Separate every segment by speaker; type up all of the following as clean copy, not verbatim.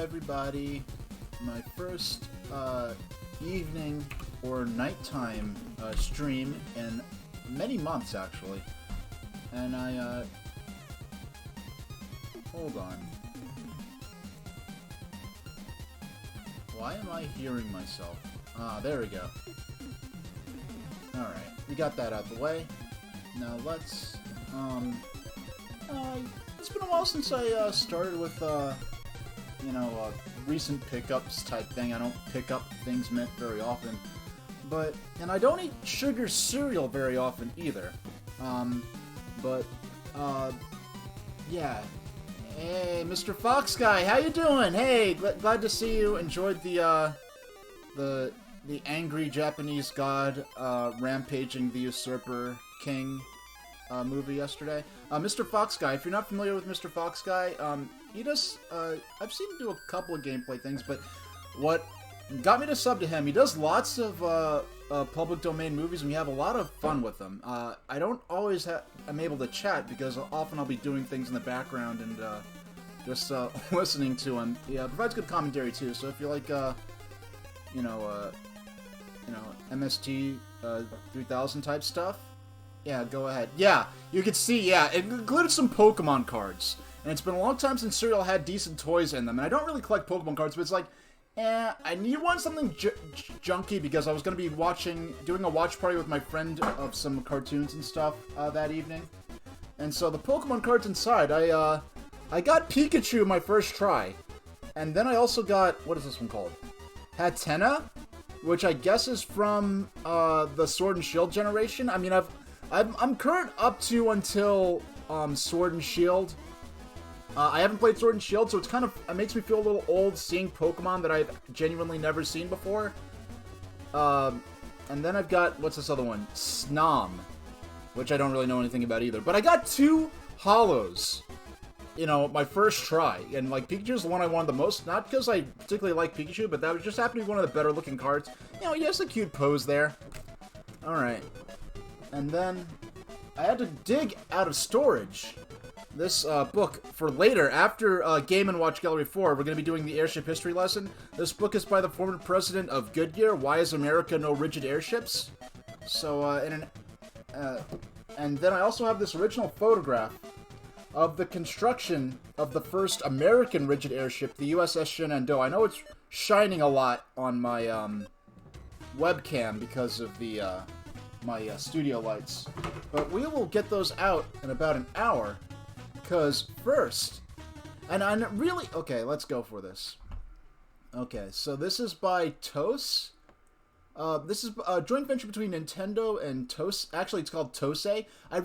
Speaker 1: everybody. My first evening or nighttime stream in many months, actually. And hold on. Why am I hearing myself? Ah, there we go. Alright, we got that out of the way. Now let's, it's been a while since I started with, recent pickups type thing. I don't pick up things mint very often. And I don't eat sugar cereal very often either. Yeah. Hey, Mr. Fox Guy, how you doing? Hey, glad to see you enjoyed the angry Japanese god rampaging the usurper king movie yesterday. Mr. Fox Guy, if you're not familiar with Mr. Fox Guy, he does, I've seen him do a couple of gameplay things, but what got me to sub to him, he does lots of public domain movies, and we have a lot of fun with them. I don't always I'm able to chat, because often I'll be doing things in the background and just listening to him. He provides good commentary too, so if you like, MST 3000 type stuff, yeah, go ahead. Yeah, you can see, yeah, it included some Pokemon cards. And it's been a long time since Cereal had decent toys in them. And I don't really collect Pokemon cards, but it's like, I need something junky, because I was going to be doing a watch party with my friend of some cartoons and stuff that evening. And so the Pokemon cards inside, I got Pikachu my first try. And then I also got, what is this one called? Hatena, which I guess is from the Sword and Shield generation. I mean, I'm current up to until Sword and Shield. I haven't played Sword and Shield, so it makes me feel a little old seeing Pokemon that I've genuinely never seen before. And then I've got, what's this other one? Snom, which I don't really know anything about either. But I got 2 Hollows, my first try. And, like, Pikachu's the one I wanted the most, not because I particularly like Pikachu, but that was just happened to be one of the better looking cards. He has a cute pose there. Alright. And then I had to dig out of storage this book for later. After Game & Watch Gallery 4, we're going to be doing the Airship history lesson. This book is by the former president of Goodyear. Why is America no rigid airships? So, and then I also have this original photograph of the construction of the first American rigid airship, the USS Shenandoah. I know it's shining a lot on my webcam because of the my studio lights, but we will get those out in about an hour. Because first, and I really, okay, let's go for this. Okay, so this is by TOS. This is a joint venture between Nintendo and TOS. Actually, it's called TOSE. I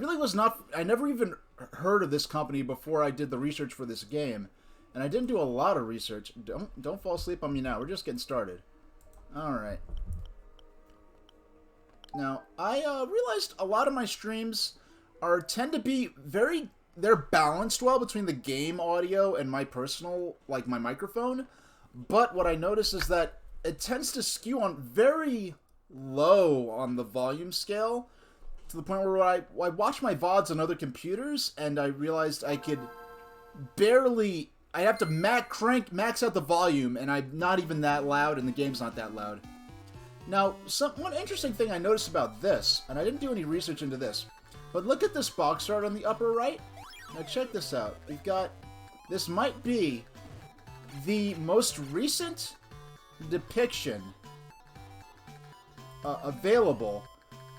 Speaker 1: never even heard of this company before I did the research for this game. And I didn't do a lot of research. Don't fall asleep on me now. We're just getting started. Alright. Now, I realized a lot of my streams tend to be they're balanced well between the game audio and my personal, like my microphone. But what I notice is that it tends to skew on very low on the volume scale, to the point where I watch my VODs on other computers, and I realized I could barely, I have to max out the volume, and I'm not even that loud, and the game's not that loud. Now, one interesting thing I noticed about this, and I didn't do any research into this, but look at this box art on the upper right. Now check this out. We've got, this might be the most recent depiction available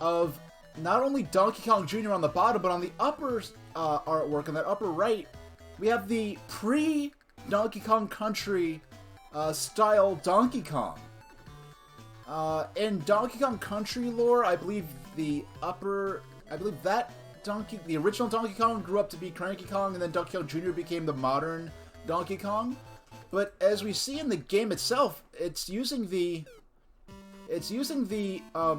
Speaker 1: of not only Donkey Kong Jr. on the bottom, but on the upper artwork, on that upper right, we have the pre-Donkey Kong Country style Donkey Kong. In Donkey Kong Country lore, I believe the original Donkey Kong grew up to be Cranky Kong, and then Donkey Kong Jr. became the modern Donkey Kong. But as we see in the game itself, it's using the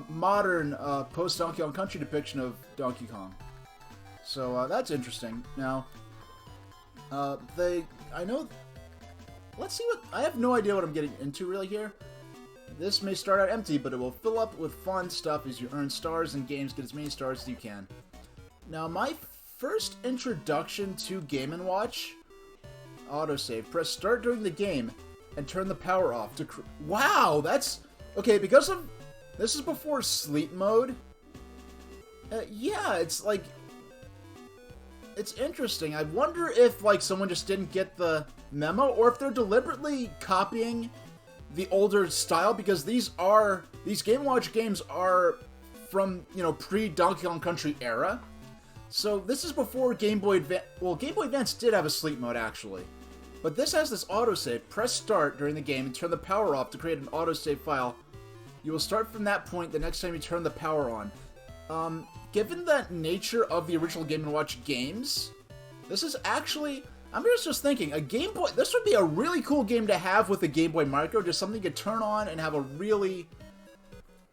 Speaker 1: modern post Donkey Kong Country depiction of Donkey Kong. So that's interesting. Now, let's see I have no idea what I'm getting into really here. This may start out empty, but it will fill up with fun stuff as you earn stars in games. Get as many stars as you can. Now, my first introduction to Game & Watch, autosave, press start during the game, and turn the power off to... Wow, that's... Okay, because of... This is before sleep mode. Yeah, it's like... It's interesting. I wonder if, like, someone just didn't get the memo, or if they're deliberately copying the older style, because these Game & Watch games are from, you know, pre-Donkey Kong Country era. So this is before Game Boy Advance... Well, Game Boy Advance did have a sleep mode, actually. But this has this autosave. Press start during the game and turn the power off to create an autosave file. You will start from that point the next time you turn the power on. Given the nature of the original Game & Watch games, this is actually... I'm just thinking, a Game Boy... This would be a really cool game to have with a Game Boy Micro. Just something you could turn on and have a really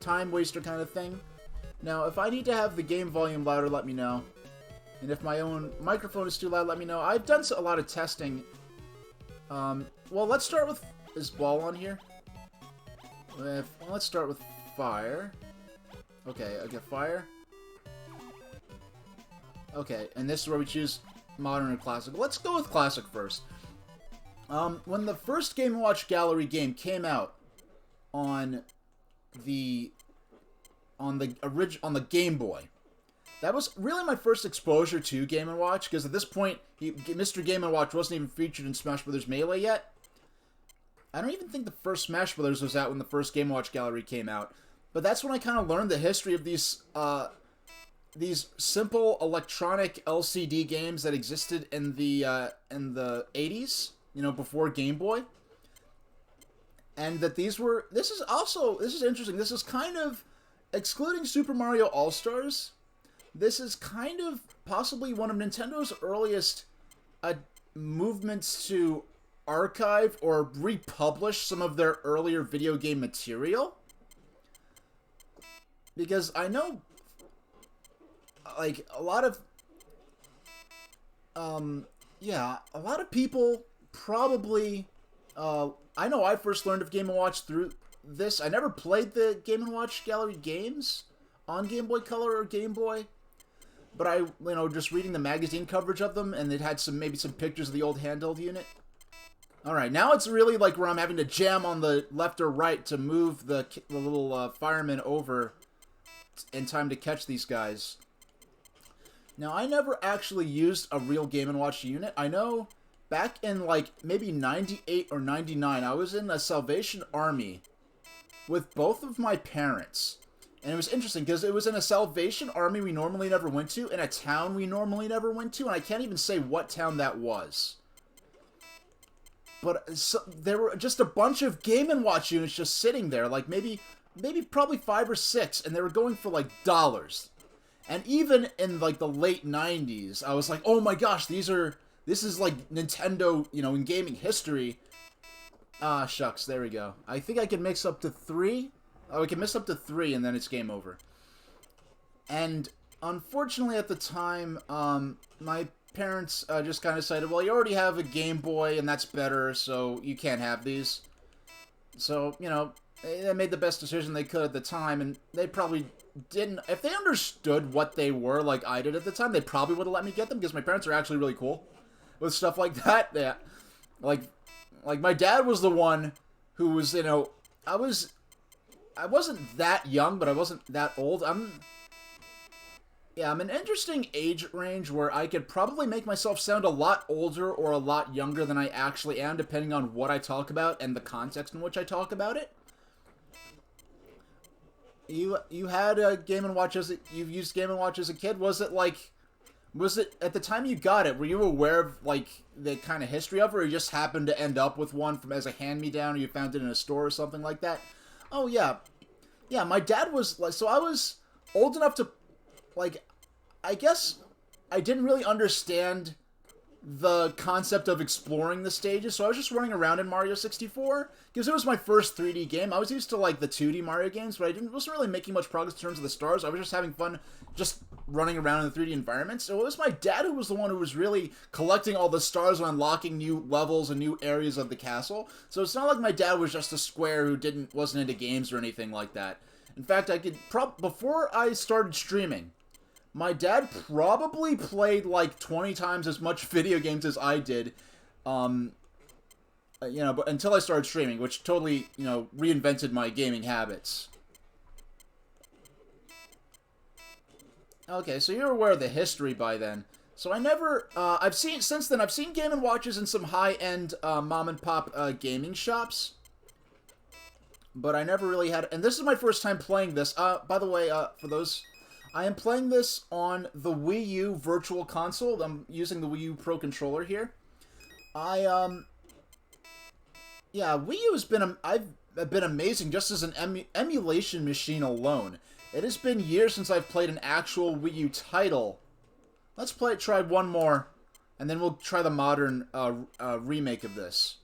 Speaker 1: time waster kind of thing. Now, if I need to have the game volume louder, let me know. And if my own microphone is too loud, let me know. I've done a lot of testing. Well, let's start with... Is ball on here? Well, let's start with fire. Okay, I get fire. Okay, and this is where we choose modern or classic. Let's go with classic first. When the first Game & Watch Gallery game came out on the Game Boy, that was really my first exposure to Game & Watch, because at this point, Mr. Game & Watch wasn't even featured in Smash Bros. Melee yet. I don't even think the first Smash Bros. Was out when the first Game & Watch Gallery came out. But that's when I kind of learned the history of these simple electronic LCD games that existed in the 80s, you know, before Game Boy. And that this is interesting. This is kind of, excluding Super Mario All-Stars, this is kind of possibly one of Nintendo's earliest movements to archive or republish some of their earlier video game material. Because I know, like, a lot of people probably, I know I first learned of Game & Watch through this. I never played the Game & Watch Gallery games on Game Boy Color or Game Boy, but I, you know, just reading the magazine coverage of them, and it had maybe some pictures of the old handheld unit. Alright, now it's really like where I'm having to jam on the left or right to move the little fireman over in time to catch these guys. Now, I never actually used a real Game & Watch unit. I know back in, like, maybe 98 or 99, I was in a Salvation Army with both of my parents. And it was interesting, because it was in a Salvation Army we normally never went to, in a town we normally never went to, and I can't even say what town that was. But there were just a bunch of Game & Watch units just sitting there, like probably 5 or 6, and they were going for, like, dollars. And even in, like, the late 90s, I was like, oh my gosh, this is, like, Nintendo, you know, in gaming history. Ah, shucks, there we go. I think I can mix up to 3. Oh, I can mix up to 3, and then it's game over. And, unfortunately, at the time, my parents just kind of decided, well, you already have a Game Boy, and that's better, so you can't have these. So, you know, they made the best decision they could at the time, and they probably didn't... If they understood what they were, like I did at the time, they probably would have let me get them, because my parents are actually really cool with stuff like that. Yeah. Like my dad was the one who was, you know... I wasn't that young, but I wasn't that old. I'm an interesting age range where I could probably make myself sound a lot older or a lot younger than I actually am, depending on what I talk about and the context in which I talk about it. You had a Game & Watch you've used Game & Watch as a kid. Was it at the time you got it, were you aware of, like, the kind of history of it, or you just happened to end up with one as a hand-me-down, or you found it in a store or something like that? Oh, yeah. Yeah, my dad was, like, so I was old enough to, like, I guess I didn't really understand the concept of exploring the stages, so I was just running around in Mario 64, because it was my first 3D game. I was used to, like, the 2D Mario games, but wasn't really making much progress in terms of the stars. I was just having fun just running around in the 3D environment. So it was my dad who was the one who was really collecting all the stars and unlocking new levels and new areas of the castle. So it's not like my dad was just a square who wasn't into games or anything like that. In fact, before I started streaming, my dad probably played like 20 times as much video games as I did. You know, but until I started streaming, which totally, you know, reinvented my gaming habits. Okay, so you're aware of the history by then. So I never, since then, I've seen Game & Watches in some high-end mom-and-pop gaming shops. But I never really had, and this is my first time playing this. By the way, for those, I am playing this on the Wii U Virtual Console. I'm using the Wii U Pro Controller here. Yeah, Wii U has been, I've been amazing just as an emulation machine alone. It has been years since I've played an actual Wii U title. Let's try one more, and then we'll try the modern remake of this.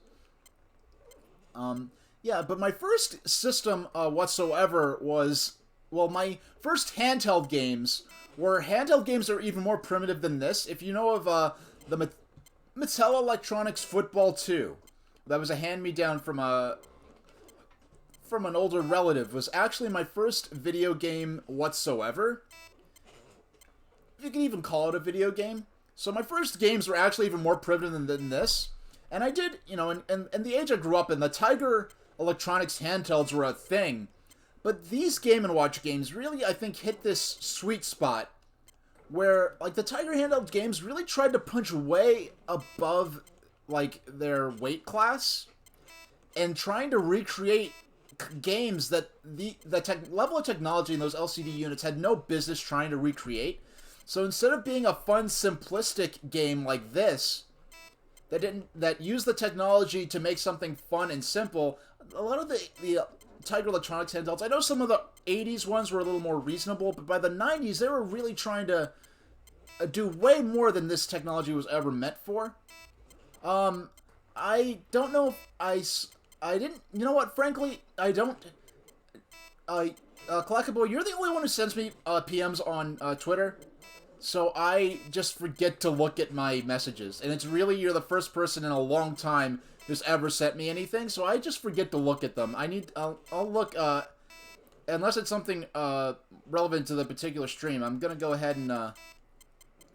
Speaker 1: Yeah, but my first system whatsoever was, well, my first handheld games were handheld games that are even more primitive than this. If you know of the Mattel Electronics Football 2, that was a hand-me-down from an older relative, was actually my first video game whatsoever. If you can even call it a video game. So my first games were actually even more primitive than this. And I did, you know, in the age I grew up in, the Tiger Electronics handhelds were a thing. But these Game & Watch games really, I think, hit this sweet spot where, like, the Tiger handheld games really tried to punch way above, like, their weight class and trying to recreate games that the level of technology in those LCD units had no business trying to recreate. So instead of being a fun, simplistic game like this, that used the technology to make something fun and simple, a lot of the Tiger Electronics handhelds, I know some of the 80s ones were a little more reasonable, but by the 90s, they were really trying to do way more than this technology was ever meant for. I don't know if I didn't, you know what, frankly, I don't, Collectible, you're the only one who sends me PMs on Twitter. So I just forget to look at my messages. And it's really, you're the first person in a long time who's ever sent me anything, so I just forget to look at them. I'll look, unless it's something relevant to the particular stream, I'm gonna go ahead and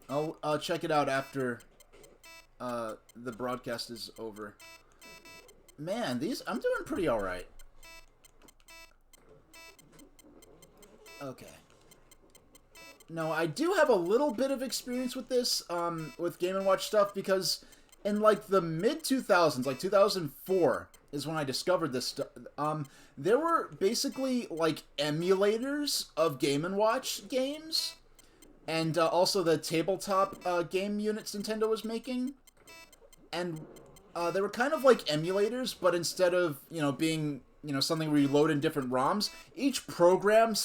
Speaker 1: I'll check it out after the broadcast is over. Man, I'm doing pretty alright. Okay. No, I do have a little bit of experience with this, with Game & Watch stuff, because in, like, the mid-2000s, like 2004, is when I discovered this stuff. There were basically, like, emulators of Game & Watch games, and also the tabletop game units Nintendo was making. And they were kind of like emulators, but instead of, you know, being, you know, something where you load in different ROMs, each program,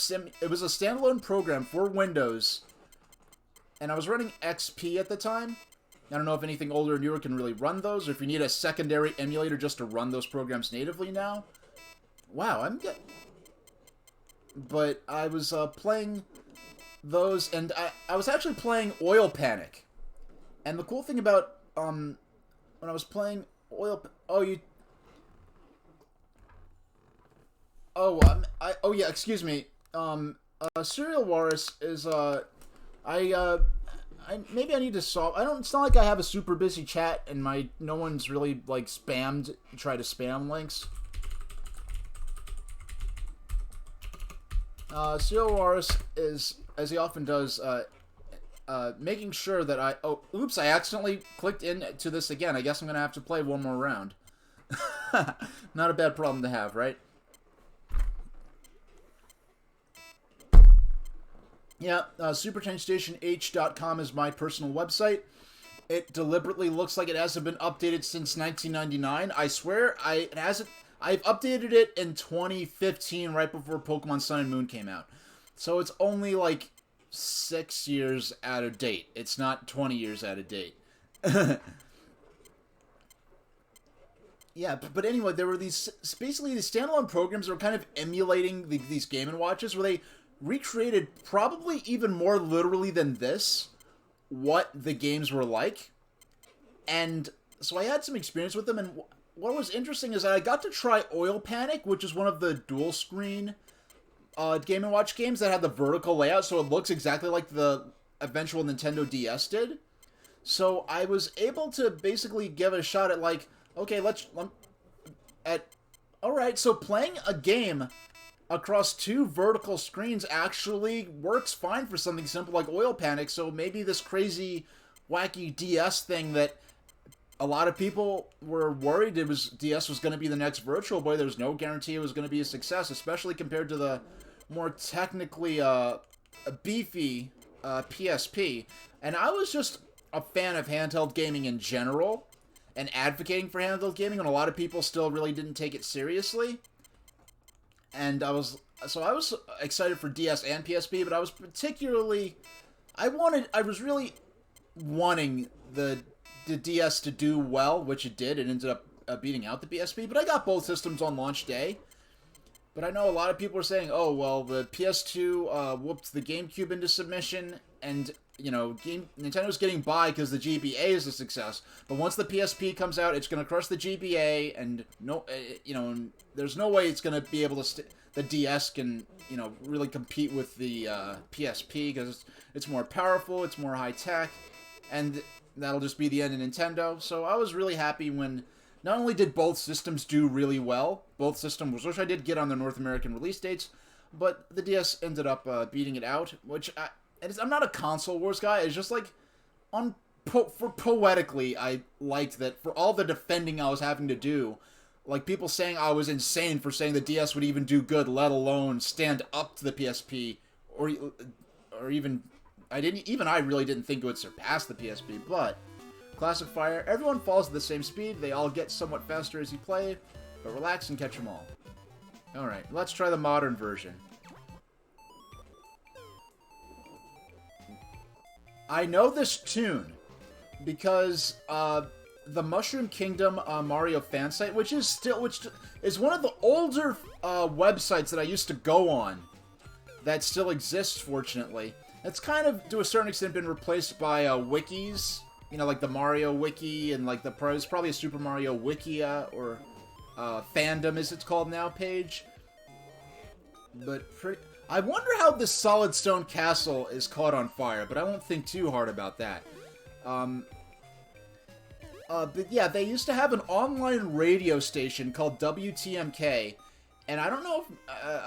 Speaker 1: it was a standalone program for Windows, and I was running XP at the time. I don't know if anything older and newer can really run those, or if you need a secondary emulator just to run those programs natively now. Wow, I'm good. But I was playing those, and I was actually playing Oil Panic. And the cool thing about, when I was playing oh yeah, excuse me. Serial Wars is, maybe I need to solve, it's not like I have a super busy chat and no one's really, like, try to spam links. Serial Wars is, as he often does, making sure that oops, I accidentally clicked into this again. I guess I'm gonna have to play one more round. Not a bad problem to have, right? Yeah, SuperTrainStationH.com is my personal website. It deliberately looks like it hasn't been updated since 1999. I swear, it hasn't. I've updated it in 2015, right before Pokemon Sun and Moon came out. So it's only like 6 years out of date. It's not 20 years out of date. Yeah, but anyway, there were basically these standalone programs that were kind of emulating these Game & Watches, where they recreated, probably even more literally than this, what the games were like. And so I had some experience with them, and what was interesting is that I got to try Oil Panic, which is one of the dual screen Game & Watch games that had the vertical layout, so it looks exactly like the eventual Nintendo DS did. So I was able to basically give it a shot at, like, okay, Alright, so playing a game across 2 vertical screens actually works fine for something simple like Oil Panic, so maybe this crazy, wacky DS thing that a lot of people were worried DS was going to be the next Virtual Boy. There was no guarantee it was going to be a success, especially compared to the more technically beefy PSP. And I was just a fan of handheld gaming in general, and advocating for handheld gaming when a lot of people still really didn't take it seriously. And I was excited for DS and PSP, but I was particularly, I was really wanting the DS to do well, which it did. It ended up beating out the PSP, but I got both systems on launch day. But I know a lot of people are saying, oh, well, the PS2 whooped the GameCube into submission, and, you know, Nintendo's getting by because the GBA is a success. But once the PSP comes out, it's going to crush the GBA, and, there's no way it's going to be able to... the DS can, really compete with the PSP because it's more powerful, it's more high-tech, and that'll just be the end of Nintendo. So I was really happy when... Not only did both systems do really well, both systems, which I did get on their North American release dates, but the DS ended up beating it out, which I'm not a console wars guy. It's just like, poetically, I liked that for all the defending I was having to do, like people saying I was insane for saying the DS would even do good, let alone stand up to the PSP, or even I really didn't think it would surpass the PSP, but... Classic Fire, everyone falls at the same speed, they all get somewhat faster as you play, but relax and catch them all. Alright, let's try the modern version. I know this tune because the Mushroom Kingdom Mario fan site, which is one of the older websites that I used to go on, that still exists, fortunately. It's kind of, to a certain extent, been replaced by wikis. Like the Mario Wiki, and like there's probably a Super Mario Wikia, or Fandom as it's called now, page. But I wonder how this Solid Stone Castle is caught on fire, but I won't think too hard about that. But yeah, they used to have an online radio station called WTMK, and I don't know if,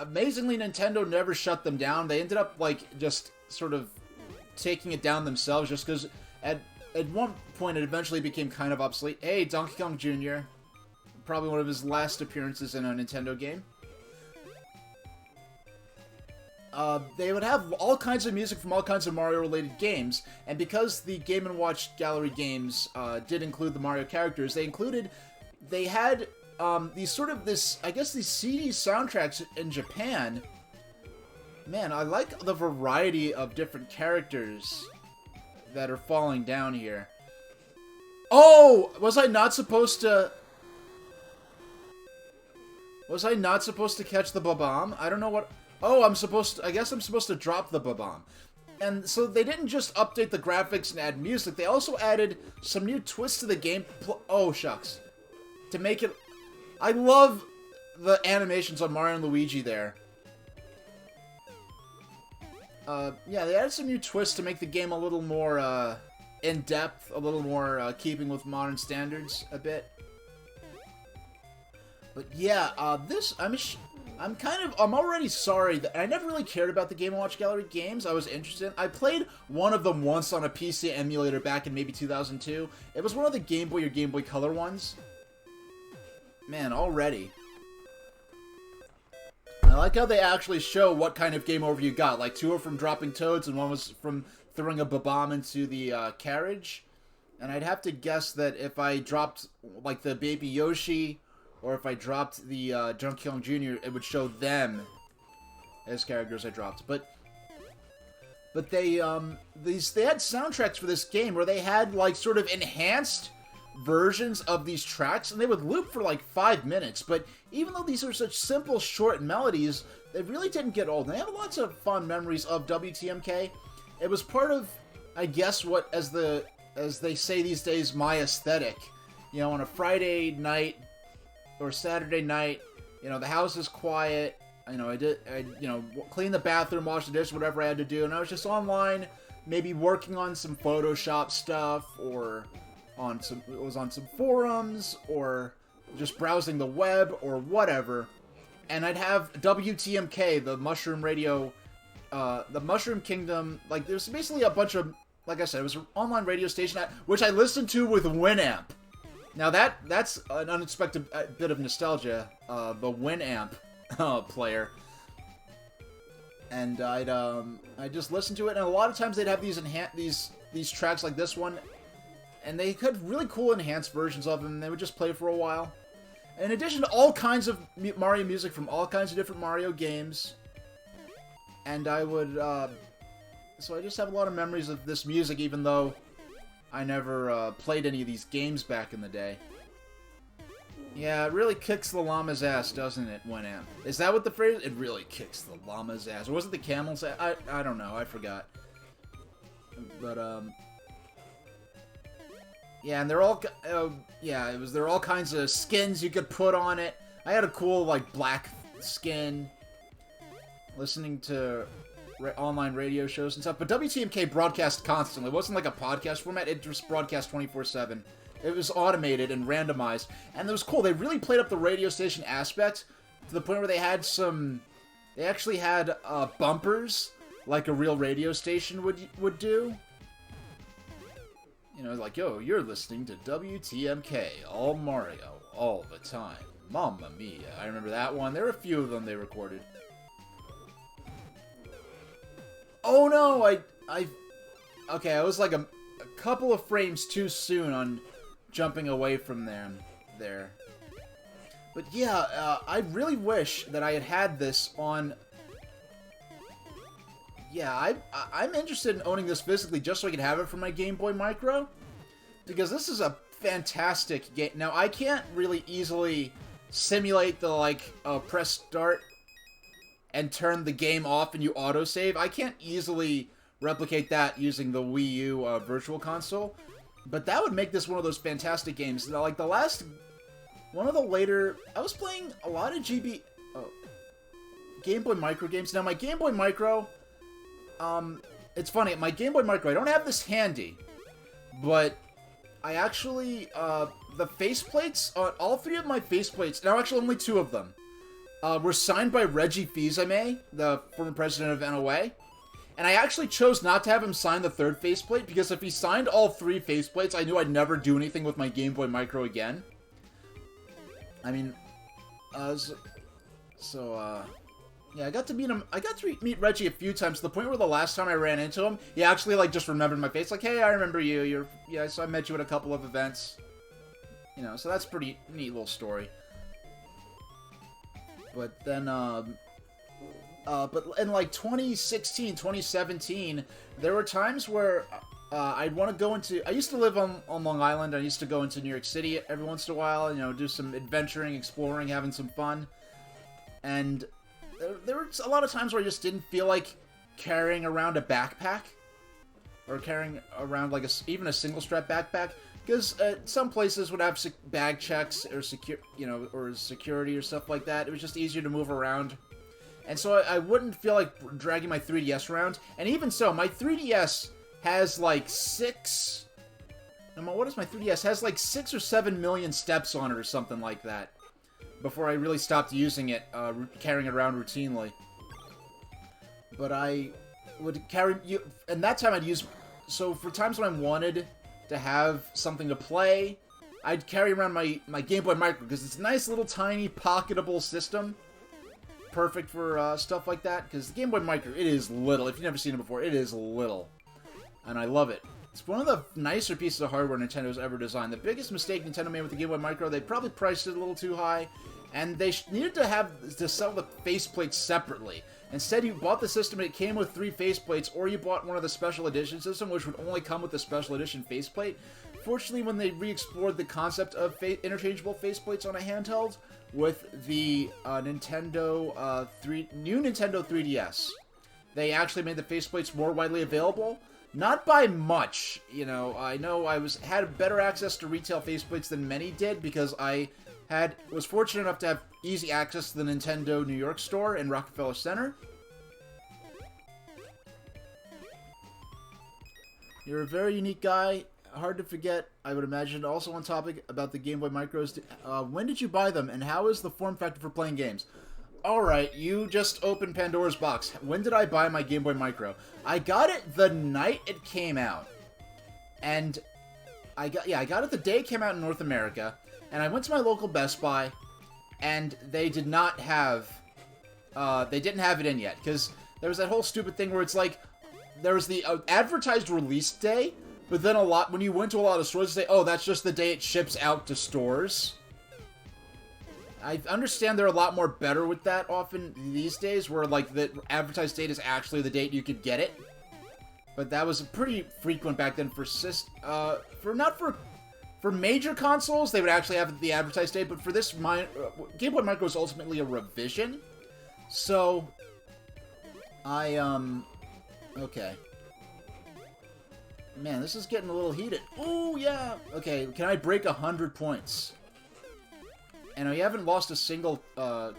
Speaker 1: amazingly, Nintendo never shut them down. They ended up, like, just sort of taking it down themselves, just because at one point, it eventually became kind of obsolete. Hey, Donkey Kong Jr. Probably one of his last appearances in a Nintendo game. They would have all kinds of music from all kinds of Mario-related games, and because the Game & Watch Gallery games did include the Mario characters, they had these CD soundtracks in Japan. Man, I like the variety of different characters that are falling down here. Oh! Was I not supposed to catch the Bob-omb? I don't know what... Oh, I guess I'm supposed to drop the Bob-omb. And so they didn't just update the graphics and add music, they also added some new twists to the game... Oh, shucks. To make it... I love the animations on Mario and Luigi there. Yeah, they added some new twists to make the game a little more, in-depth, a little more, keeping with modern standards, a bit. But yeah, I'm already sorry that I never really cared about the Game & Watch Gallery games. I was interested. I played one of them once on a PC emulator back in maybe 2002. It was one of the Game Boy or Game Boy Color ones. Man, already. I like how they actually show what kind of game over you got. Like, 2 are from dropping toads, and 1 was from throwing a Bob-omb into the carriage. And I'd have to guess that if I dropped, like, the Baby Yoshi, or if I dropped the Donkey Kong Jr., it would show them as characters I dropped. But they had soundtracks for this game where they had, like, sort of enhanced versions of these tracks, and they would loop for like 5 minutes, but even though these are such simple, short melodies, they really didn't get old. And I have lots of fond memories of WTMK. It was part of, I guess, what, as they say these days, my aesthetic. On a Friday night or Saturday night, the house is quiet, I clean the bathroom, wash the dish, whatever I had to do, and I was just online, maybe working on some Photoshop stuff, or on some forums, or just browsing the web or whatever, and I'd have WTMK, the Mushroom Radio, the Mushroom Kingdom. Like, there's basically a bunch of, like I said, it was an online radio station which I listened to with Winamp. Now that's an unexpected bit of nostalgia, the Winamp player. And I'd just listen to it, and a lot of times they'd have these tracks like this one, and they had really cool enhanced versions of them, and they would just play for a while. In addition to all kinds of Mario music from all kinds of different Mario games. And I would, so I just have a lot of memories of this music, even though I never played any of these games back in the day. Yeah, it really kicks the llama's ass, doesn't it, Winamp? Is that what the phrase? It really kicks the llama's ass. Or was it the camel's ass? I don't know, I forgot. But, yeah, and they're all, yeah, there were all kinds of skins you could put on it. I had a cool, like, black skin, listening to online radio shows and stuff. But WTMK broadcast constantly. It wasn't like a podcast format, it just broadcast 24/7. It was automated and randomized, and it was cool. They really played up the radio station aspect to the point where they actually had bumpers, like a real radio station would do. You know, like, yo, you're listening to WTMK, all Mario, all the time. Mamma mia. I remember that one. There were a few of them they recorded. Oh no, okay, I was like a couple of frames too soon on jumping away from them there. But yeah, I really wish that I had this on... Yeah, I'm interested in owning this physically just so I can have it for my Game Boy Micro. Because this is a fantastic game. Now, I can't really easily simulate the, like, press start and turn the game off and you autosave. I can't easily replicate that using the Wii U Virtual Console. But that would make this one of those fantastic games. Now, like, one of the later... I was playing a lot of Game Boy Micro games. Now, my Game Boy Micro... it's funny, my Game Boy Micro, I don't have this handy, but I actually, the faceplates, all three of my faceplates, now actually only two of them, were signed by Reggie Fils-Aimé, the former president of NOA, and I actually chose not to have him sign the third faceplate, because if he signed all three faceplates, I knew I'd never do anything with my Game Boy Micro again. I mean, yeah, I got to meet him. I got to meet Reggie a few times to the point where the last time I ran into him, he actually, like, just remembered my face. Like, hey, I remember you. Yeah, so I met you at a couple of events. You know, so that's a pretty neat little story. But then, but in, like, 2016, 2017, there were times where I'd want to go into... I used to live on Long Island. I used to go into New York City every once in a while, you know, do some adventuring, exploring, having some fun. And... There were a lot of times where I just didn't feel like carrying around a backpack. Or carrying around, like, even a single-strap backpack. Because some places would have bag checks or security or stuff like that. It was just easier to move around. And so I wouldn't feel like dragging my 3DS around. And even so, my 3DS has, like, what is my 3DS? Has, like, 6 or 7 million steps on it or something like that. Before I really stopped using it, carrying it around routinely. But I would carry... And that time I'd use... So for times when I wanted to have something to play, I'd carry around my Game Boy Micro, because it's a nice little tiny pocketable system. Perfect for stuff like that, because the Game Boy Micro, it is little. If you've never seen it before, it is little. And I love it. It's one of the nicer pieces of hardware Nintendo's ever designed. The biggest mistake Nintendo made with the Game Boy Micro, they probably priced it a little too high, and they needed to sell the faceplates separately. Instead, you bought the system, it came with 3 faceplates, or you bought one of the special edition system, which would only come with the special edition faceplate. Fortunately, when they re-explored the concept of interchangeable faceplates on a handheld with the new Nintendo 3DS, they actually made the faceplates more widely available. Not by much, you know. I know I had better access to retail faceplates than many did because I was fortunate enough to have easy access to the Nintendo New York store in Rockefeller Center. You're a very unique guy. hard to forget, I would imagine. Also on topic about the Game Boy Micros. When did you buy them, and how is the form factor for playing games? Alright, you just opened Pandora's box. When did I buy my Game Boy Micro? I got it the night it came out. And I got it the day it came out in North America. And I went to my local Best Buy, and they did not have... they didn't have it in yet, because there was that whole stupid thing where it's like, there was the advertised release day, but then when you went to a lot of stores, they say, oh, that's just the day it ships out to stores. I understand they're a lot more better with that often these days, where, like, the advertised date is actually the date you could get it. But that was pretty frequent back then for for major consoles, they would actually have the advertised date, but for this, Game Boy Micro is ultimately a revision. So, okay. Man, this is getting a little heated. Ooh, yeah! Okay, can I break 100 points? And we haven't lost a single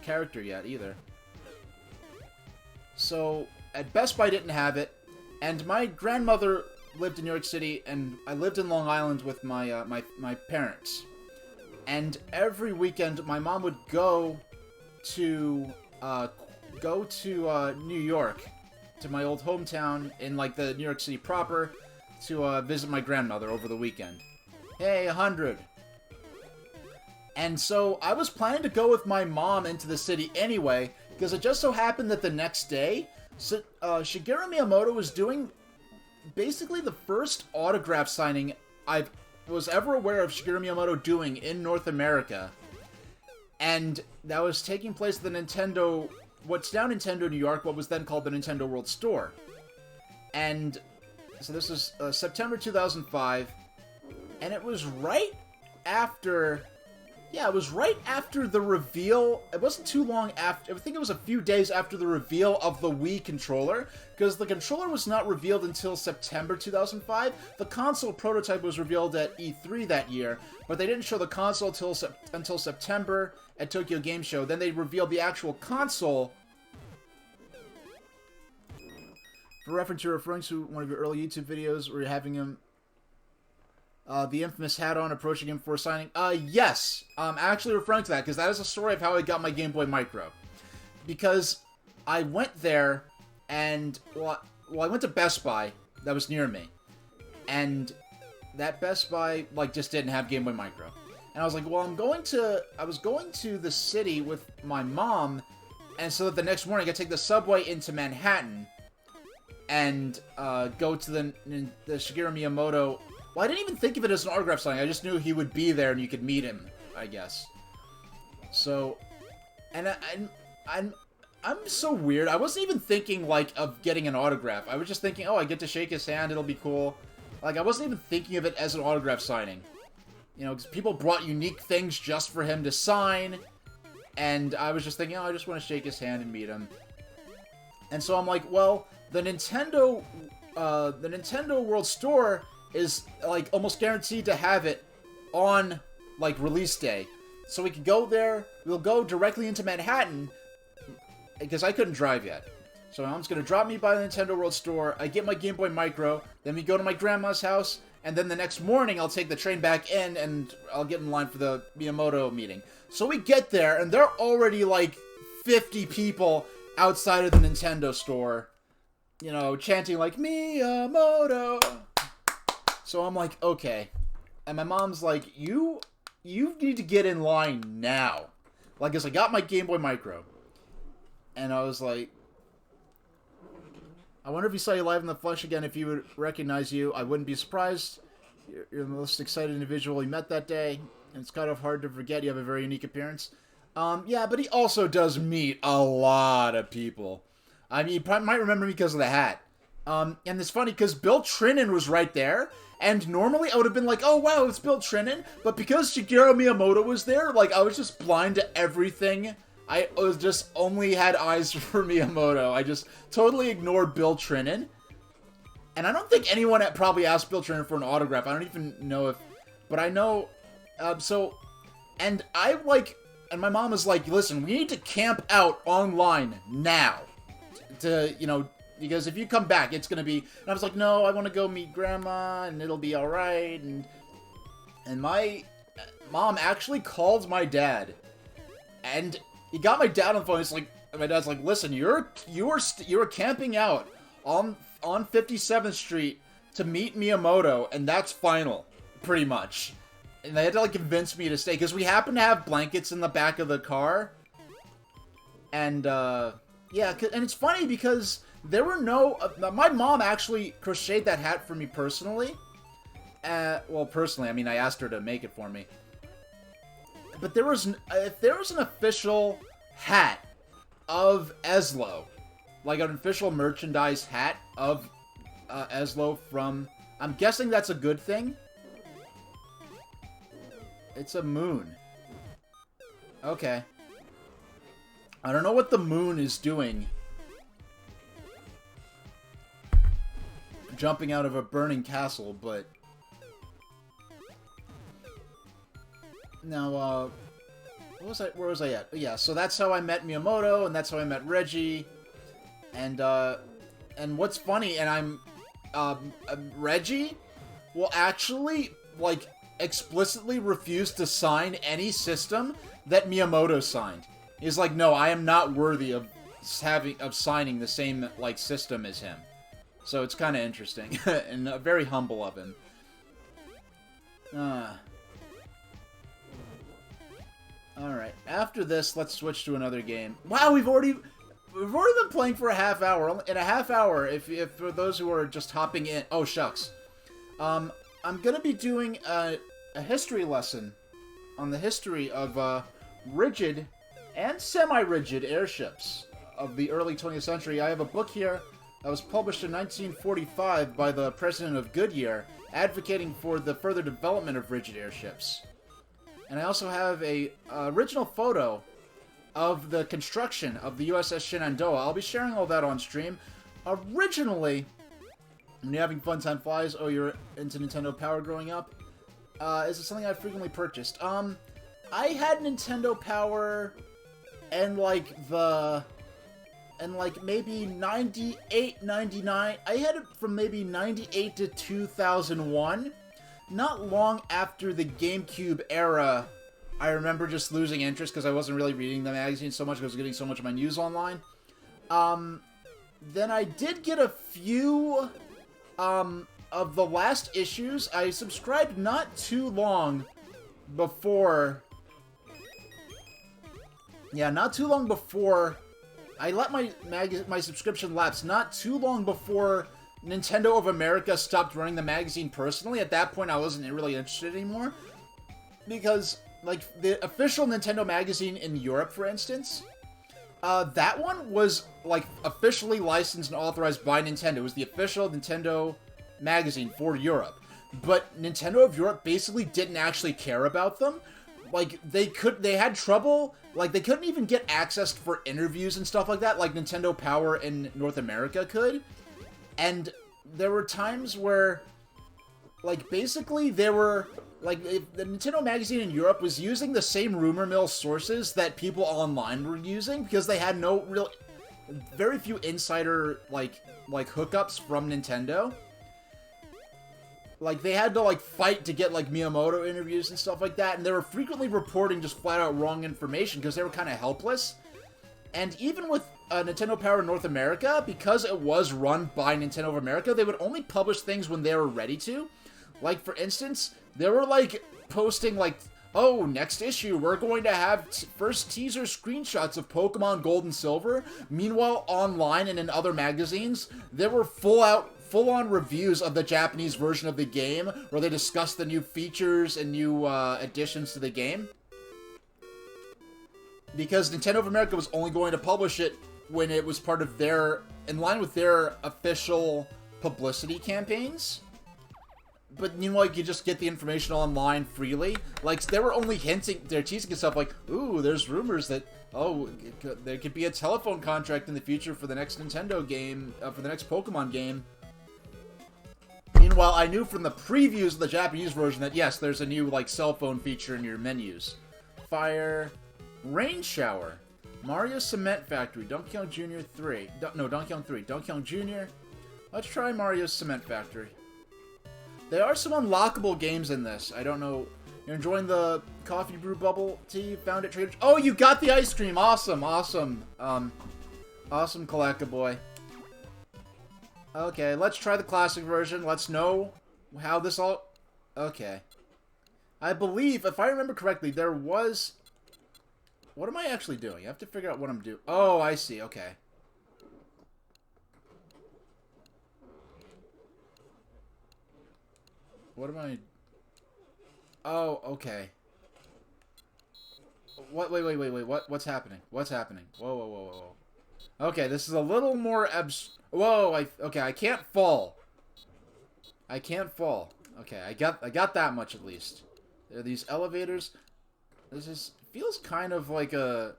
Speaker 1: character yet, either. So, at Best Buy didn't have it, and my grandmother lived in New York City, and I lived in Long Island with my my parents. And every weekend, my mom would go to New York, to my old hometown in, like, the New York City proper, to visit my grandmother over the weekend. Hey, 100! And so, I was planning to go with my mom into the city anyway, because it just so happened that the next day, Shigeru Miyamoto was doing basically the first autograph signing I was ever aware of Shigeru Miyamoto doing in North America. And that was taking place at the Nintendo, what's now Nintendo New York, what was then called the Nintendo World Store. And so this was September 2005, and it was right after... Yeah, it was right after the reveal. It wasn't too long after. I think it was a few days after the reveal of the Wii controller, because the controller was not revealed until September 2005. The console prototype was revealed at E3 that year, but they didn't show the console until September at Tokyo Game Show. Then they revealed the actual console. For reference, you're referring to one of your early YouTube videos where you're having him... the infamous hat-on approaching him for signing. Yes! I'm actually referring to that, because that is a story of how I got my Game Boy Micro. Because I went there, and... Well, I went to Best Buy, that was near me. And that Best Buy, like, just didn't have Game Boy Micro. And I was like, well, I was going to the city with my mom, and so that the next morning I could take the subway into Manhattan, and, go to the Shigeru Miyamoto... Well, I didn't even think of it as an autograph signing. I just knew he would be there and you could meet him, I guess. So, and I'm so weird. I wasn't even thinking, like, of getting an autograph. I was just thinking, oh, I get to shake his hand, it'll be cool. Like, I wasn't even thinking of it as an autograph signing. You know, because people brought unique things just for him to sign. And I was just thinking, oh, I just want to shake his hand and meet him. And so I'm like, well, the Nintendo World Store is, like, almost guaranteed to have it on, like, release day. So we could go there, we'll go directly into Manhattan, because I couldn't drive yet. So my mom's gonna drop me by the Nintendo World Store, I get my Game Boy Micro, then we go to my grandma's house, and then the next morning I'll take the train back in, and I'll get in line for the Miyamoto meeting. So we get there, and there are already, like, 50 people outside of the Nintendo store, you know, chanting, like, Miyamoto! So I'm like, okay. And my mom's like, you need to get in line now. Like, as I got my Game Boy Micro. And I was like, I wonder if he saw you live in the flesh again, if he would recognize you. I wouldn't be surprised. You're the most excited individual he met that day. And it's kind of hard to forget you have a very unique appearance. Yeah, but he also does meet a lot of people. I mean, you probably might remember me because of the hat. And it's funny, because Bill Trinan was right there. And normally I would have been like, oh wow, it's Bill Trinan. But because Shigeru Miyamoto was there, like, I was just blind to everything. I was just only had eyes for Miyamoto. I just totally ignored Bill Trinan. And I don't think anyone had probably asked Bill Trinan for an autograph. I don't even know if... But I know... And I, like... And my mom was like, listen, we need to camp out online now. To, you know, Because if you come back, it's gonna be... And I was like, no, I want to go meet Grandma, and it'll be alright, and my mom actually called my dad, and he got my dad on the phone. He's like, my dad's like, listen, you're camping out on 57th Street to meet Miyamoto, and that's final, pretty much. And they had to, like, convince me to stay, because we happen to have blankets in the back of the car. And, yeah, and it's funny because there were no... my mom actually crocheted that hat for me personally. Well, personally, I mean, I asked her to make it for me. But there was... if there was an official hat of Eslo, like an official merchandise hat of Eslo from... I'm guessing that's a good thing. It's a moon. Okay. I don't know what the moon is doing. Jumping out of a burning castle, but... Now, where was I at? Yeah, so that's how I met Miyamoto, and that's how I met Reggie. And what's funny, and Reggie will actually, like, explicitly refuse to sign any system that Miyamoto signed. He's like, no, I am not worthy of signing the same, like, system as him. So it's kind of interesting, and very humble of him. Alright, after this, let's switch to another game. Wow, we've already been playing for a half hour. In a half hour, if for those who are just hopping in... Oh, shucks. I'm gonna be doing a history lesson on the history of rigid and semi-rigid airships of the early 20th century. I have a book here that was published in 1945 by the president of Goodyear, advocating for the further development of rigid airships. And I also have a original photo of the construction of the USS Shenandoah. I'll be sharing all that on stream. Originally, when you're having fun, time flies. Oh, you're into Nintendo Power growing up? Is it something I frequently purchased? I had Nintendo Power and maybe 98, 99. I had it from maybe 98 to 2001. Not long after the GameCube era, I remember just losing interest because I wasn't really reading the magazine so much because I was getting so much of my news online. Then I did get a few of the last issues. I subscribed not too long before... Yeah, not too long before... I let my subscription lapse not too long before Nintendo of America stopped running the magazine personally. At that point, I wasn't really interested anymore. Because, like, the official Nintendo magazine in Europe, for instance, that one was, like, officially licensed and authorized by Nintendo. It was the official Nintendo magazine for Europe. But Nintendo of Europe basically didn't actually care about them. Like, they had trouble, like, they couldn't even get access for interviews and stuff like that, like Nintendo Power in North America could. And there were times where, like, basically there were, like, the Nintendo magazine in Europe was using the same rumor mill sources that people online were using, because they had very few insider, like hookups from Nintendo. Like, they had to, like, fight to get, like, Miyamoto interviews and stuff like that, and they were frequently reporting just flat-out wrong information, because they were kind of helpless. And even with Nintendo Power North America, because it was run by Nintendo of America, they would only publish things when they were ready to. Like, for instance, they were, like, posting, like, oh, next issue, we're going to have first teaser screenshots of Pokemon Gold and Silver. Meanwhile, online and in other magazines, there were full-on reviews of the Japanese version of the game, where they discussed the new features and new additions to the game. Because Nintendo of America was only going to publish it when it was part of in line with their official publicity campaigns. But meanwhile, you could just get the information online freely. Like, they were only they're teasing and stuff like, ooh, there's rumors that, oh, there could be a telephone contract in the future for the next Nintendo game, for the next Pokemon game. Meanwhile, I knew from the previews of the Japanese version that, yes, there's a new, like, cell phone feature in your menus. Fire, rain shower. Mario Cement Factory, Donkey Kong Jr. 3. No, Donkey Kong 3. Donkey Kong Jr. Let's try Mario's Cement Factory. There are some unlockable games in this. I don't know. You're enjoying the coffee brew bubble tea found at Trader... Oh, you got the ice cream! Awesome, awesome. Awesome, Collectaboy. Okay, let's try the classic version. Let's know how this all... Okay. I believe, if I remember correctly, there was... What am I actually doing? I have to figure out what I'm doing. Oh, I see. Okay. What am I... Oh, okay. What? Wait. What's happening? What's happening? Whoa. Okay, this is a little more Whoa, okay, I can't fall. I can't fall. Okay, I got that much at least. There are these elevators. This feels kind of like a...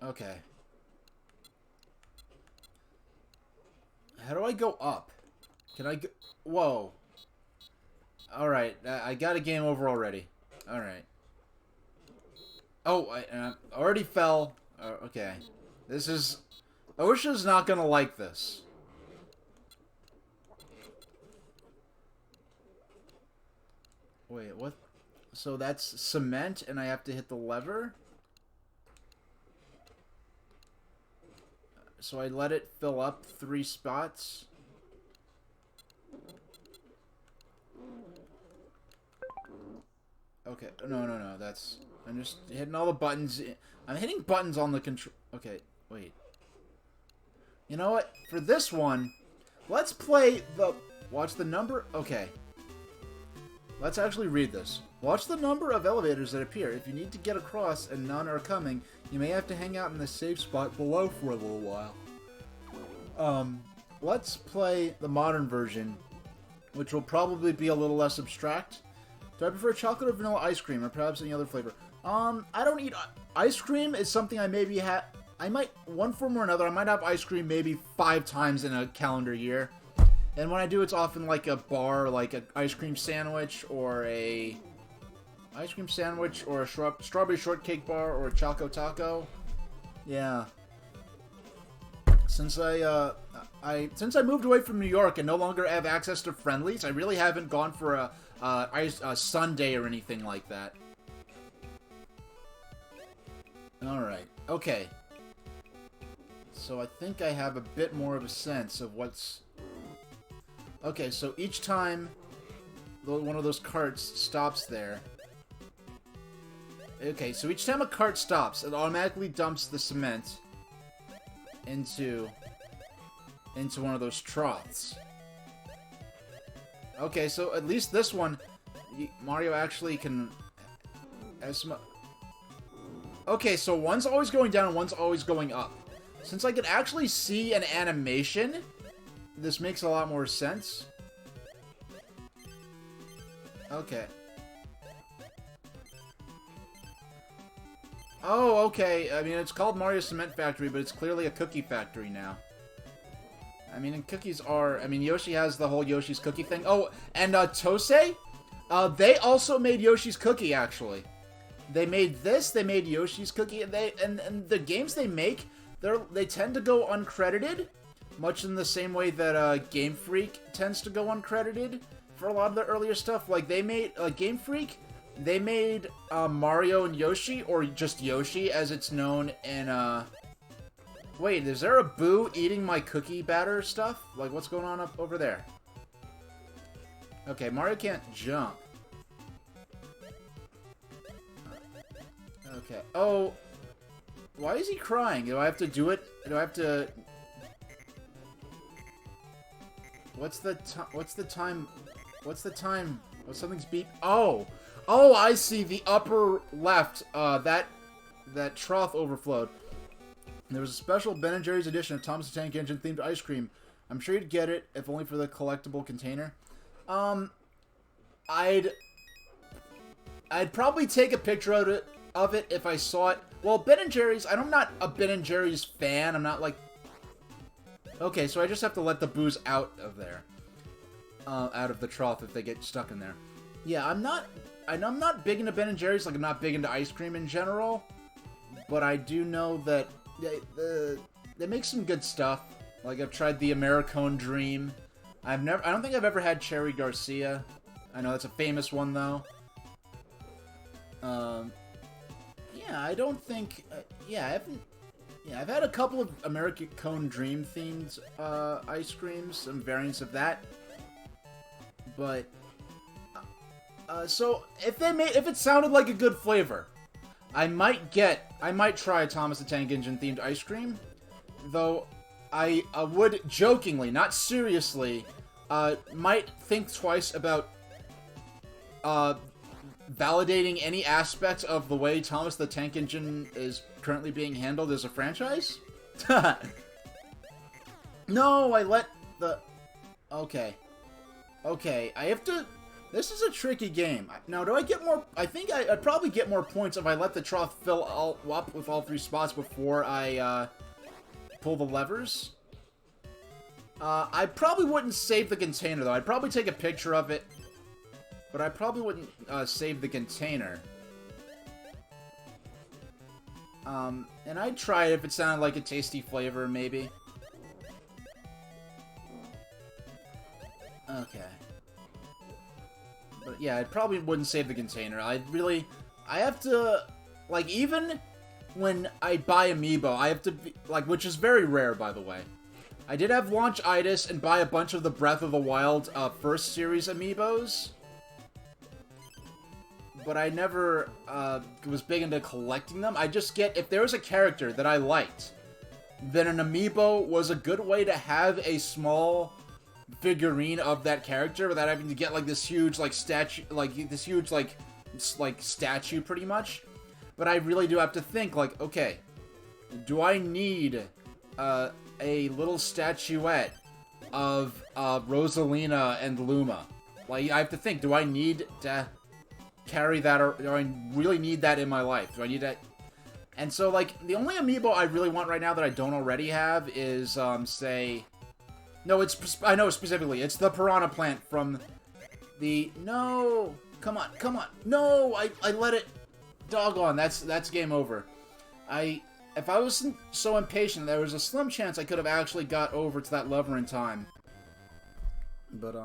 Speaker 1: Okay. How do I go up? Can I go... Whoa. Alright, I got a game over already. Alright. Oh, I already fell. Okay. This is... OSHA's not gonna like this. Wait, what? So that's cement, and I have to hit the lever? So I let it fill up 3 spots? Okay, no, that's... I'm just hitting all the buttons. I'm hitting buttons on the control... Okay, wait. You know what? For this one, let's play the... Watch the number... Okay. Let's actually read this. Watch the number of elevators that appear. If you need to get across and none are coming, you may have to hang out in the safe spot below for a little while. Let's play the modern version, which will probably be a little less abstract. Do I prefer chocolate or vanilla ice cream, or perhaps any other flavor? I don't eat... Ice cream is something I maybe have... I might... One form or another, I might have ice cream maybe 5 times in a calendar year. And when I do, it's often like a bar, like an ice cream sandwich, or a... Ice cream sandwich, or a strawberry shortcake bar, or a choco taco. Yeah. Since since I moved away from New York and no longer have access to Friendlies, I really haven't gone for a sundae or anything like that. Alright, okay. So I think I have a bit more of a sense of what's... Okay, so each time one of those carts stops there... Okay, so each time a cart stops, it automatically dumps the cement into one of those troughs. Okay, so at least this one, Mario actually can... Okay, so one's always going down and one's always going up. Since I can actually see an animation, this makes a lot more sense. Okay. Oh, okay. I mean, it's called Mario Cement Factory, but it's clearly a cookie factory now. I mean, and cookies are... I mean, Yoshi has the whole Yoshi's Cookie thing. Oh, and Tosei? They also made Yoshi's Cookie, actually. They made this, they made Yoshi's Cookie, and the games they make, they tend to go uncredited, much in the same way that Game Freak tends to go uncredited for a lot of the earlier stuff. Like, they made... Game Freak... They made Mario and Yoshi, or just Yoshi, as it's known in, Wait, is there a Boo eating my cookie batter stuff? Like, what's going on up over there? Okay, Mario can't jump. Okay. Oh, why is he crying? Do I have to do it? Do I have to... What's the time? What's the time? Oh, something's beep. Oh! Oh, I see. The upper left, that trough overflowed. There was a special Ben & Jerry's edition of Thomas the Tank Engine themed ice cream. I'm sure you'd get it, if only for the collectible container. I'd probably take a picture of it if I saw it. Well, Ben & Jerry's, I'm not a Ben & Jerry's fan. I'm not like... Okay, so I just have to let the booze out of there. Out of the trough if they get stuck in there. Yeah, I'm not I know I'm not big into Ben & Jerry's, like I'm not big into ice cream in general, but I do know that they make some good stuff. Like, I've tried the Americone Dream. I don't think I've ever had Cherry Garcia. I know that's a famous one, though. Yeah, I don't think... yeah, I haven't... Yeah, I've had a couple of Americone Dream themed ice creams, some variants of that. But... so, if it sounded like a good flavor, I might try a Thomas the Tank Engine themed ice cream, though I would jokingly, not seriously, might think twice about validating any aspect of the way Thomas the Tank Engine is currently being handled as a franchise. No, I let the... Okay, I have to... This is a tricky game. Now, do I get more... I think I'd probably get more points if I let the trough fill all up with all 3 spots before I, pull the levers. I probably wouldn't save the container, though. I'd probably take a picture of it, but I probably wouldn't, save the container. And I'd try it if it sounded like a tasty flavor, maybe. Okay. But yeah, I probably wouldn't save the container. I have to, like, even when I buy Amiibo, I have to be, like, which is very rare, by the way. I did have launch-itis and buy a bunch of the Breath of the Wild, first series Amiibos. But I never, was big into collecting them. I just get, if there was a character that I liked, then an Amiibo was a good way to have a small figurine of that character without having to get, like, this huge, like, statue, like, this huge, like, statue, pretty much. But I really do have to think, like, okay, do I need, a little statuette of, Rosalina and Luma? Like, I have to think, do I need to carry that, or do I really need that in my life? Do I need that? And so, like, the only Amiibo I really want right now that I don't already have is, say... No, I know specifically. It's the Piranha Plant from the... No! Come on. No! I let it... Doggone, that's game over. If I wasn't so impatient, there was a slim chance I could have actually got over to that lever in time. But,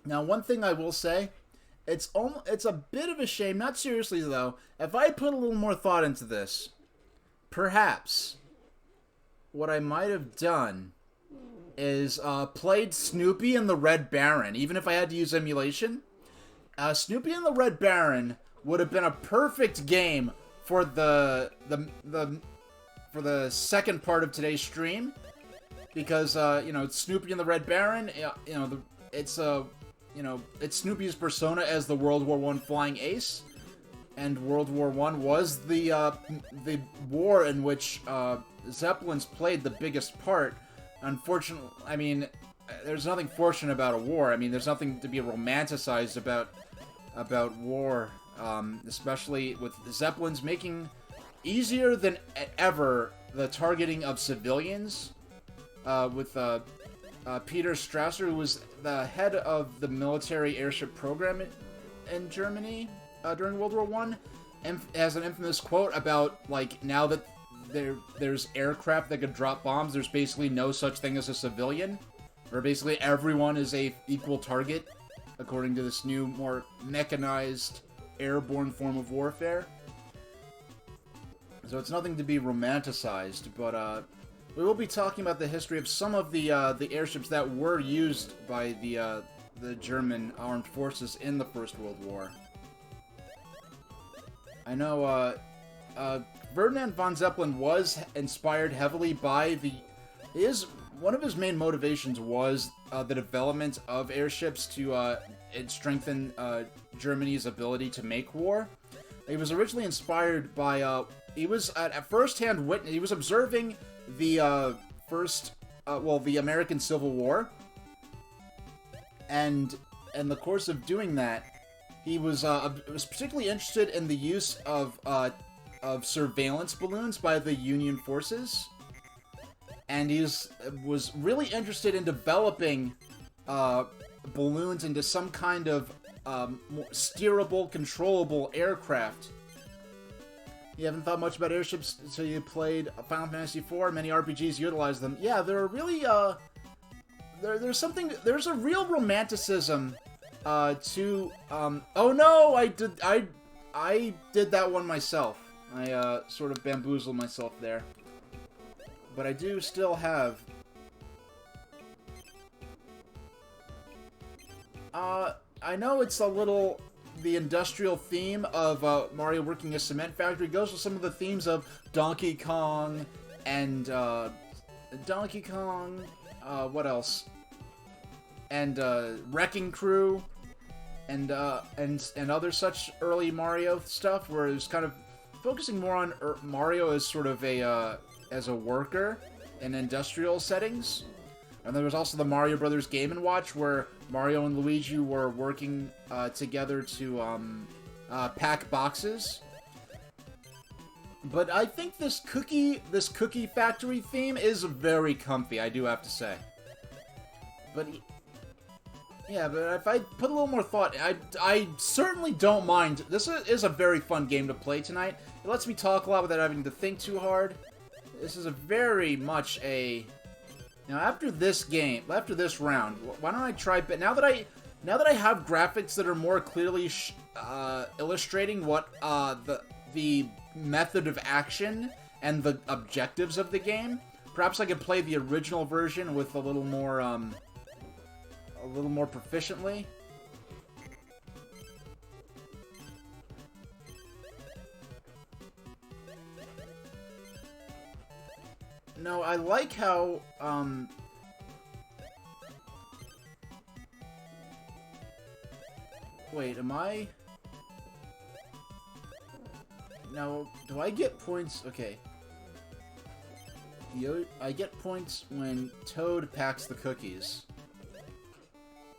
Speaker 1: Now, one thing I will say, it's a bit of a shame, not seriously though, if I put a little more thought into this, perhaps what I might have done is played Snoopy and the Red Baron, even if I had to use emulation. Snoopy and the Red Baron would have been a perfect game for the second part of today's stream, because you know, it's Snoopy and the Red Baron. You know, it's Snoopy's persona as the World War I flying ace, and World War I was the war in which Zeppelins played the biggest part. Unfortunately, I mean, there's nothing fortunate about a war. I mean, there's nothing to be romanticized about war, especially with the Zeppelins making easier than ever the targeting of civilians, with Peter Strasser, who was the head of the military airship program in Germany during World War I, has an infamous quote about, like, now that there's aircraft that could drop bombs, there's basically no such thing as a civilian, where basically everyone is a equal target, according to this new, more mechanized, airborne form of warfare. So it's nothing to be romanticized, but we will be talking about the history of some of the airships that were used by the German armed forces in the First World War. I know Ferdinand von Zeppelin was inspired heavily by one of his main motivations was the development of airships to strengthen Germany's ability to make war. He was originally inspired by he was at first-hand witness. He was observing the the American Civil War, and in the course of doing that, he was particularly interested in the use of surveillance balloons by the Union forces, and he was really interested in developing balloons into some kind of more steerable, controllable aircraft. You haven't thought much about airships until you played Final Fantasy IV. Many RPGs utilize them. Yeah, there are really there's a real romanticism to oh no, I did that one myself. I sort of bamboozled myself there. But I do still have I know it's a little the industrial theme of Mario working a cement factory goes with some of the themes of Donkey Kong and what else? And Wrecking Crew and other such early Mario stuff, where it's kind of focusing more on Mario as sort of a as a worker in industrial settings. And there was also the Mario Brothers Game & Watch, where Mario and Luigi were working together to pack boxes. But I think this cookie factory theme is very comfy, I do have to say. But yeah, but if I put a little more thought, I certainly don't mind. This is a very fun game to play tonight. It lets me talk a lot without having to think too hard. This is a very much a... Now, after this game, after this round, why don't I try... But now that I have graphics that are more clearly illustrating what the method of action and the objectives of the game, perhaps I could play the original version with a little more proficiently. No, I like how, wait, am I... Now, do I get points? Okay. I get points when Toad packs the cookies.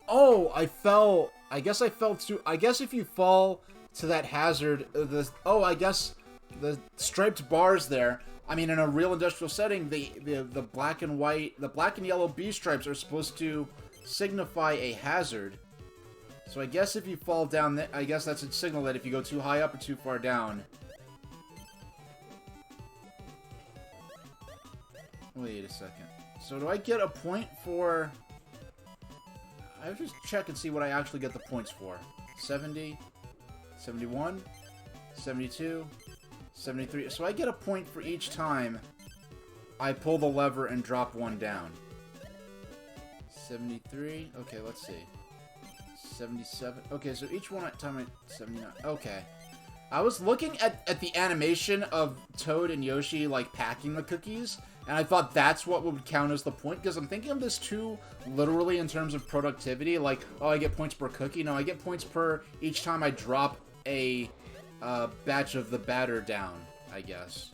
Speaker 1: Oh, I fell... I guess I fell too... I guess if you fall to that hazard, I guess the striped bars there... I mean, in a real industrial setting, the black and white... The black and yellow B stripes are supposed to signify a hazard. So I guess if you fall down... I guess that's a signal that if you go too high up or too far down... Wait a second. So do I get a point for... I have to just check and see what I actually get the points for. 70, 71, 72, 73. So I get a point for each time I pull the lever and drop one down. 73. Okay, let's see. 77. Okay, so each one at time I... 79. Okay. I was looking at the animation of Toad and Yoshi, like, packing the cookies, and I thought that's what would count as the point, because I'm thinking of this too literally in terms of productivity, like, oh, I get points per cookie. No, I get points per each time I drop a batch of the batter down, I guess.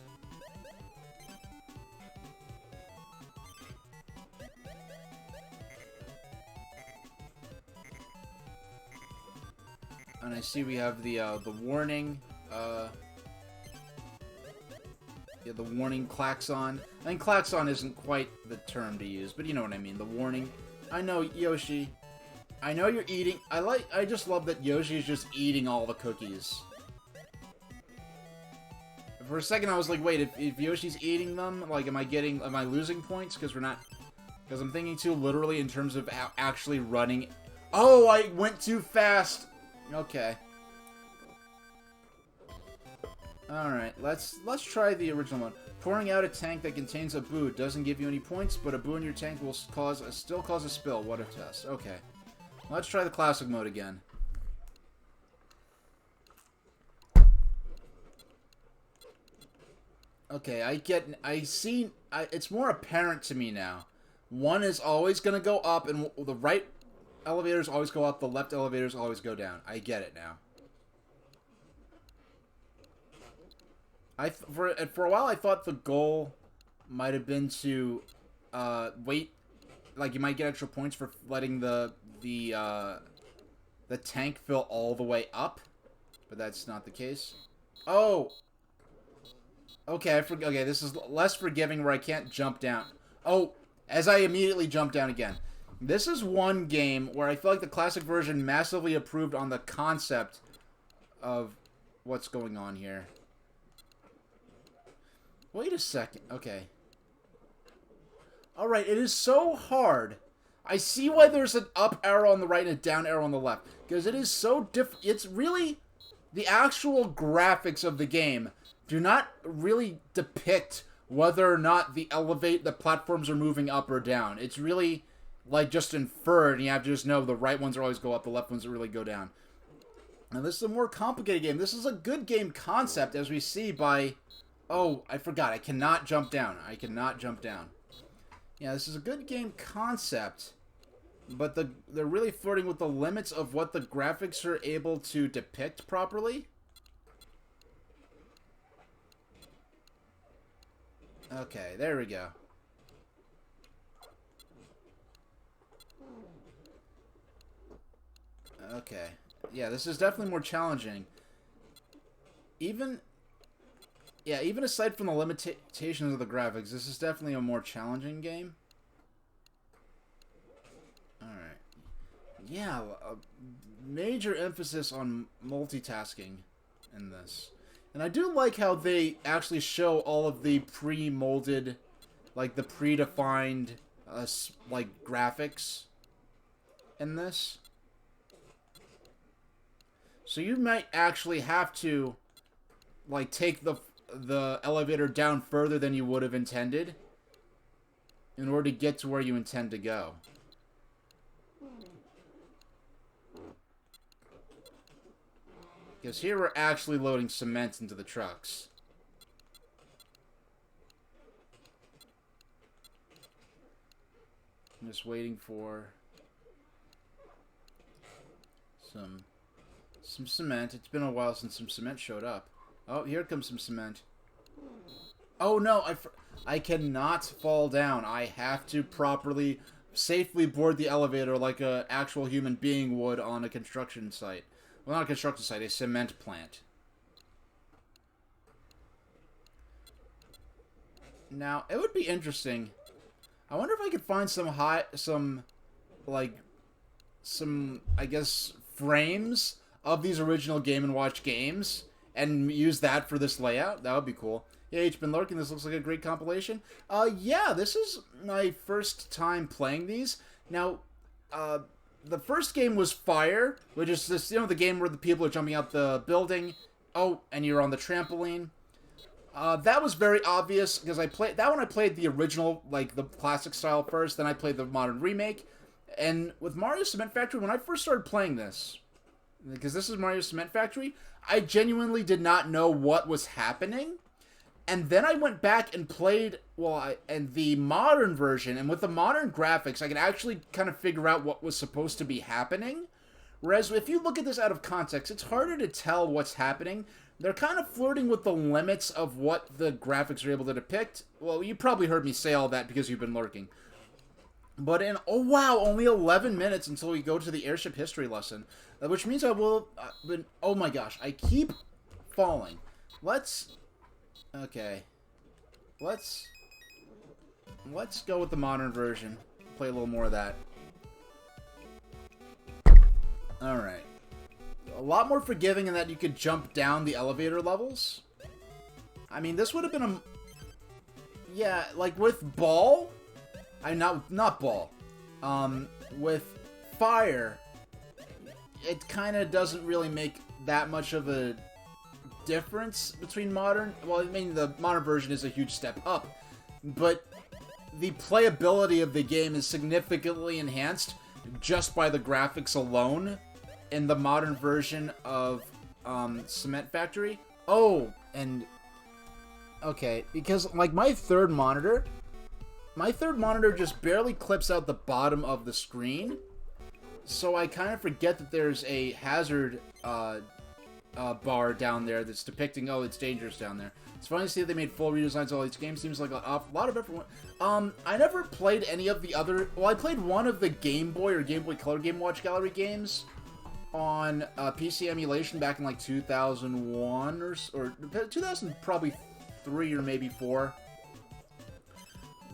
Speaker 1: And I see we have the warning, yeah, the warning klaxon. I think klaxon isn't quite the term to use, but you know what I mean, the warning. I know, Yoshi. I know you're eating... I just love that Yoshi is just eating all the cookies. For a second I was like, wait, if Yoshi's eating them, like, am I losing points? Because we're not... Because I'm thinking too literally in terms of actually running... Oh, I went too fast! Okay. Alright, let's try the original one. Pouring out a tank that contains a boo doesn't give you any points, but a boo in your tank will still cause a spill. What a test. Okay. Let's try the classic mode again. Okay, it's more apparent to me now. One is always gonna go up, and the right elevators always go up, the left elevators always go down. I get it now. For a while, I thought the goal might have been to wait, like you might get extra points for letting the tank fill all the way up, but that's not the case. Oh, okay. Okay, this is less forgiving where I can't jump down. Oh, as I immediately jump down again. This is one game where I feel like the classic version massively improved on the concept of what's going on here. Wait a second. Okay. Alright, it is so hard. I see why there's an up arrow on the right and a down arrow on the left. Because it is so different. It's really... The actual graphics of the game do not really depict whether or not the platforms are moving up or down. It's really, like, just inferred, and you have to just know the right ones always go up, the left ones really go down. Now, this is a more complicated game. This is a good game concept, as we see by... Oh, I forgot. I cannot jump down. I cannot jump down. Yeah, this is a good game concept, but they're really flirting with the limits of what the graphics are able to depict properly. Okay, there we go. Okay. Yeah, this is definitely more challenging. Even aside from the limitations of the graphics, this is definitely a more challenging game. Alright. Yeah, a major emphasis on multitasking in this. And I do like how they actually show all of the pre-molded, like the predefined, like graphics in this. So you might actually have to, like, take the elevator down further than you would have intended in order to get to where you intend to go. Because here we're actually loading cement into the trucks. I'm just waiting for some cement. It's been a while since some cement showed up. Oh, here comes some cement. Oh no, I cannot fall down. I have to properly, safely board the elevator like an actual human being would on a construction site. Well, not a construction site, a cement plant. Now, it would be interesting. I wonder if I could find I guess, frames of these original Game & Watch games and use that for this layout. That would be cool. Yeah, you've been lurking. This looks like a great compilation. Yeah, this is my first time playing these. Now, the first game was Fire, which is this, the game where the people are jumping out the building. Oh, and you're on the trampoline. That was very obvious, because I played the original, like, the classic style first, then I played the modern remake. And with Mario Cement Factory, when I first started playing this, because this is Mario Cement Factory, I genuinely did not know what was happening. And then I went back and played, and the modern version, and with the modern graphics, I could actually kind of figure out what was supposed to be happening. Whereas if you look at this out of context, it's harder to tell what's happening. They're kind of flirting with the limits of what the graphics are able to depict. Well, you probably heard me say all that because you've been lurking. But oh wow, only 11 minutes until we go to the Airship history lesson. Which means I will, oh my gosh, I keep falling. Okay. Let's go with the modern version. Play a little more of that. Alright. A lot more forgiving in that you could jump down the elevator levels. I mean, this would have been yeah, like with Ball... not Ball. With Fire, it kind of doesn't really make that much of a difference between modern. Well, I mean, the modern version is a huge step up, but the playability of the game is significantly enhanced just by the graphics alone in the modern version of Cement Factory. Oh, and okay, because like my third monitor just barely clips out the bottom of the screen, so I kind of forget that there's a hazard bar down there that's depicting, oh, it's dangerous down there. It's funny to see that they made full redesigns of all these games. Seems like a lot of effort. I never played any of the other... Well, I played one of the Game Boy or Game Boy Color Game Watch Gallery games on PC emulation back in like 2001 or 2000, probably 3 or maybe 4.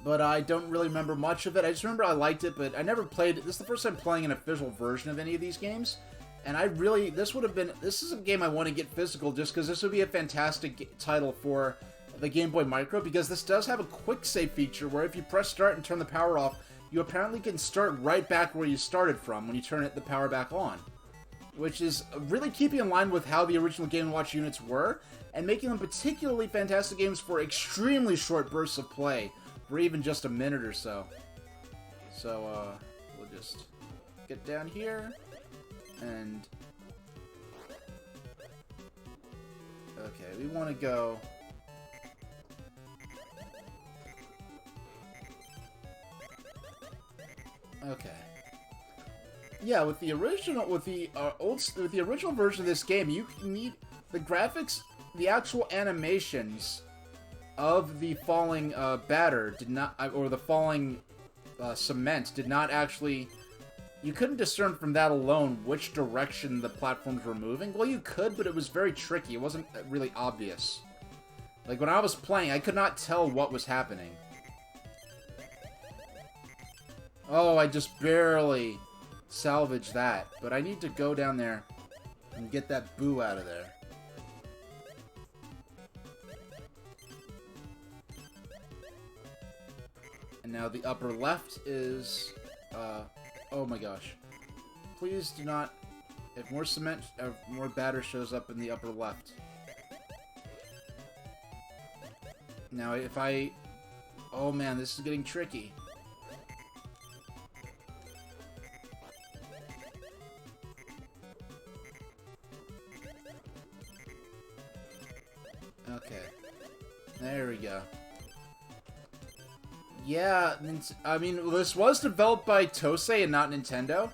Speaker 1: but I don't really remember much of it. I just remember I liked it, but I never played it. This is the first time playing an official version of any of these games, and this is a game I want to get physical just because this would be a fantastic title for the Game Boy Micro, because this does have a quick save feature where if you press start and turn the power off, you apparently can start right back where you started from when you turn the power back on, which is really keeping in line with how the original Game & Watch units were, and making them particularly fantastic games for extremely short bursts of play, for even just a minute or so. So, we'll just get down here, and... okay, we want to go... okay. Yeah, with the original version of this game, you need the graphics, the actual animations of the falling batter did not, or the falling cement did not actually. You couldn't discern from that alone which direction the platforms were moving. Well, you could, but it was very tricky. It wasn't really obvious. Like when I was playing, I could not tell what was happening. Oh, I just barely salvaged that. But I need to go down there and get that boo out of there. And now the upper left is... oh my gosh. Please do not... if more cement... more batter shows up in the upper left. Now if I... oh man, this is getting tricky. Okay. There we go. Yeah, I mean, this was developed by Tosei and not Nintendo,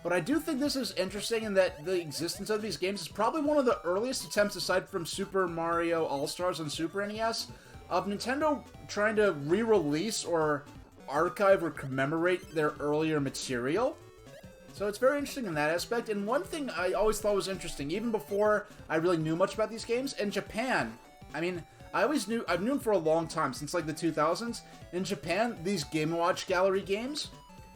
Speaker 1: but I do think this is interesting in that the existence of these games is probably one of the earliest attempts, aside from Super Mario All-Stars on Super NES, of Nintendo trying to re-release or archive or commemorate their earlier material. So it's very interesting in that aspect, and one thing I always thought was interesting, even before I really knew much about these games, in Japan, I mean... I've known for a long time, since like the 2000s, in Japan, these Game & Watch Gallery games,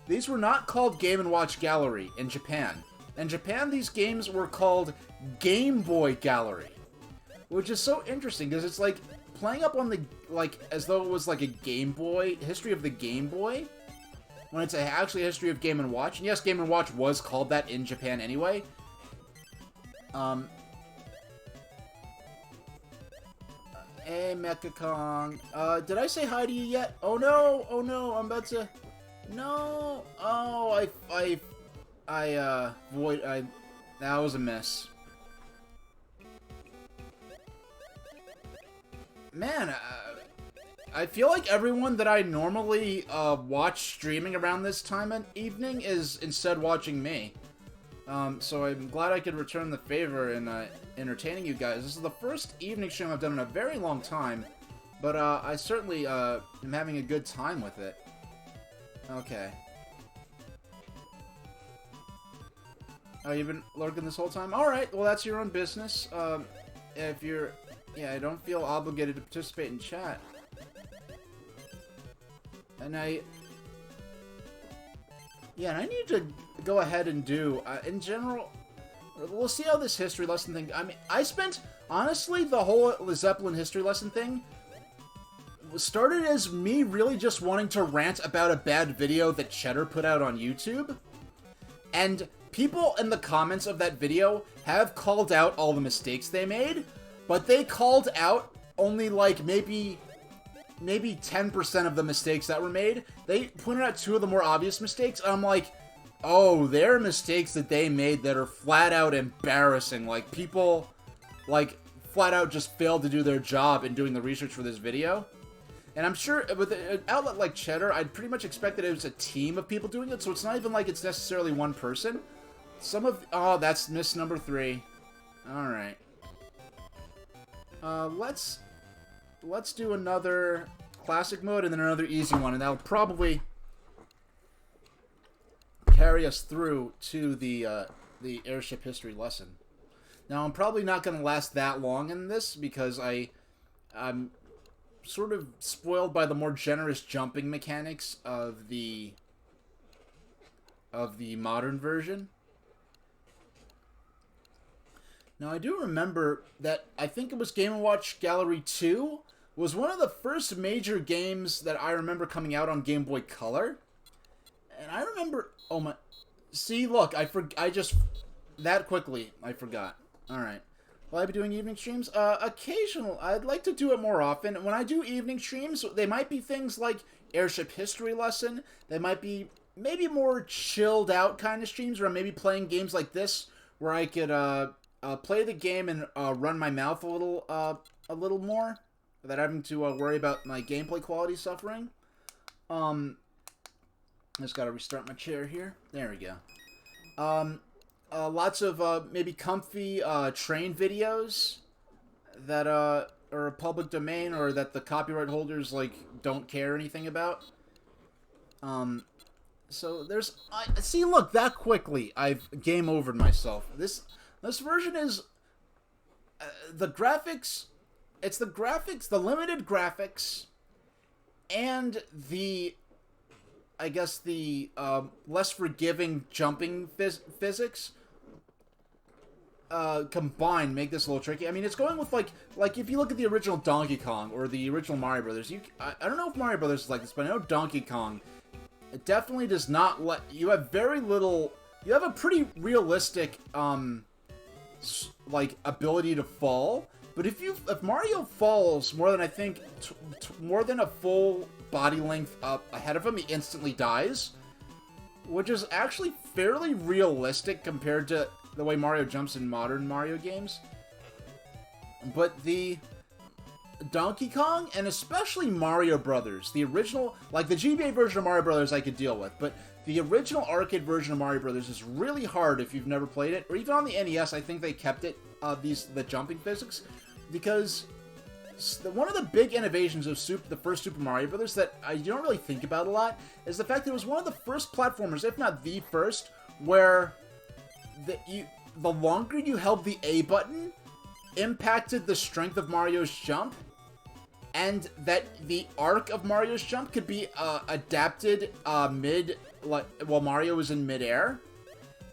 Speaker 1: these were not called Game & Watch Gallery in Japan. In Japan, these games were called Game Boy Gallery, which is so interesting, because it's like playing up on the, like, as though it was like a Game Boy, history of the Game Boy, when it's actually a history of Game & Watch, and yes, Game & Watch was called that in Japan anyway. Hey, Mecha Kong. Did I say hi to you yet? Oh no! Oh no! I'm about to... no! Oh, that was a miss. Man, I feel like everyone that I normally, watch streaming around this time of evening is instead watching me. So I'm glad I could return the favor in, entertaining you guys. This is the first evening stream I've done in a very long time, but, I certainly, am having a good time with it. Okay. Oh, you've been lurking this whole time? Alright, well that's your own business. If you're... yeah, I don't feel obligated to participate in chat. And yeah, and I need to go ahead and do, in general, we'll see how this history lesson thing, I mean, I spent, honestly, the whole Zeppelin history lesson thing started as me really just wanting to rant about a bad video that Cheddar put out on YouTube, and people in the comments of that video have called out all the mistakes they made, but they called out only, like, maybe 10% of the mistakes that were made. They pointed out two of the more obvious mistakes, and I'm like, oh, they're mistakes that they made that are flat out embarrassing. Like, people, like, flat out just failed to do their job in doing the research for this video. And I'm sure with an outlet like Cheddar, I'd pretty much expect that it was a team of people doing it, so it's not even like it's necessarily one person. Oh, that's miss number 3. Alright. Let's do another classic mode and then another easy one, and that'll probably carry us through to the airship history lesson. Now, I'm probably not going to last that long in this because I'm sort of spoiled by the more generous jumping mechanics of the modern version. Now, I do remember that I think it was Game & Watch Gallery 2 was one of the first major games that I remember coming out on Game Boy Color. And I remember... Oh, my... See, look, I just... That quickly, I forgot. Alright. Will I be doing evening streams? Occasional. I'd like to do it more often. When I do evening streams, they might be things like Airship History Lesson. They might be maybe more chilled out kind of streams, where I'm maybe playing games like this, where I could, play the game and run my mouth a little more, without having to worry about my gameplay quality suffering. I just gotta restart my chair here. There we go. Lots of maybe comfy train videos that are public domain, or that the copyright holders like don't care anything about. So there's see, look, that quickly I've game overed myself. This version is the graphics. It's the graphics, the limited graphics, and the, I guess, the less forgiving jumping physics combined make this a little tricky. I mean, it's going with like if you look at the original Donkey Kong or the original Mario Brothers, I don't know if Mario Brothers is like this, but I know Donkey Kong, it definitely does not let you have very little. You have a pretty realistic like ability to fall, but if Mario falls more than, I think, more than a full body length up ahead of him, he instantly dies, which is actually fairly realistic compared to the way Mario jumps in modern Mario games. But the Donkey Kong, and especially Mario Brothers, the original, like the GBA version of Mario Brothers I could deal with, but the original arcade version of Mario Brothers is really hard if you've never played it, or even on the NES. I think they kept it, the jumping physics, because one of the big innovations of the first Super Mario Brothers that you don't really think about a lot is the fact that it was one of the first platformers, if not the first, where the longer you held the A button impacted the strength of Mario's jump, and that the arc of Mario's jump could be adapted while Mario was in midair.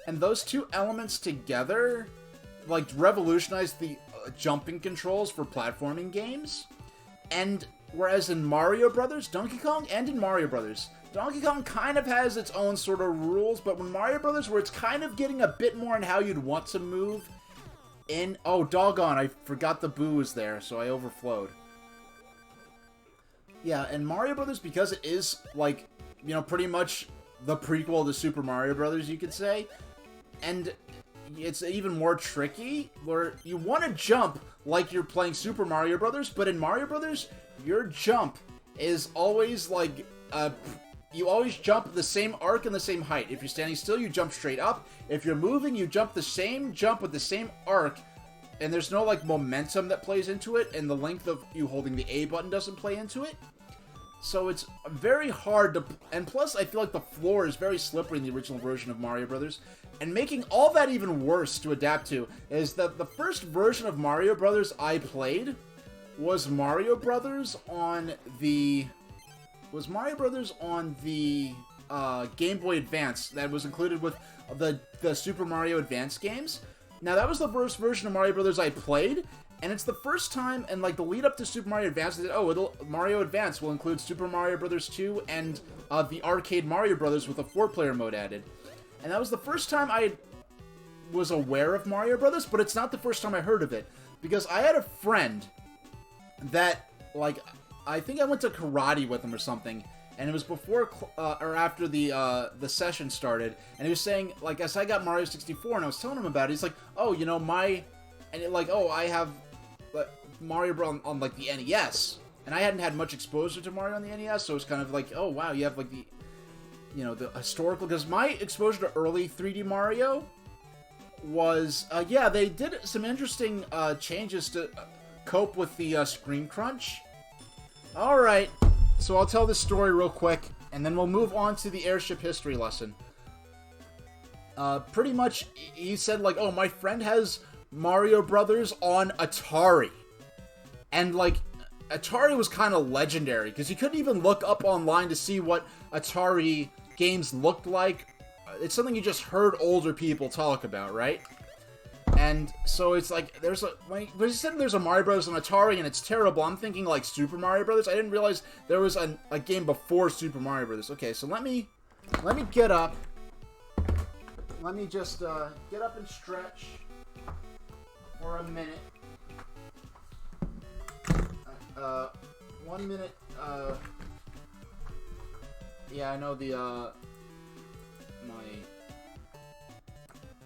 Speaker 1: And those two elements together, like, revolutionized the jumping controls for platforming games. And whereas in Mario Brothers, Donkey Kong, and in Mario Brothers, Donkey Kong kind of has its own sort of rules, but when Mario Brothers, where it's kind of getting a bit more in how you'd want to move in... Oh, doggone, I forgot the boo was there, so I overflowed. Yeah, and Mario Brothers, because it is, like, you know, pretty much the prequel to Super Mario Brothers, you could say, and it's even more tricky, where you want to jump like you're playing Super Mario Brothers, but in Mario Brothers, your jump is always, like, you always jump the same arc and the same height. If you're standing still, you jump straight up. If you're moving, you jump the same jump with the same arc, and there's no, like, momentum that plays into it, and the length of you holding the A button doesn't play into it. So it's very hard to... And plus, I feel like the floor is very slippery in the original version of Mario Brothers. And making all that even worse to adapt to is that the first version of Mario Brothers I played was Mario Brothers on the... Game Boy Advance that was included with the Super Mario Advance games. Now, that was the first version of Mario Brothers I played, and it's the first time, and like the lead up to Super Mario Advance, they said, Mario Advance will include Super Mario Brothers 2 and the arcade Mario Brothers with a 4-player mode added. And that was the first time I was aware of Mario Brothers, but it's not the first time I heard of it, because I had a friend that, like, I think I went to karate with him or something, and it was before or after the session started, and he was saying, like, as I got Mario 64, and I was telling him about it, he's like, oh, you know, I have Mario Bros. On like, the NES, and I hadn't had much exposure to Mario on the NES, so it's kind of like, oh, wow, you have, like, the, you know, the historical, because my exposure to early 3D Mario was, yeah, they did some interesting changes to cope with the screen crunch. Alright, so I'll tell this story real quick, and then we'll move on to the Airship History Lesson. Pretty much, he said, like, oh, my friend has Mario Brothers on Atari. And, like, Atari was kind of legendary, because you couldn't even look up online to see what Atari games looked like. It's something you just heard older people talk about, right? And so it's like, there's a Mario Bros. On Atari and it's terrible. I'm thinking like Super Mario Brothers. I didn't realize there was a game before Super Mario Brothers. Okay, so let me get up. Let me just get up and stretch for a minute. 1 minute. Yeah, I know the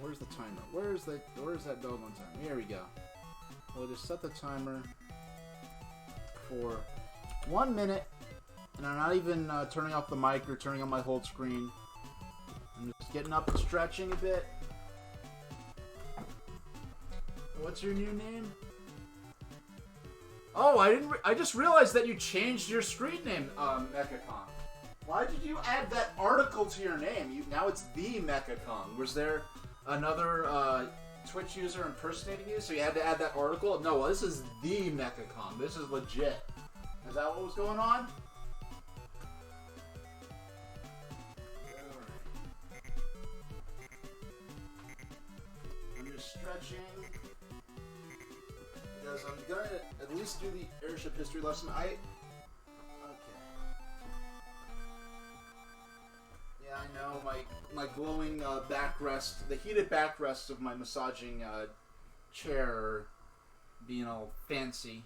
Speaker 1: where's the timer? Where's that doggone timer? Here we go. We'll just set the timer for 1 minute, and I'm not even turning off the mic or turning on my whole screen. I'm just getting up and stretching a bit. What's your new name? Oh, I just realized that you changed your screen name, Mechacon. Why did you add that article to your name? Now it's the Mechacon. Was there another Twitch user impersonating you, so you had to add that article? No, well, this is the Mechacon. This is legit. Is that what was going on? I'm just stretching. Because I'm gonna at least do the airship history lesson. Okay. Yeah, I know my glowing backrest, the heated backrests of my massaging chair are being all fancy,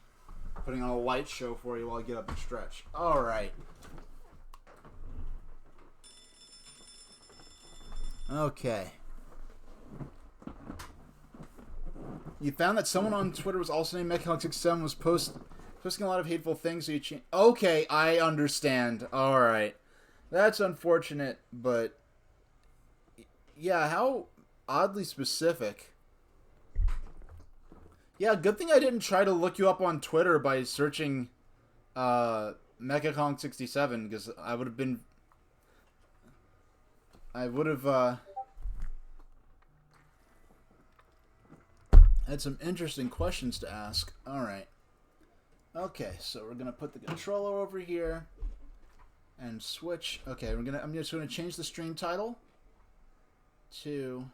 Speaker 1: putting on a light show for you while I get up and stretch. All right. Okay. You found that someone on Twitter was also named Mechaholic67 was posting a lot of hateful things. So you changed. Okay, I understand. All right, that's unfortunate, but yeah, how oddly specific. Yeah, good thing I didn't try to look you up on Twitter by searching Mechaholic67, because I would have had some interesting questions to ask. Alright. Okay, so we're gonna put the controller over here and switch. Okay, I'm just gonna change the stream title to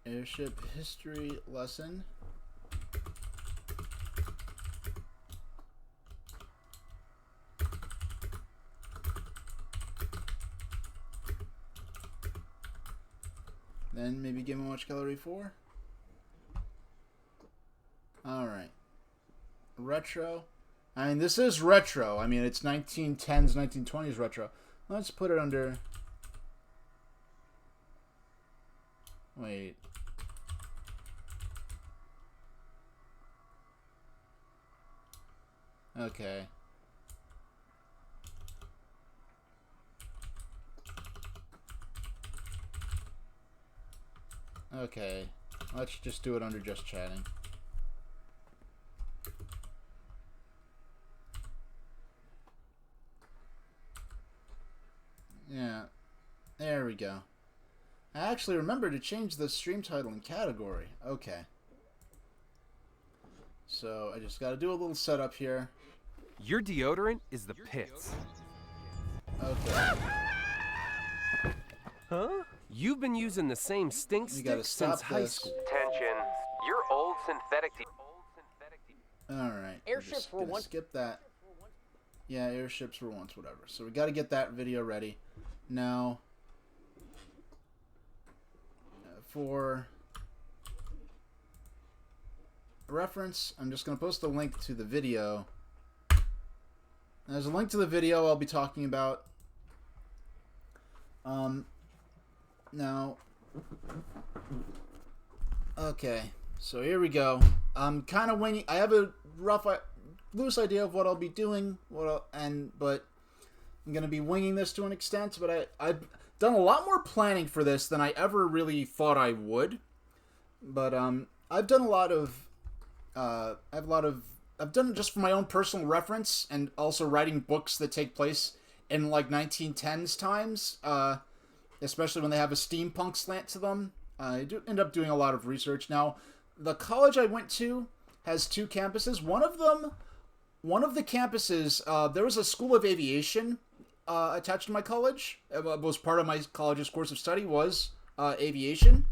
Speaker 1: Airship History Lesson. Then maybe Game & Watch Gallery 4. Alright. Retro. I mean, this is retro. I mean, it's 1910s, 1920s retro. Let's put it under... Wait. Okay. Okay, let's just do it under just chatting. Yeah, there we go. I actually remember to change the stream title and category. Okay. So I just got to do a little setup here.
Speaker 2: Your deodorant is the pits.
Speaker 1: Okay.
Speaker 2: Huh? You've been using the same stink stick since high school.
Speaker 3: Attention. Your old synthetic...
Speaker 1: Alright.
Speaker 4: Airships were once...
Speaker 1: Skip that. Yeah, airships were once, whatever. So we got to get that video ready. Now, for reference, I'm just going to post a link to the video. There's a link to the video I'll be talking about. Now, okay, so here we go. I'm kind of winging. I have a loose idea of what I'll be doing, but I'm gonna be winging this to an extent. But I've done a lot more planning for this than I ever really thought I would. But I've done a lot of, I've done it just for my own personal reference, and also writing books that take place in like 1910s times. Especially when they have a steampunk slant to them. I do end up doing a lot of research. Now, the college I went to has 2 campuses. One of the campuses, there was a school of aviation attached to my college. It was part of my college's course of study was aviation.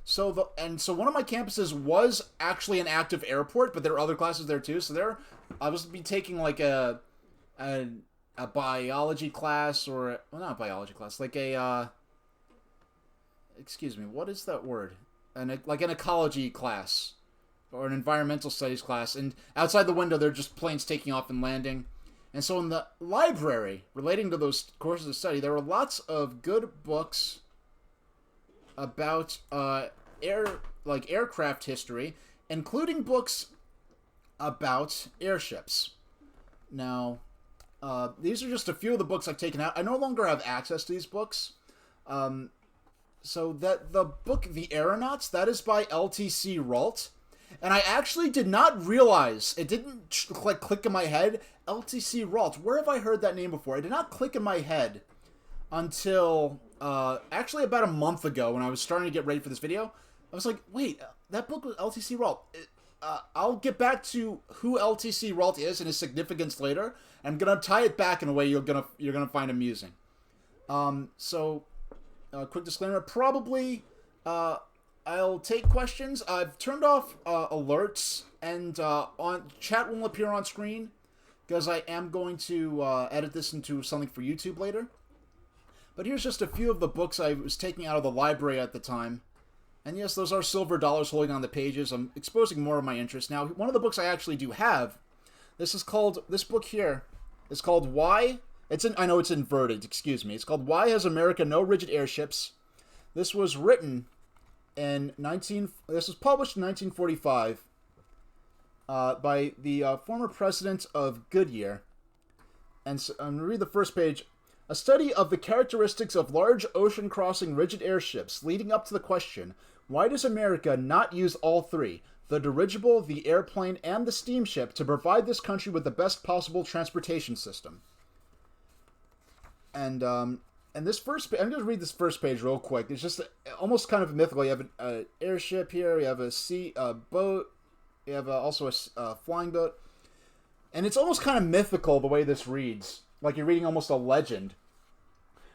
Speaker 1: So one of my campuses was actually an active airport, but there were other classes there too. So I was taking like a biology class, or not a biology class, like excuse me, what is that word? Like an ecology class or an environmental studies class. And outside the window, they're just planes taking off and landing. And so in the library, relating to those courses of study, there were lots of good books about aircraft history, including books about airships. Now, these are just a few of the books I've taken out. I no longer have access to these books. So that the book The Aeronauts, that is by L.T.C. Ralt. And I actually did not realize, it didn't click in my head, L.T.C. Ralt. Where have I heard that name before? It did not click in my head until actually about a month ago when I was starting to get ready for this video. I was like, wait, that book was L.T.C. Ralt. I'll get back to who L.T.C. Ralt is and his significance later. I'm gonna tie it back in a way you're gonna find amusing. Quick disclaimer: probably I'll take questions. I've turned off alerts, and chat won't appear on screen because I am going to edit this into something for YouTube later. But here's just a few of the books I was taking out of the library at the time. And yes, those are silver dollars holding on the pages. I'm exposing more of my interest. Now, one of the books I actually do have, this book here, is called Why... I know it's inverted, excuse me. It's called Why Has America No Rigid Airships? This was written in this was published in 1945 by the former president of Goodyear. And so, I'm going to read the first page. A study of the characteristics of large ocean-crossing rigid airships leading up to the question, why does America not use all 3, the dirigible, the airplane, and the steamship, to provide this country with the best possible transportation system? And this first, I'm going to read this first page real quick. It's just almost kind of mythical. You have an airship here. You have a boat. You have also a flying boat. And it's almost kind of mythical the way this reads. Like you're reading almost a legend.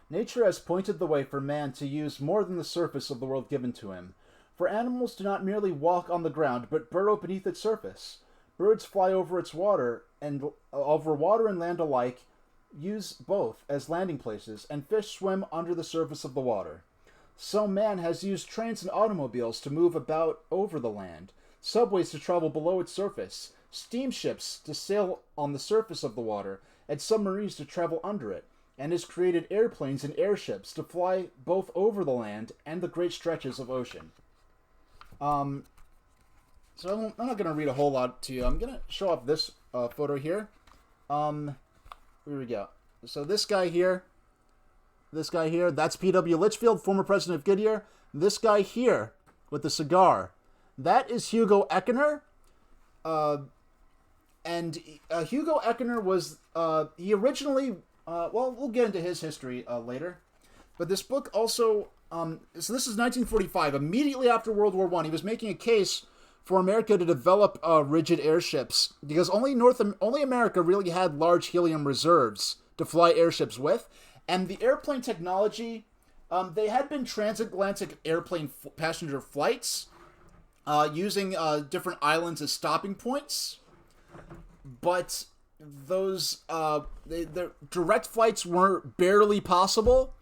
Speaker 1: Nature has pointed the way for man to use more than the surface of the world given to him. For animals do not merely walk on the ground, but burrow beneath its surface. Birds fly over water and land alike, use both as landing places, and fish swim under the surface of the water. So man has used trains and automobiles to move about over the land, subways to travel below its surface, steamships to sail on the surface of the water, and submarines to travel under it, and has created airplanes and airships to fly both over the land and the great stretches of ocean. So I'm not going to read a whole lot to you. I'm going to show off this photo here. Here we go. So this guy here, that's P.W. Litchfield, former president of Goodyear. This guy here with the cigar, that is Hugo Eckener. And Hugo Eckener was, he originally, we'll get into his history later. But this book also, so this is 1945, immediately after World War I. He was making a case for America to develop rigid airships, because only America really had large helium reserves to fly airships with. And the airplane technology, they had been transatlantic airplane passenger flights, using different islands as stopping points. But those the direct flights were barely possible,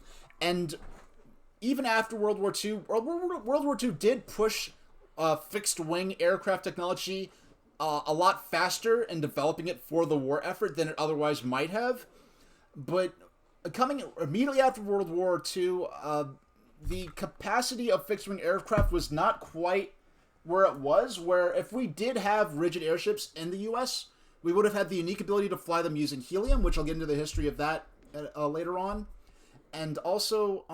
Speaker 1: and even after World War II, World War II did push fixed-wing aircraft technology a lot faster in developing it for the war effort than it otherwise might have. But coming immediately after World War II, the capacity of fixed-wing aircraft was not quite where it was, where if we did have rigid airships in the U.S., we would have had the unique ability to fly them using helium, which I'll get into the history of that later on. And also,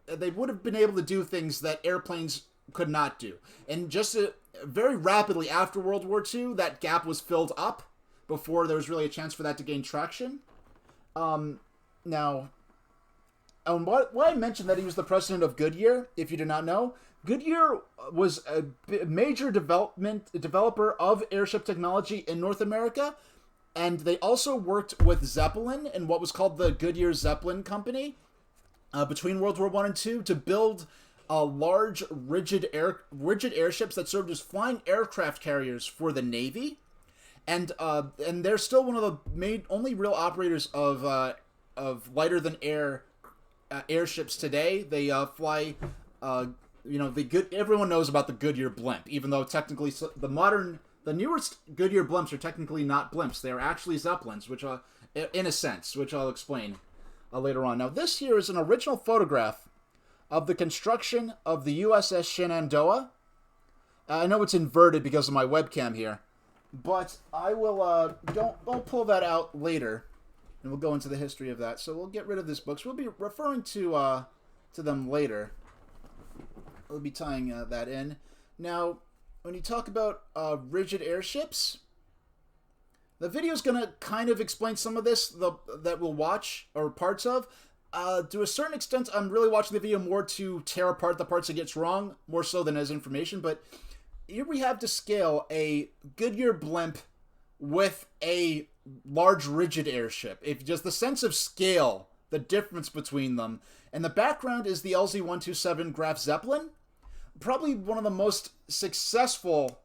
Speaker 1: they would have been able to do things that airplanes could not do. And just very rapidly after World War II, that gap was filled up before there was really a chance for that to gain traction. Now, why I mentioned that he was the president of Goodyear, if you do not know, Goodyear was a major developer of airship technology in North America, and they also worked with Zeppelin in what was called the Goodyear Zeppelin Company between World War I and II to build large rigid airships that served as flying aircraft carriers for the Navy, and they're still one of the only real operators of lighter than air airships today. They fly. Everyone knows about the Goodyear blimp, even though technically the newest Goodyear blimps are technically not blimps. They are actually Zeppelins, which in a sense, which I'll explain later on. Now, this here is an original photograph of the construction of the USS Shenandoah. I know it's inverted because of my webcam here, but I will don't pull that out later, and we'll go into the history of that. So we'll get rid of this book. So we'll be referring to them later. We'll be tying that in. Now, when you talk about rigid airships, the video is going to kind of explain some of this that we'll watch, or parts of. To a certain extent, I'm really watching the video more to tear apart the parts it gets wrong, more so than as information. But here we have to scale a Goodyear blimp with a large rigid airship. If just the sense of scale, the difference between them. And the background is the LZ-127 Graf Zeppelin, probably one of the most successful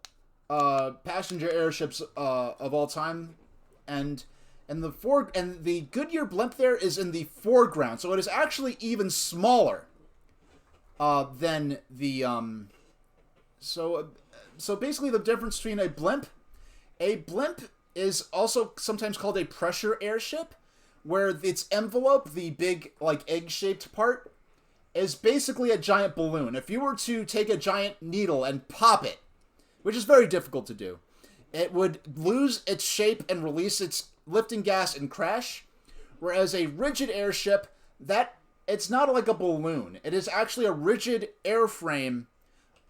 Speaker 1: passenger airships of all time, and the Goodyear blimp there is in the foreground, so it is actually even smaller than the So basically, the difference between a blimp is also sometimes called a pressure airship, where its envelope, the big, like, egg-shaped part, is basically a giant balloon. If you were to take a giant needle and pop it, which is very difficult to do, it would lose its shape and release its lifting gas and crash, whereas a rigid airship, it's not like a balloon. It is actually a rigid airframe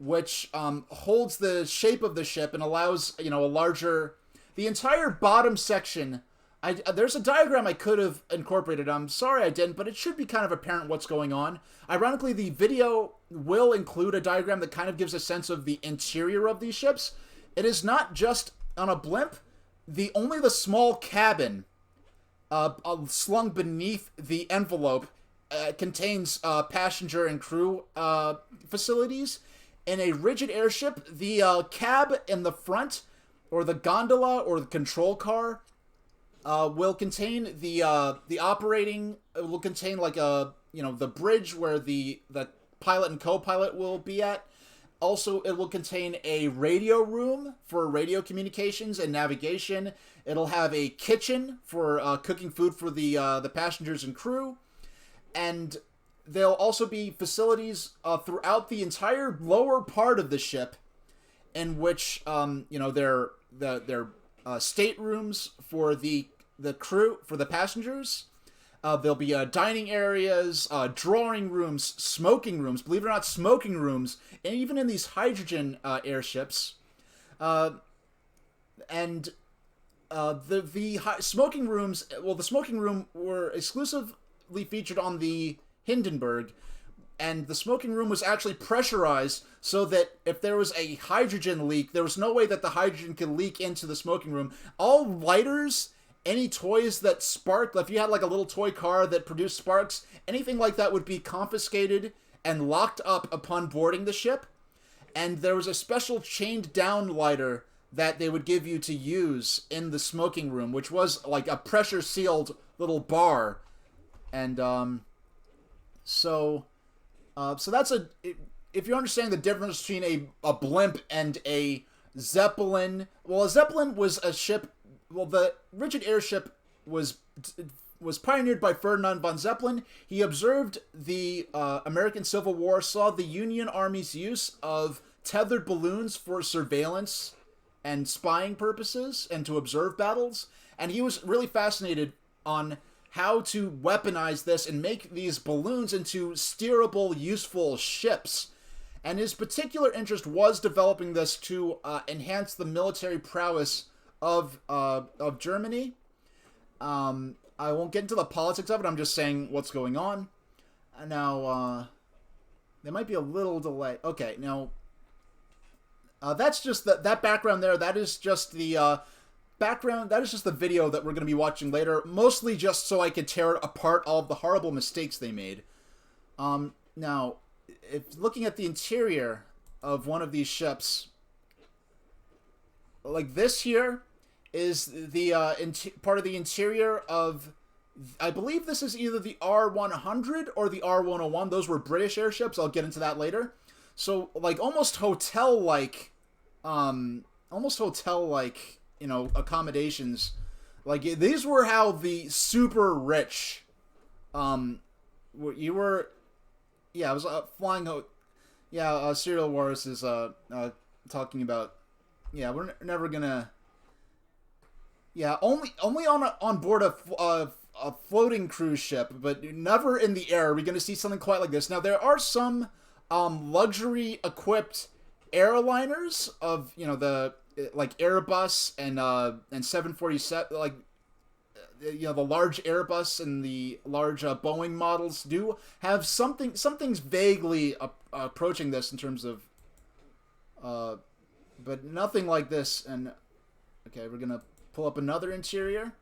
Speaker 1: which holds the shape of the ship and allows, a larger... The entire bottom section... there's a diagram I could have incorporated. I'm sorry I didn't, but it should be kind of apparent what's going on. Ironically, the video will include a diagram that kind of gives a sense of the interior of these ships. It is not just on a blimp. Only the small cabin slung beneath the envelope contains passenger and crew facilities. In a rigid airship, the cab in the front, or the gondola, or the control car, will contain the operating. It will contain like the bridge where the pilot and co-pilot will be at. Also, it will contain a radio room for radio communications and navigation. It'll have a kitchen for cooking food for the passengers and crew, and there'll also be facilities throughout the entire lower part of the ship, in which they're staterooms for the crew, for the passengers. There'll be dining areas, drawing rooms, smoking rooms. Believe it or not, smoking rooms, and even in these hydrogen airships. The smoking rooms. Well, the smoking room were exclusively featured on the Hindenburg, and the smoking room was actually pressurized so that if there was a hydrogen leak, there was no way that the hydrogen could leak into the smoking room. All lighters, any toys that spark, if you had like a little toy car that produced sparks, anything like that would be confiscated and locked up upon boarding the ship. And there was a special chained down lighter that they would give you to use in the smoking room, which was like a pressure sealed little bar. And so that's if you understand the difference between a blimp and a Zeppelin. Well, a Zeppelin was a ship. Well, the rigid airship was pioneered by Ferdinand von Zeppelin. He observed the American Civil War, saw the Union Army's use of tethered balloons for surveillance and spying purposes and to observe battles, and he was really fascinated on how to weaponize this and make these balloons into steerable, useful ships. And his particular interest was developing this to enhance the military prowess of Germany. I won't get into the politics of it. I'm just saying what's going on. Now, There might be a little delay. Okay, now that's just that background there. That is just the background. That is just the video that we're going to be watching later. Mostly just so I could tear apart all of the horrible mistakes they made. Now, if looking at the interior of one of these ships, like this here is the part of the interior of, I believe this is either the R100 or the R101. Those were British airships. I'll get into that later. So, like, almost hotel-like, you know, accommodations. Like, these were how the super rich, you were, yeah, I was flying out, yeah, Serial Wars is, talking about, yeah, we're never gonna, yeah, only on board a floating cruise ship, but never in the air are we going to see something quite like this. Now, there are some luxury-equipped airliners of, you know, the, like, Airbus and 747, like, you know, the large Airbus and the large Boeing models do have something's vaguely approaching this in terms of, but nothing like this. And, okay, we're going to pull up another interior.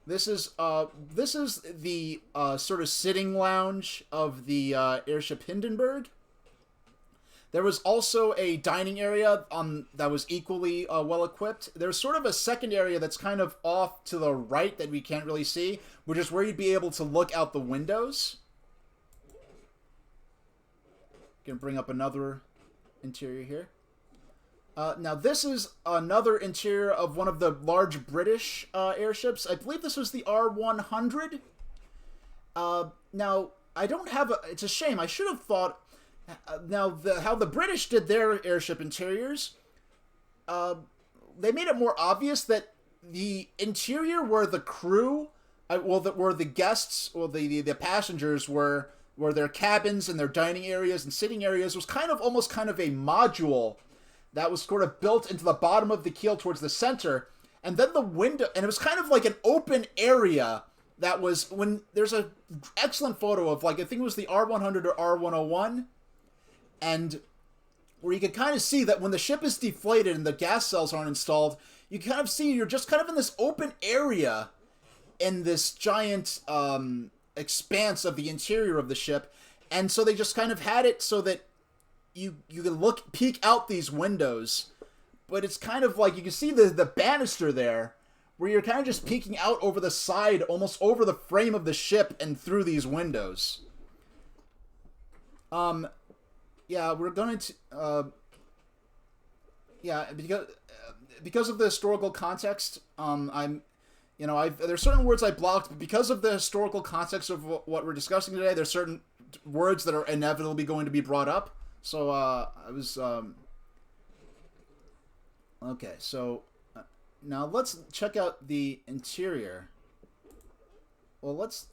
Speaker 1: This is the sort of sitting lounge of the airship Hindenburg. There was also a dining area that was equally well equipped. There's sort of a second area that's kind of off to the right that we can't really see, which is where you'd be able to look out the windows. Gonna bring up another interior here. Now, this is another interior of one of the large British airships. I believe this was the R100. Now, I don't have a... It's a shame. I should have thought... Now, how the British did their airship interiors, they made it more obvious that the interior where the crew... where the guests, or the passengers were their cabins and their dining areas and sitting areas was almost kind of a module that was sort of built into the bottom of the keel towards the center. And then the window, and it was kind of like an open area that was, when there's a excellent photo of, like, I think it was the R100 or R101, and where you could kind of see that when the ship is deflated and the gas cells aren't installed, you kind of see you're just kind of in this open area in this giant expanse of the interior of the ship. And so they just kind of had it so that you can peek out these windows, but it's kind of like you can see the banister there, where you're kind of just peeking out over the side, almost over the frame of the ship and through these windows. Yeah, we're going to, yeah, because of the historical context, there's certain words I blocked, but because of the historical context of what we're discussing today, there's certain words that are inevitably going to be brought up. So, okay, so, now let's check out the interior. Well, let's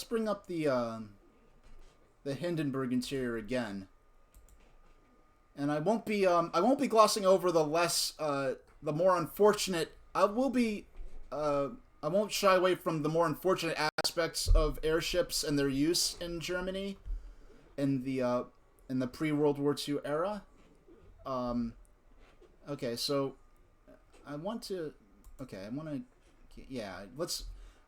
Speaker 1: bring up the Hindenburg interior again. And I won't be glossing over the more unfortunate, I won't shy away from the more unfortunate aspects of airships and their use in Germany in the pre-World War II era. Okay, so I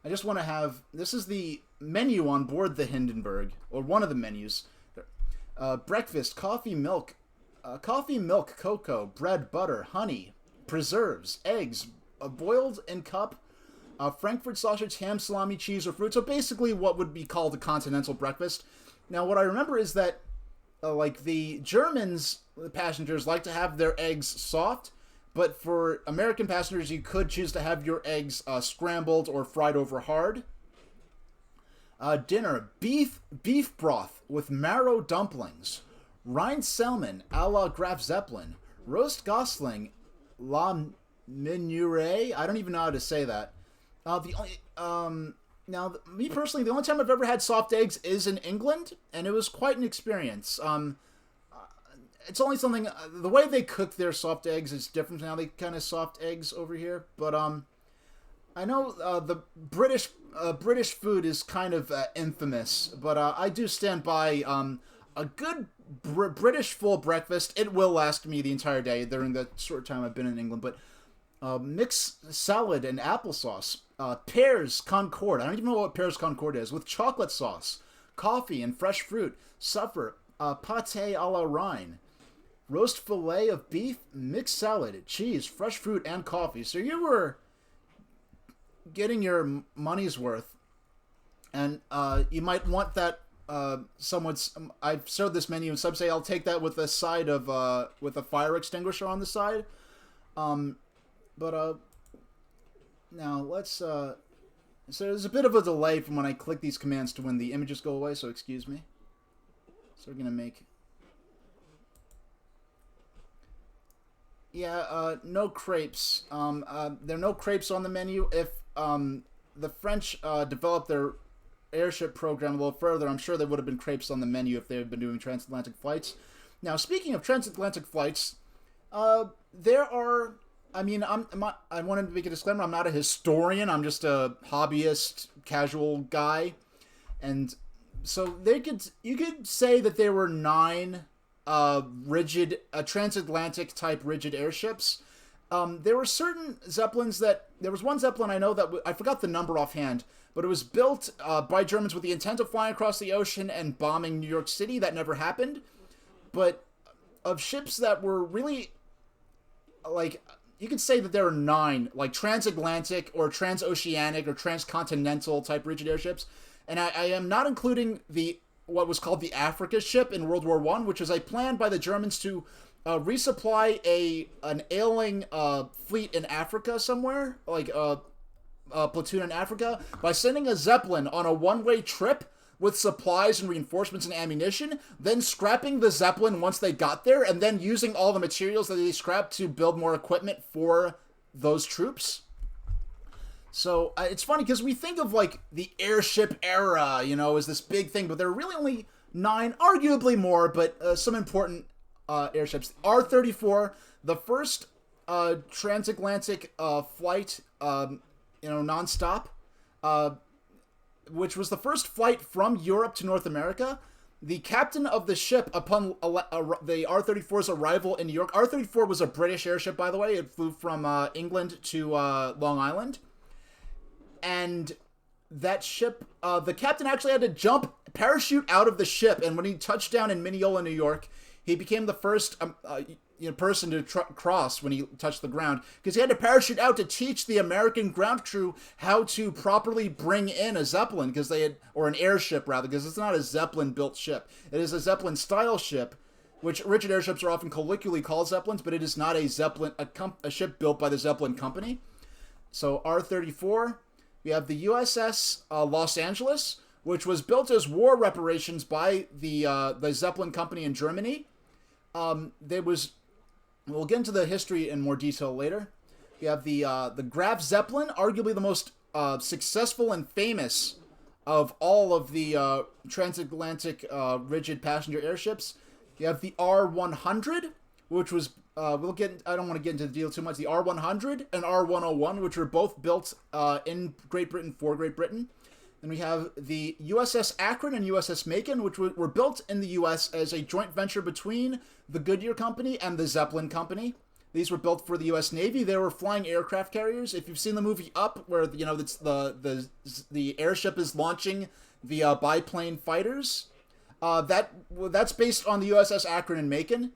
Speaker 1: just want to have, this is the menu on board the Hindenburg, or one of the menus. Breakfast, coffee, milk, cocoa, bread, butter, honey, preserves, eggs, boiled in cup, Frankfurt sausage, ham, salami, cheese, or fruit. So basically what would be called a continental breakfast. Now, what I remember is that like the Germans, the passengers, like to have their eggs soft, but for American passengers, you could choose to have your eggs scrambled or fried over hard. Dinner, beef broth with marrow dumplings, Rhine salmon a la Graf Zeppelin, roast gosling la Menuret. I don't even know how to say that. Now, me personally, the only time I've ever had soft eggs is in England, and it was quite an experience. It's only something, the way they cook their soft eggs is different from how they kind of soft eggs over here, but I know the British food is kind of infamous, but I do stand by a good British full breakfast. It will last me the entire day during the short time I've been in England. But mixed salad and applesauce, pears Concord. I don't even know what pears Concord is, with chocolate sauce, coffee and fresh fruit, supper, pâté à la reine, roast fillet of beef, mixed salad, cheese, fresh fruit, and coffee. So you were getting your money's worth, and you might want that. I've served this menu, and some say I'll take that with a side of with a fire extinguisher on the side. But now let's so there's a bit of a delay from when I click these commands to when the images go away, so excuse me. So we're gonna make no crepes. There are no crepes on the menu. If the French developed their Airship program a little further, I'm sure there would have been crepes on the menu if they had been doing transatlantic flights. Now, speaking of transatlantic flights, there are. I mean, I wanted to make a disclaimer. I'm not a historian. I'm just a hobbyist, casual guy, and so you could say that there were 9 rigid, transatlantic type rigid airships. There were certain Zeppelins there was one Zeppelin I know that I forgot the number offhand, but it was built by Germans with the intent of flying across the ocean and bombing New York City. That never happened. But of ships that were really, like, you could say that there are 9, like, transatlantic or transoceanic or transcontinental type rigid airships. And I am not including what was called the Africa ship in World War I, which was a plan by the Germans to resupply an ailing fleet in Africa somewhere, like a platoon in Africa, by sending a Zeppelin on a one-way trip with supplies and reinforcements and ammunition, then scrapping the Zeppelin once they got there, and then using all the materials that they scrapped to build more equipment for those troops. So it's funny because we think of like the airship era, as this big thing, but there are really only 9, arguably more, but some important airships. R-34, the first transatlantic flight, nonstop, which was the first flight from Europe to North America. The captain of the ship, upon the R-34's arrival in New York, R-34 was a British airship, by the way. It flew from England to Long Island. And that ship, the captain actually had to parachute out of the ship, and when he touched down in Mineola, New York, he became the first person to cross when he touched the ground, because he had to parachute out to teach the American ground crew how to properly bring in a Zeppelin, or an airship rather, because it's not a Zeppelin-built ship. It is a Zeppelin-style ship, which rigid airships are often colloquially called Zeppelins, but it is not a Zeppelin, a ship built by the Zeppelin company. So R-34. We have the USS Los Angeles, which was built as war reparations by the Zeppelin company in Germany. We'll get into the history in more detail later. You have the Graf Zeppelin, arguably the most successful and famous of all of the transatlantic rigid passenger airships. You have the R-100, which was I don't want to get into the deal too much. The R-100 and R-101, which were both built in Great Britain for Great Britain. Then we have the USS Akron and USS Macon, which were built in the U.S. as a joint venture between the Goodyear Company and the Zeppelin Company. These were built for the U.S. Navy. They were flying aircraft carriers. If you've seen the movie Up, where it's the airship is launching the biplane fighters, that's based on the USS Akron and Macon.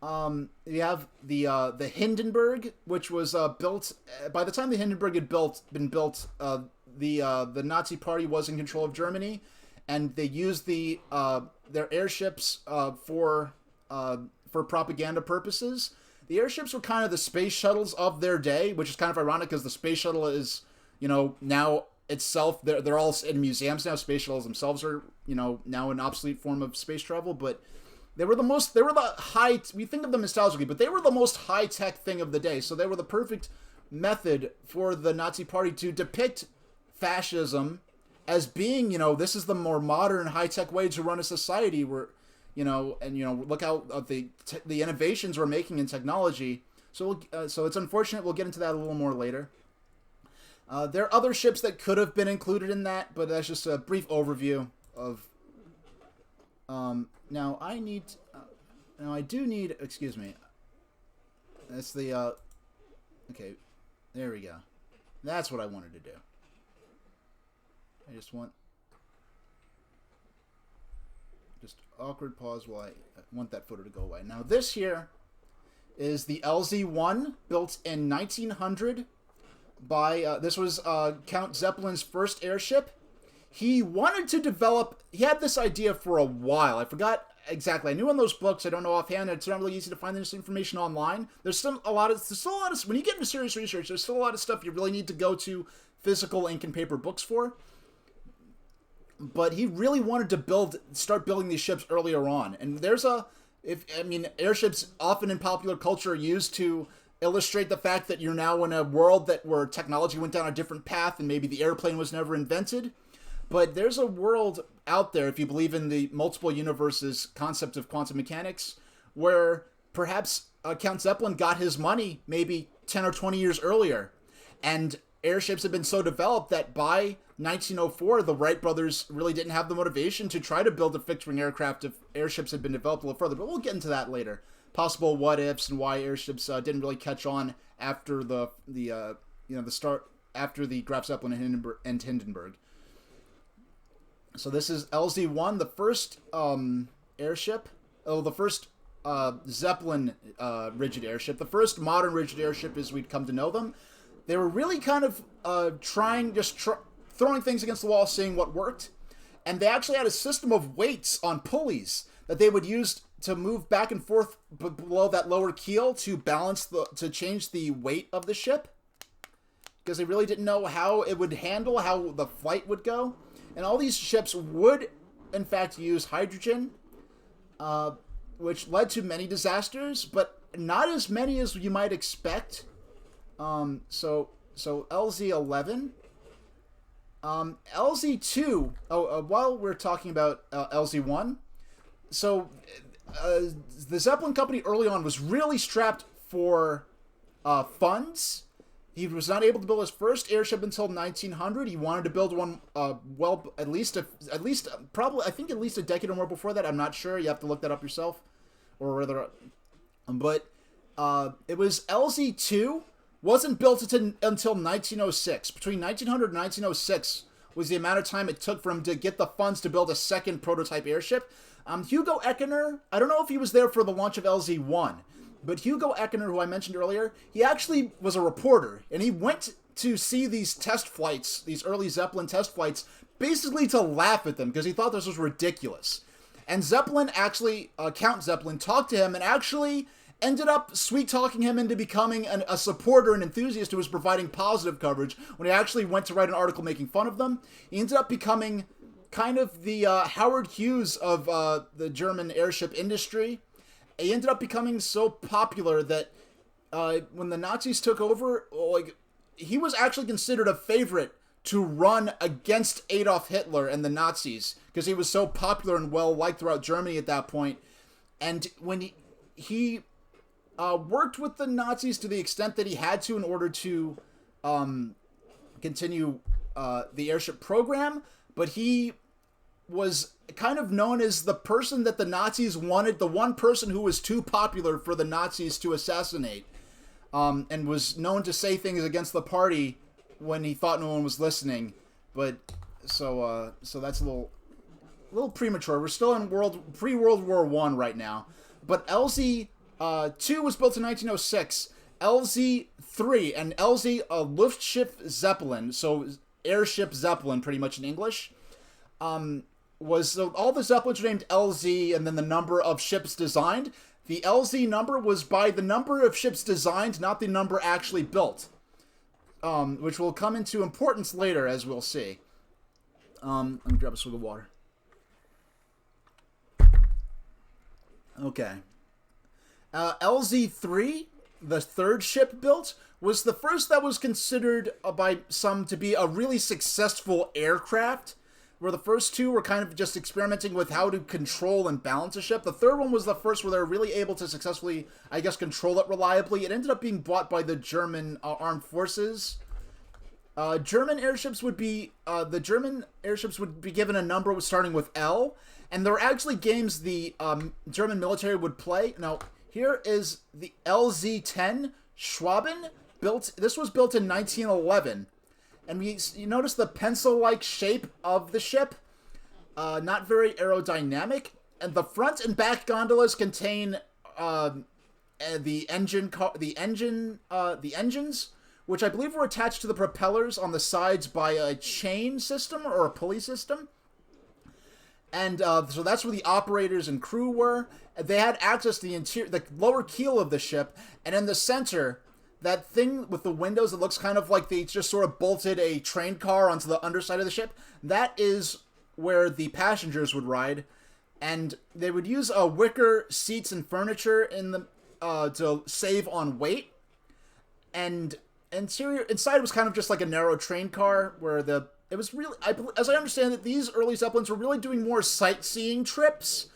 Speaker 1: You have the Hindenburg, which was built by the time the Hindenburg had been built. The Nazi Party was in control of Germany, and they used their airships for propaganda purposes. The airships were kind of the space shuttles of their day, which is kind of ironic because the space shuttle is, now itself, they're all in museums now. Space shuttles themselves are, now an obsolete form of space travel, but we think of them nostalgically, but they were the most high-tech thing of the day. So they were the perfect method for the Nazi Party to depict fascism as being, this is the more modern, high-tech way to run a society where, look how the innovations we're making in technology. So it's unfortunate. We'll get into that a little more later. There are other ships that could have been included in that, but that's just a brief overview of Now I need... now I do need... Excuse me. That's the... okay, there we go. That's what I wanted to do. I just want... just awkward pause while I want that photo to go away. Now this here is the LZ-1, built in 1900 by... this was Count Zeppelin's first airship. He wanted to develop... he had this idea for a while. I forgot exactly. I knew in those books. I don't know offhand. It's not really easy to find this information online. There's still a lot of... when you get into serious research, there's still a lot of stuff you really need to go to physical ink and paper books for. But he really wanted to start building these ships earlier on. And there's airships often in popular culture are used to illustrate the fact that you're now in a world where technology went down a different path and maybe the airplane was never invented. But there's a world out there, if you believe in the multiple universes concept of quantum mechanics, where perhaps Count Zeppelin got his money maybe 10 or 20 years earlier. And airships had been so developed that by 1904, the Wright brothers really didn't have the motivation to try to build a fixed-wing aircraft if airships had been developed a little further. But we'll get into that later. Possible what-ifs and why airships didn't really catch on after the start, after the Graf Zeppelin and Hindenburg. So this is LZ-1, the first airship. Oh, the first Zeppelin rigid airship. The first modern rigid airship as we'd come to know them. They were really kind of throwing things against the wall, seeing what worked. And they actually had a system of weights on pulleys that they would use to move back and forth below that lower keel to to change the weight of the ship. Because they really didn't know how it would handle, how the flight would go. And all these ships would, in fact, use hydrogen, which led to many disasters, but not as many as you might expect. So LZ-11. LZ-2, while we're talking about LZ-1, so the Zeppelin company early on was really strapped for funds. He was not able to build his first airship until 1900. He wanted to build one, at least a decade or more before that. I'm not sure. You have to look that up yourself, or rather, but it was LZ-2. Wasn't built until 1906. Between 1900 and 1906 was the amount of time it took for him to get the funds to build a second prototype airship. Hugo Eckener, I don't know if he was there for the launch of LZ-1, but Hugo Eckener, who I mentioned earlier, he actually was a reporter, and he went to see these test flights, these early Zeppelin test flights, basically to laugh at them, because he thought this was ridiculous. And Zeppelin actually, Count Zeppelin, talked to him and actually ended up sweet-talking him into becoming a supporter and enthusiast who was providing positive coverage when he actually went to write an article making fun of them. He ended up becoming kind of the Howard Hughes of the German airship industry. He ended up becoming so popular that when the Nazis took over, he was actually considered a favorite to run against Adolf Hitler and the Nazis because he was so popular and well-liked throughout Germany at that point. And when he worked with the Nazis to the extent that he had to in order to continue the airship program, but he was kind of known as the person that the Nazis wanted, the one person who was too popular for the Nazis to assassinate, and was known to say things against the party when he thought no one was listening. But so that's a little premature. We're still in pre-World War I right now. But LZ-2 was built in 1906. LZ-3 and LZ Luftschiff Zeppelin, so airship Zeppelin, pretty much in English, so all the Zeppelins were named LZ and then the number of ships designed. The LZ number was by the number of ships designed, not the number actually built, which will come into importance later, as we'll see. Let me grab a swig of water. Okay. LZ-3, the third ship built, was the first that was considered by some to be a really successful aircraft, where the first two were kind of just experimenting with how to control and balance a ship. The third one was the first where they were really able to successfully, control it reliably. It ended up being bought by the German armed forces German airships would be given a number starting with L, and there were actually games the German military would play. Now, here is the LZ-10 Schwaben. This was built in 1911, and you notice the pencil-like shape of the ship, not very aerodynamic, and the front and back gondolas contain the engines, which I believe were attached to the propellers on the sides by a chain system or a pulley system. And so that's where the operators and crew were. They had access to the lower keel of the ship, and in the center, that thing with the windows that looks kind of like they just sort of bolted a train car onto the underside of the ship, that is where the passengers would ride. And they would use wicker seats and furniture in the to save on weight. And inside was kind of just like a narrow train car where it was really, as I understand it, these early Zeppelins were really doing more sightseeing trips.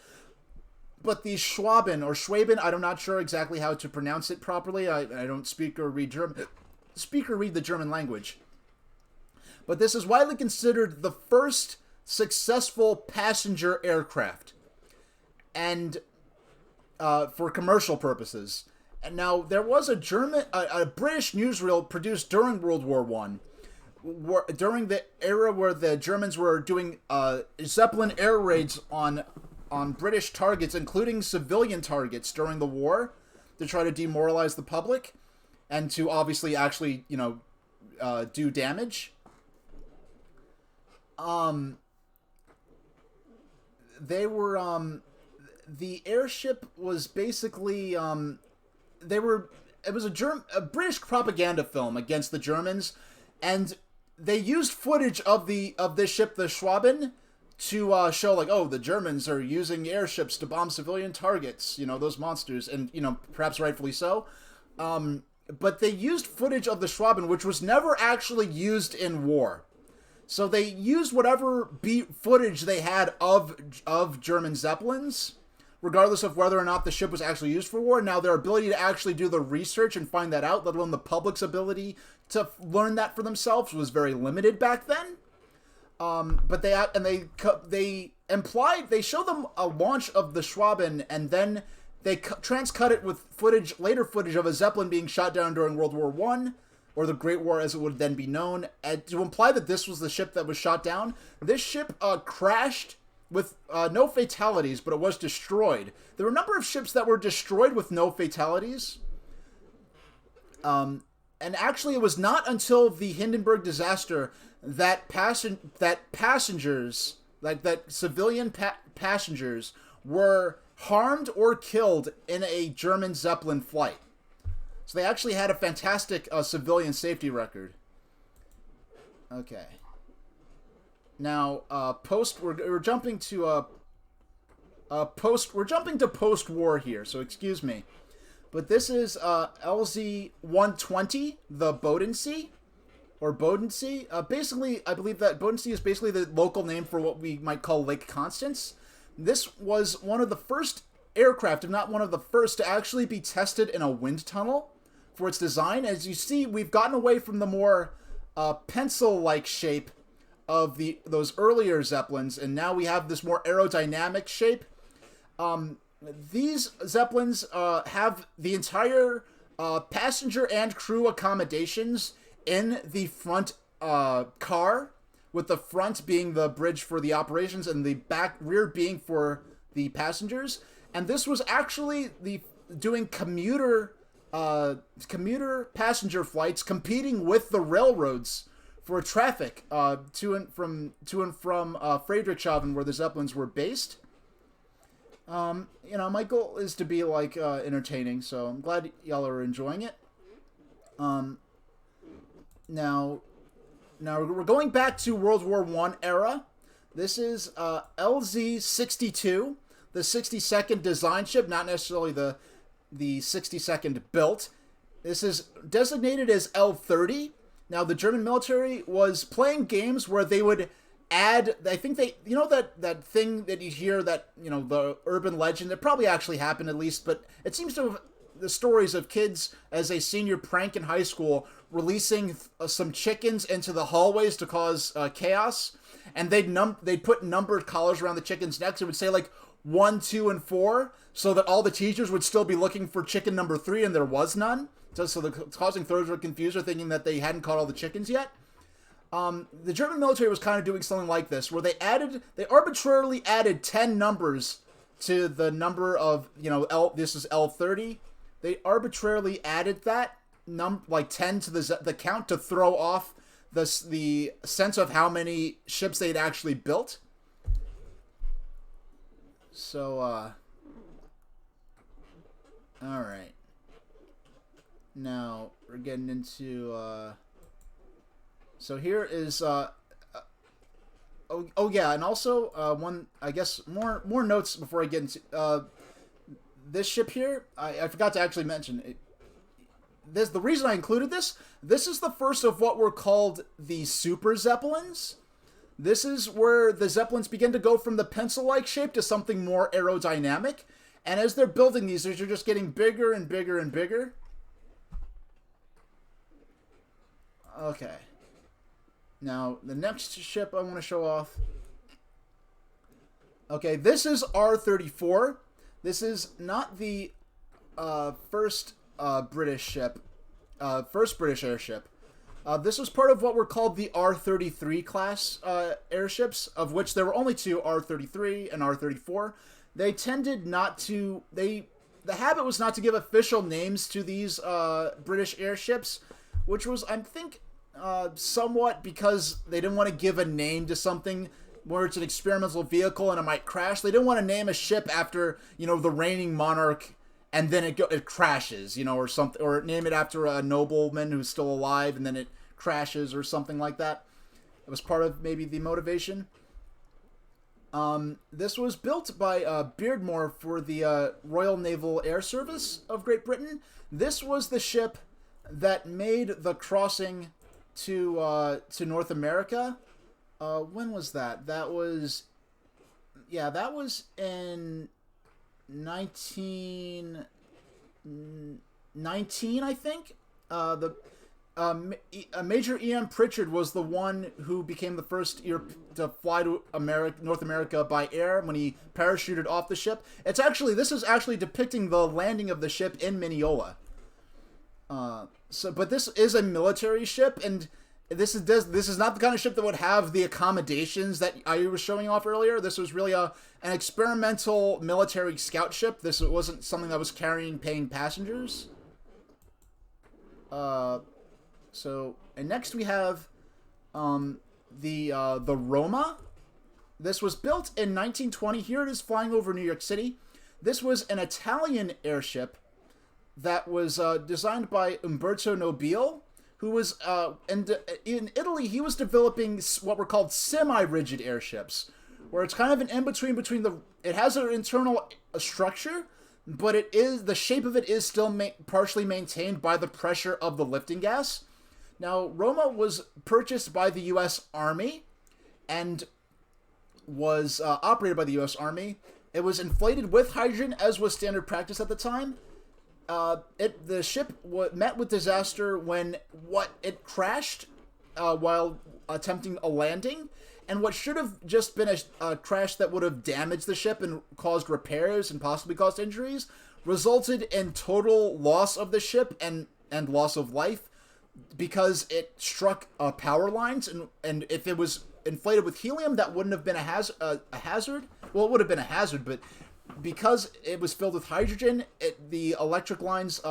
Speaker 1: But the Schwaben, I'm not sure exactly how to pronounce it properly. I don't speak or read the German language. But this is widely considered the first successful passenger aircraft, and for commercial purposes. And now there was a British newsreel produced during World War I, during the era where the Germans were doing Zeppelin air raids on British targets, including civilian targets during the war, to try to demoralize the public and to obviously actually, do damage. They were, the airship was basically, it was a British propaganda film against the Germans, and they used footage of this ship, the Schwaben, to show like, oh, the Germans are using airships to bomb civilian targets, those monsters, and perhaps rightfully so. But they used footage of the Schwaben, which was never actually used in war. So they used whatever footage they had of German Zeppelins, regardless of whether or not the ship was actually used for war. Now, their ability to actually do the research and find that out, let alone the public's ability to learn that for themselves, was very limited back then. But they show them a launch of the Schwaben, and then they transcut it with later footage of a Zeppelin being shot down during World War I, or the Great War as it would then be known, and to imply that this was the ship that was shot down. This ship crashed with no fatalities, but it was destroyed. There were a number of ships that were destroyed with no fatalities. And actually, it was not until the Hindenburg disaster that civilian passengers were harmed or killed in a German Zeppelin flight. So they actually had a fantastic civilian safety record. Okay. Now, we're jumping to post-war here, so excuse me. But this is LZ-120, the Bodensee, or Bodensee. Basically, I believe that Bodensee is basically the local name for what we might call Lake Constance. This was one of the first aircraft, if not one of the first, to actually be tested in a wind tunnel for its design. As you see, we've gotten away from the more pencil-like shape of those earlier Zeppelins, and now we have this more aerodynamic shape. These Zeppelins have the entire passenger and crew accommodations in the front car, with the front being the bridge for the operations and the rear being for the passengers. And this was actually doing commuter passenger flights, competing with the railroads for traffic to and from Friedrichshafen, where the Zeppelins were based. My goal is to be entertaining, so I'm glad y'all are enjoying it. Now we're going back to World War I era. This is LZ-62, the 62nd design ship, not necessarily the 62nd built. This is designated as L-30. Now, the German military was playing games where they would add, I think that thing that you hear, that, the urban legend, it probably actually happened at least, but it seems to have, the stories of kids as a senior prank in high school releasing some chickens into the hallways to cause chaos, and they'd put numbered collars around the chickens' necks. It would say like 1, 2, and 4, so that all the teachers would still be looking for chicken number 3, and there was none. So the causing throws were confused, or thinking that they hadn't caught all the chickens yet. The German military was kind of doing something like this, where they arbitrarily added 10 numbers to the number of, this is L30. They arbitrarily added that like 10 to the count to throw off the sense of how many ships they'd actually built. So, all right. Now we're getting into. So here is. Oh yeah, and also one, I guess, more notes before I get into this ship here. I forgot to actually mention it. The reason I included this is the first of what were called the Super Zeppelins. This is where the Zeppelins begin to go from the pencil-like shape to something more aerodynamic. And as they're building these, they're just getting bigger and bigger and bigger. Okay. Now, the next ship I want to show off. Okay, this is R-34. This is not the first British ship, first British airship. This was part of what were called the R-33 class airships, of which there were only 2, R-33 and R-34. They tended not to... The habit was not to give official names to these British airships, which was, I think, somewhat because they didn't want to give a name to something where it's an experimental vehicle and it might crash. They didn't want to name a ship after, the reigning monarch, and then it crashes, or something, or name it after a nobleman who's still alive, and then it crashes or something like that. It was part of maybe the motivation. This was built by Beardmore for the Royal Naval Air Service of Great Britain. This was the ship that made the crossing to North America. When was that? That was in 1919, I think. Major E.M. Pritchard was the one who became the first to fly to North America by air when he parachuted off the ship. This is actually depicting the landing of the ship in Mineola. But this is a military ship, and this is not the kind of ship that would have the accommodations that I was showing off earlier. This was really an experimental military scout ship. This wasn't something that was carrying paying passengers. And next we have the Roma. This was built in 1920. Here it is flying over New York City. This was an Italian airship that was designed by Umberto Nobile, who was in Italy. He was developing what were called semi-rigid airships, where it's kind of an in-between it has an internal structure, but the shape of it is still partially maintained by the pressure of the lifting gas. Now, Roma was purchased by the U.S. Army and was operated by the U.S. Army. It was inflated with hydrogen, as was standard practice at the time. The ship met with disaster when it crashed while attempting a landing, and what should have just been a crash that would have damaged the ship and caused repairs and possibly caused injuries resulted in total loss of the ship and loss of life, because it struck power lines, and if it was inflated with helium, that wouldn't have been a hazard. Well, it would have been a hazard, but because it was filled with hydrogen, the electric lines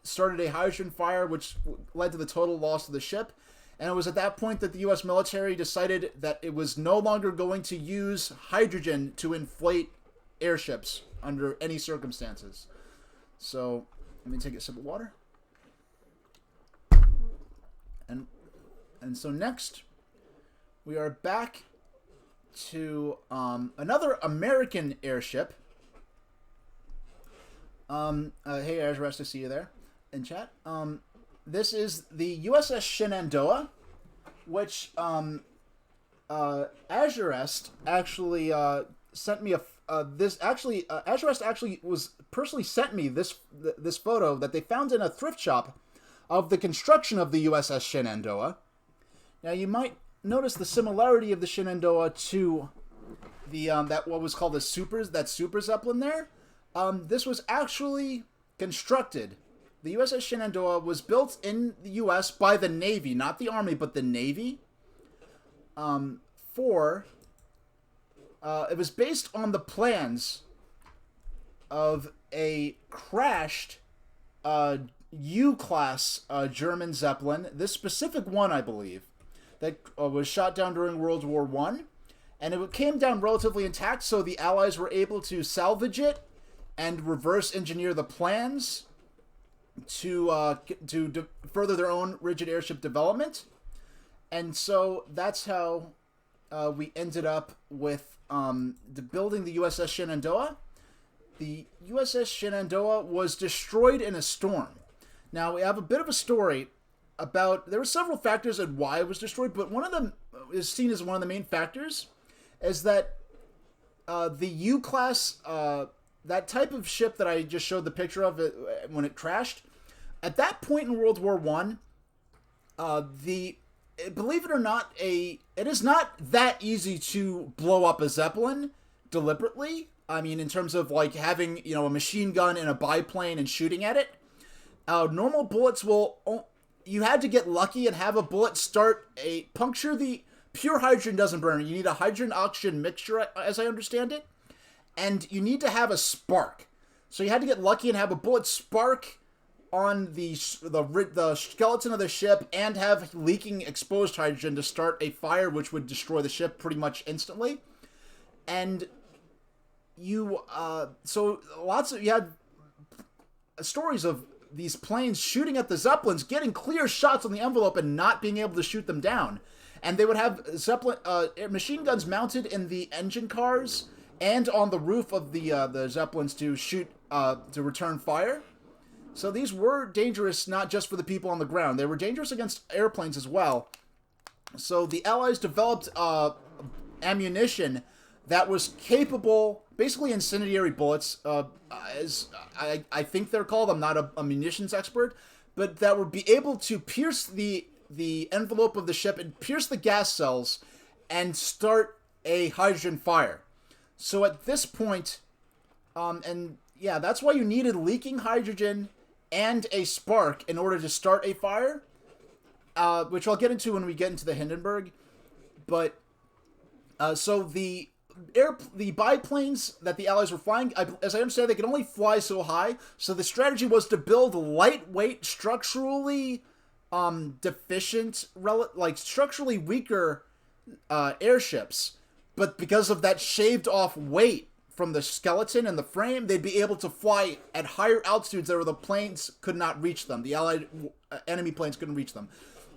Speaker 1: started a hydrogen fire, which led to the total loss of the ship. And it was at that point that the U.S. military decided that it was no longer going to use hydrogen to inflate airships under any circumstances. So, let me take a sip of water. And so next, we are back to another American airship. Hey, Azrael, to see you there in chat. This is the USS Shenandoah, which Azurest actually sent me this actually, Azurest actually was personally sent me this photo that they found in a thrift shop of the construction of the USS Shenandoah. Now you might notice the similarity of the Shenandoah to the that what was called the Super Zeppelin there. This was actually constructed. The USS Shenandoah was built in the U.S. by the Navy, not the Army, but the Navy. It was based on the plans of a crashed U-class German Zeppelin. This specific one, I believe, that was shot down during World War I. And it came down relatively intact, so the Allies were able to salvage it and reverse engineer the plans to further their own rigid airship development. And so that's how we ended up with building the USS Shenandoah. The USS Shenandoah was destroyed in a storm. Now, we have a bit of a story about... There were several factors on why it was destroyed, but one of them is seen as one of the main factors, is that the U-class... that type of ship that I just showed the picture of it, when it crashed, at that point in World War I, believe it or not, it is not that easy to blow up a Zeppelin deliberately. I mean, in terms of like having, a machine gun in a biplane and shooting at it. Normal bullets you had to get lucky and have a bullet puncture the... Pure hydrogen doesn't burn. You need a hydrogen-oxygen mixture, as I understand it. And you need to have a spark. So you had to get lucky and have a bullet spark on the skeleton of the ship and have leaking exposed hydrogen to start a fire which would destroy the ship pretty much instantly. And you had stories of these planes shooting at the Zeppelins, getting clear shots on the envelope and not being able to shoot them down. And they would have machine guns mounted in the engine cars and on the roof of the Zeppelins to shoot, to return fire. So these were dangerous not just for the people on the ground. They were dangerous against airplanes as well. So the Allies developed ammunition that was capable, basically incendiary bullets, as I think they're called. I'm not a munitions expert, but that would be able to pierce the envelope of the ship and pierce the gas cells and start a hydrogen fire. So at this point, that's why you needed leaking hydrogen and a spark in order to start a fire, which I'll get into when we get into the Hindenburg. But so the biplanes that the Allies were flying, as I understand, they could only fly so high. So the strategy was to build lightweight, structurally deficient, structurally weaker airships. But because of that shaved off weight from the skeleton and the frame, they'd be able to fly at higher altitudes where the planes could not reach them. The Allied enemy planes couldn't reach them.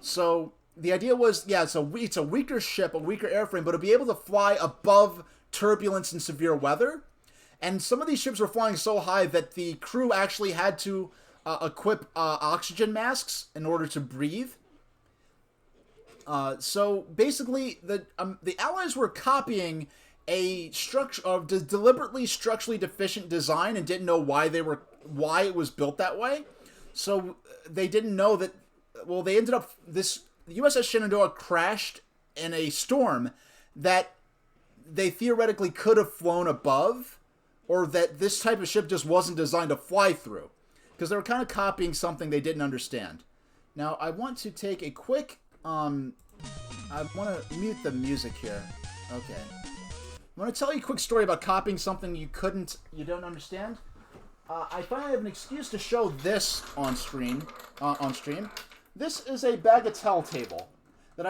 Speaker 1: So the idea was, it's a weaker ship, a weaker airframe, but it'll be able to fly above turbulence and severe weather. And some of these ships were flying so high that the crew actually had to equip oxygen masks in order to breathe. So basically, the Allies were copying a deliberately structurally deficient design and didn't know why it was built that way. So they didn't know that. Well, they ended up the USS Shenandoah crashed in a storm that they theoretically could have flown above, or that this type of ship just wasn't designed to fly through, because they were kind of copying something they didn't understand. Now, I want to take a quick. I want to mute the music here. Okay. I want to tell you a quick story about copying something you don't understand. I finally have an excuse to show this on stream. This is a bagatelle table that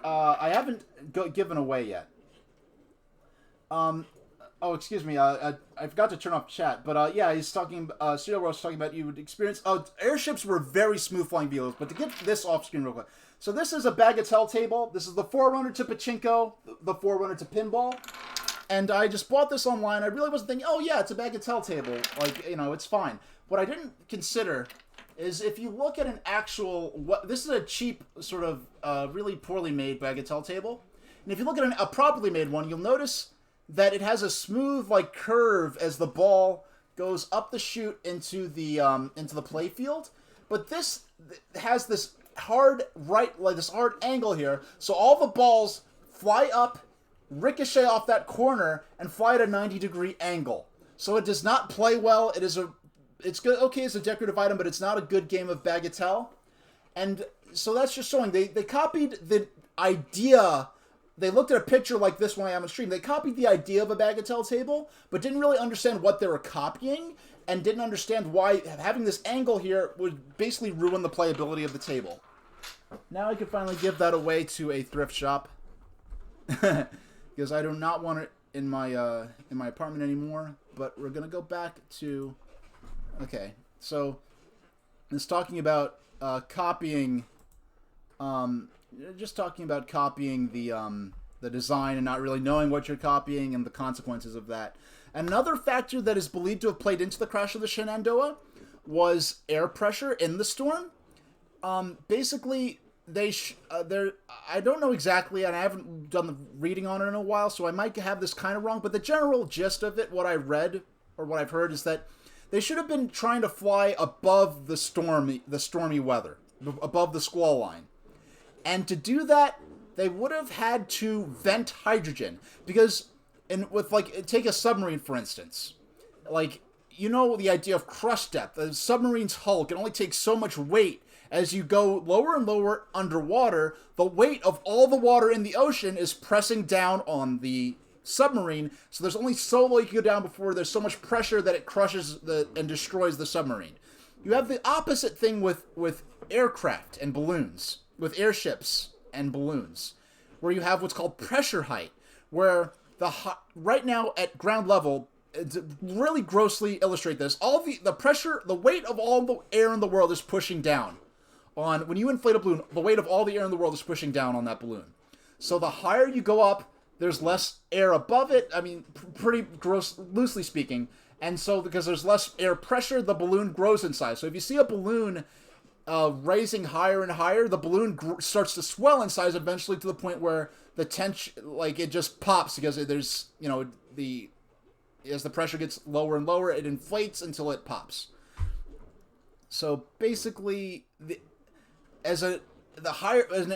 Speaker 1: I haven't given away yet. Oh, excuse me. I forgot to turn off chat, but he's talking. Serial Ross talking about you would experience. Airships were very smooth flying vehicles, but to get this off screen real quick. So this is a bagatelle table. This is the forerunner to pachinko, the forerunner to pinball. And I just bought this online. I really wasn't thinking, oh yeah, it's a bagatelle table. It's fine. What I didn't consider is if you look at an actual, this is a cheap, sort of really poorly made bagatelle table. And if you look at a properly made one, you'll notice that it has a smooth like curve as the ball goes up the chute into the play field, but this has this hard this hard angle here, so all the balls fly up, ricochet off that corner, and fly at a 90-degree angle. So it does not play well. It's good, okay as a decorative item, but it's not a good game of bagatelle. And so that's just showing they copied the idea. They looked at a picture like this one I have on stream. They copied the idea of a bagatelle table, but didn't really understand what they were copying, and didn't understand why having this angle here would basically ruin the playability of the table. Now I can finally give that away to a thrift shop. Because I do not want it in my apartment anymore. But we're gonna go back to, okay. So it's talking about copying, just talking about copying the design and not really knowing what you're copying and the consequences of that. Another factor that is believed to have played into the crash of the Shenandoah was air pressure in the storm. Basically, I don't know exactly, and I haven't done the reading on it in a while, so I might have this kind of wrong, but the general gist of it, what I read, or what I've heard, is that they should have been trying to fly above the stormy weather, above the squall line. And to do that, they would have had to vent hydrogen, because, take a submarine, for instance, like, you know the idea of crush depth. The submarine's hull can only take so much weight. As you go lower and lower underwater, the weight of all the water in the ocean is pressing down on the submarine, so there's only so low you can go down before there's so much pressure that it crushes and destroys the submarine. You have the opposite thing with aircraft and balloons, with airships and balloons, where you have what's called pressure height, where right now at ground level, to really grossly illustrate this, all the pressure, the weight of all the air in the world is pushing down. When you inflate a balloon, the weight of all the air in the world is pushing down on that balloon. So the higher you go up, there's less air above it. I mean, pretty gross, loosely speaking. And so because there's less air pressure, the balloon grows in size. So if you see a balloon rising higher and higher, the balloon starts to swell in size eventually to the point where the tension, like, it just pops because there's, as the pressure gets lower and lower, it inflates until it pops. So basically, as an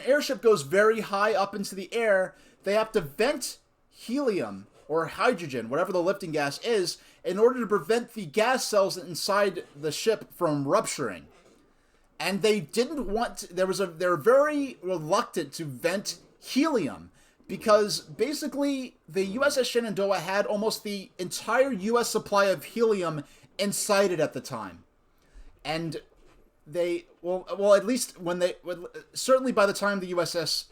Speaker 1: airship goes very high up into the air, they have to vent helium or hydrogen, whatever the lifting gas is, in order to prevent the gas cells inside the ship from rupturing. And they didn't want to, they're very reluctant to vent helium because basically the USS Shenandoah had almost the entire US supply of helium inside it at the time. And they, at least certainly by the time the USS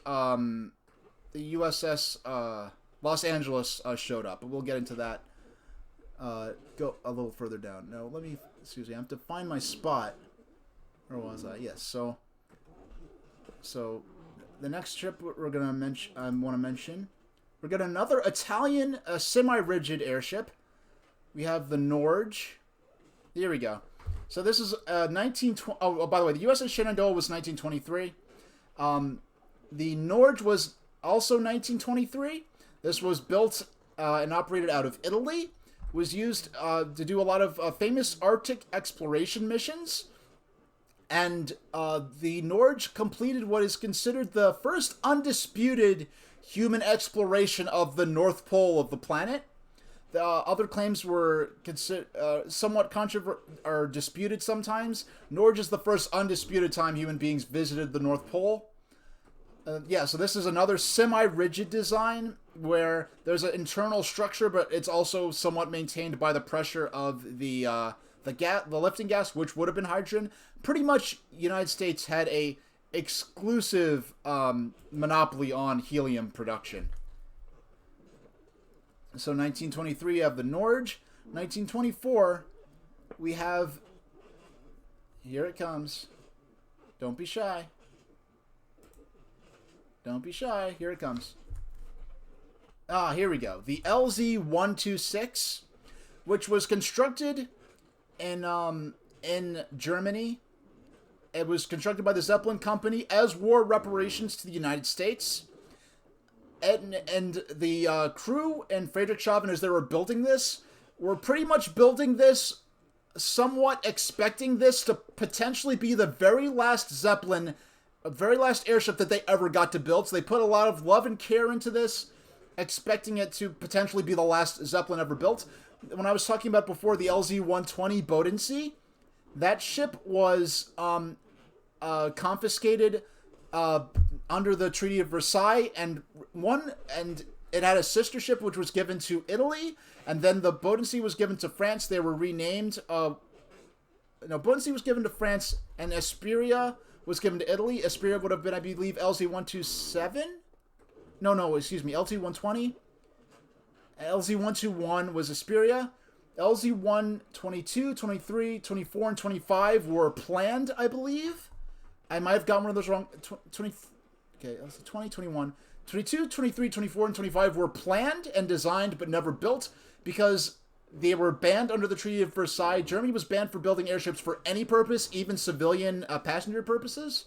Speaker 1: Los Angeles showed up, but we'll get into that. Go a little further down. No, excuse me, I have to find my spot. Where was I? Yes, so the next ship we're gonna mention, we got another Italian semi-rigid airship. We have the Norge. Here we go. So this is 1920. Oh, by the way, the USS Shenandoah was 1923. The Norge was also 1923. This was built and operated out of Italy. Was used to do a lot of famous Arctic exploration missions. And the Norge completed what is considered the first undisputed human exploration of the North Pole of the planet. The other claims were somewhat or disputed sometimes. Norge is the first undisputed time human beings visited the North Pole. So this is another semi-rigid design where there's an internal structure, but it's also somewhat maintained by the pressure of the lifting gas, which would have been hydrogen. Pretty much, United States had a exclusive monopoly on helium production. So 1923, we have the Norge. 1924, we have... Here it comes. Don't be shy. Don't be shy. Here it comes. Here we go. The LZ-126, which was constructed in Germany. It was constructed by the Zeppelin Company as war reparations to the United States. and the crew and Friedrichshafen, as they were building this, were pretty much building this somewhat expecting this to potentially be the very last Zeppelin, very last airship that they ever got to build. So they put a lot of love and care into this, expecting it to potentially be the last Zeppelin ever built. When I was talking about before the LZ-120 Bodensee, that ship was confiscated under the Treaty of Versailles, and it had a sister ship which was given to Italy, and then the Bodensee was given to France. They were renamed. Bodensee was given to France, and Esperia was given to Italy. Esperia would have been, I believe, LZ-127? No, excuse me, LT-120. LZ-121 was Esperia. LZ-122, 23, 24, and 25 were planned, I believe. I might have gotten one of those wrong. 20, okay, LZ 20, 21. 22, 23, 24, and 25 were planned and designed but never built because they were banned under the Treaty of Versailles. Germany was banned for building airships for any purpose, even civilian passenger purposes.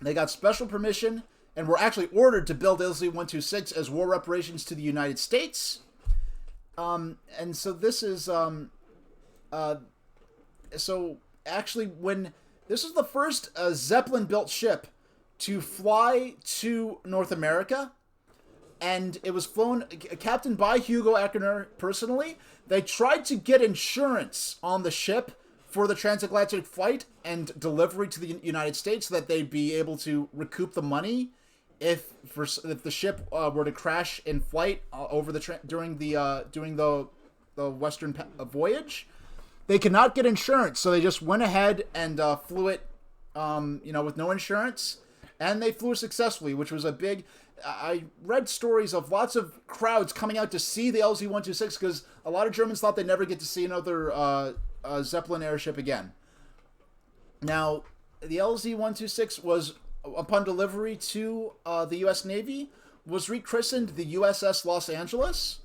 Speaker 1: They got special permission and were actually ordered to build LZ-126 as war reparations to the United States. And so this is, so actually when, this is the first Zeppelin-built ship to fly to North America, and it was flown, captained by Hugo Eckener personally. They tried to get insurance on the ship for the transatlantic flight and delivery to the United States so that they'd be able to recoup the money if the ship were to crash in flight over the during the Western voyage. They could not get insurance, so they just went ahead and flew it, with no insurance, and they flew successfully, which was a big. I read stories of lots of crowds coming out to see the LZ-126 because a lot of Germans thought they'd never get to see another Zeppelin airship again. Now, the LZ-126 was, upon delivery to the U.S. Navy, was rechristened the USS Los Angeles.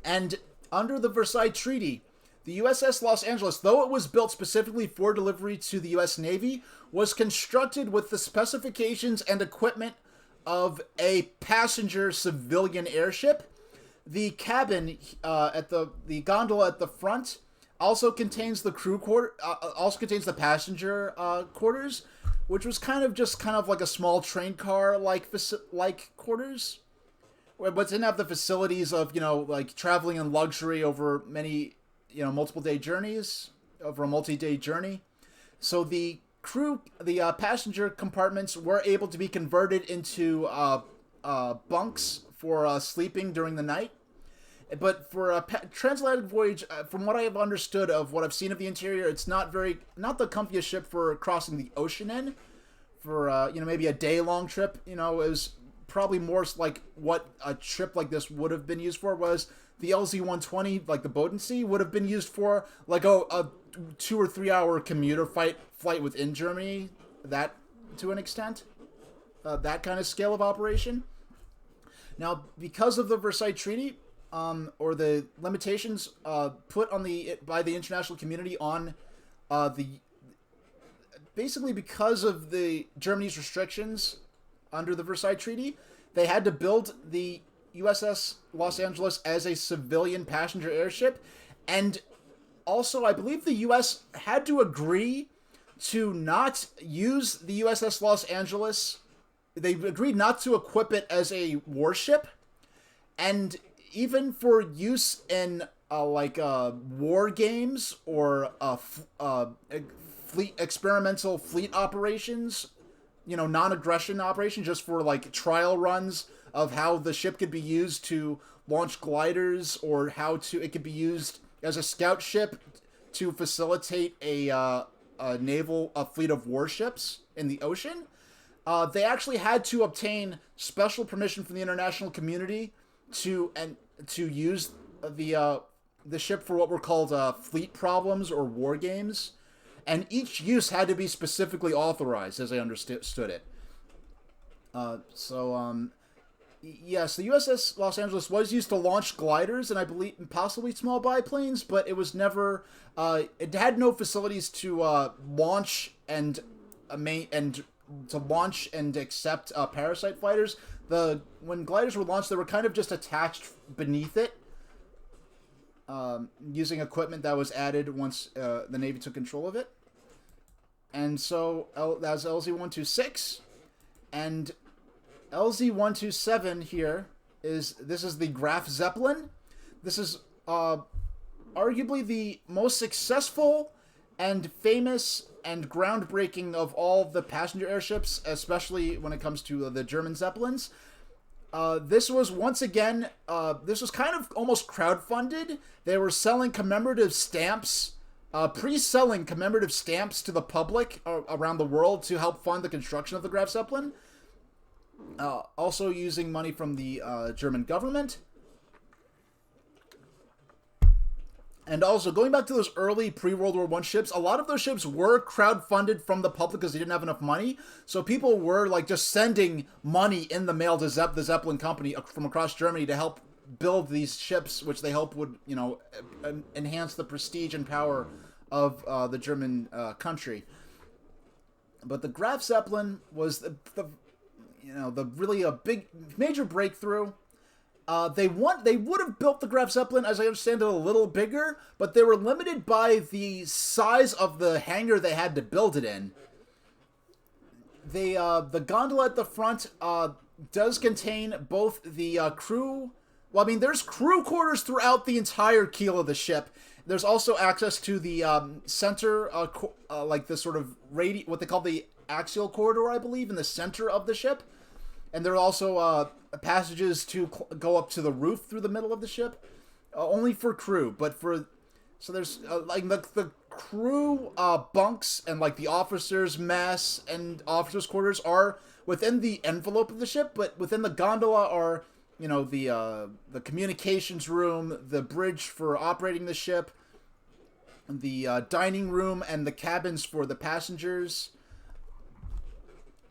Speaker 1: And under the Versailles Treaty, the USS Los Angeles, though it was built specifically for delivery to the U.S. Navy, was constructed with the specifications and equipment of a passenger civilian airship. The cabin at the gondola at the front also contains the crew quarter, also contains the passenger quarters, which was kind of like a small train car like quarters, but didn't have the facilities of like traveling in luxury over many multiple day journeys, over a multi-day journey. So the passenger compartments were able to be converted into bunks for sleeping during the night. But for a transatlantic voyage, from what I have understood of what I've seen of the interior, it's not the comfiest ship for crossing the ocean in. For maybe a day-long trip, it was probably more like what a trip like this would have been used for. Was the LZ-120, like the Bodensee, would have been used for like a 2 or 3 hour commuter flight within Germany, that to an extent, that kind of scale of operation. Now, because of the Versailles Treaty, or the limitations put on by the international community on basically because of the Germany's restrictions under the Versailles Treaty, they had to build the USS Los Angeles as a civilian passenger airship, and also I believe the U.S. had to agree to not use the USS Los Angeles. They agreed not to equip it as a warship, and even for use in war games or experimental fleet operations, non-aggression operations, just for like trial runs of how the ship could be used to launch gliders, or it could be used as a scout ship to facilitate a fleet of warships in the ocean. They actually had to obtain special permission from the international community to use the ship for what were called fleet problems or war games, and each use had to be specifically authorized, as I understood it. Yes, the USS Los Angeles was used to launch gliders and I believe possibly small biplanes, but it was never. It had no facilities to launch and to launch and accept parasite fighters. When gliders were launched, they were kind of just attached beneath it, using equipment that was added once the Navy took control of it. And so that was LZ-126, and LZ-127 here is the Graf Zeppelin. This is arguably the most successful and famous and groundbreaking of all the passenger airships, especially when it comes to the German Zeppelins. This was, once again, this was kind of almost crowdfunded. They were selling commemorative stamps, pre-selling commemorative stamps to the public around the world to help fund the construction of the Graf Zeppelin. Also using money from the German government. And also, going back to those early pre-World War I ships, a lot of those ships were crowdfunded from the public because they didn't have enough money. So people were like just sending money in the mail to the Zeppelin company from across Germany to help build these ships, which they hope would, enhance the prestige and power of the German country. But the Graf Zeppelin was the really a big major breakthrough. They would have built the Graf Zeppelin, as I understand it, a little bigger, but they were limited by the size of the hangar they had to build it in. The gondola at the front does contain both the crew. Well, I mean, there's crew quarters throughout the entire keel of the ship. There's also access to the center, like the sort of what they call the axial corridor, I believe, in the center of the ship. And there are also passages to go up to the roof through the middle of the ship, only for crew. So there's like the crew bunks and like the officers' mess and officers' quarters are within the envelope of the ship, but within the gondola are the communications room, the bridge for operating the ship, the dining room, and the cabins for the passengers.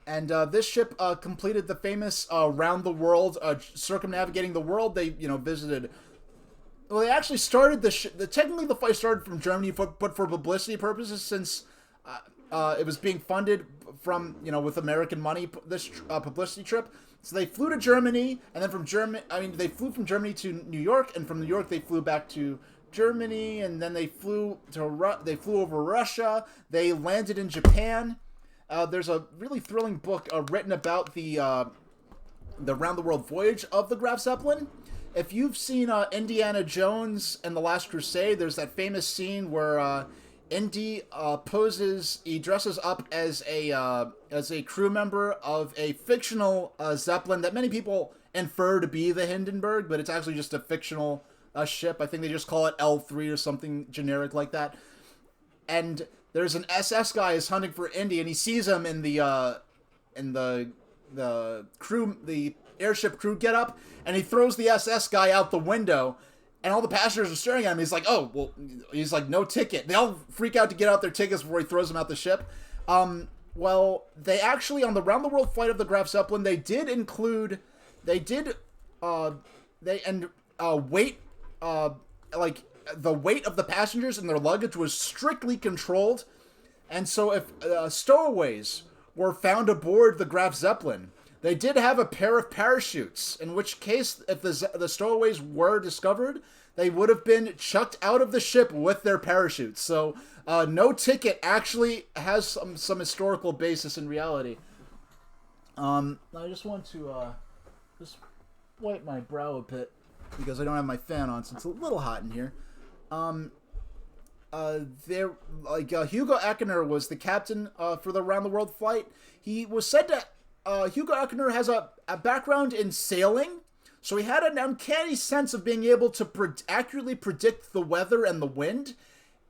Speaker 1: And this ship completed the famous round the world, circumnavigating the world. They, visited. Well, they actually started technically the flight started from Germany, but for publicity purposes, since it was being funded from, with American money, this publicity trip. So they flew to Germany, and then they flew from Germany to New York, and from New York they flew back to Germany, and then they flew over Russia. They landed in Japan. There's a really thrilling book written about the round-the-world voyage of the Graf Zeppelin. If you've seen Indiana Jones and the Last Crusade, there's that famous scene where Indy he dresses up as a crew member of a fictional Zeppelin that many people infer to be the Hindenburg, but it's actually just a fictional ship. I think they just call it L3 or something generic like that. And there's an SS guy is hunting for Indy, and he sees him in the crew, the airship crew getup, and he throws the SS guy out the window, and all the passengers are staring at him. He's like, "Oh, well," he's like, "No ticket." They all freak out to get out their tickets before he throws them out the ship. Well, they actually, on the round the world flight of the Graf Zeppelin, weight. The weight of the passengers and their luggage was strictly controlled, and so if stowaways were found aboard the Graf Zeppelin, they did have a pair of parachutes, in which case, if the stowaways were discovered, they would have been chucked out of the ship with their parachutes. So no ticket actually has some historical basis in reality. I just want to just wipe my brow a bit, because I don't have my fan on, so it's a little hot in here. Hugo Eckener was the captain for the round the world flight. He was said to Hugo Eckener has a background in sailing, so he had an uncanny sense of being able to accurately predict the weather and the wind.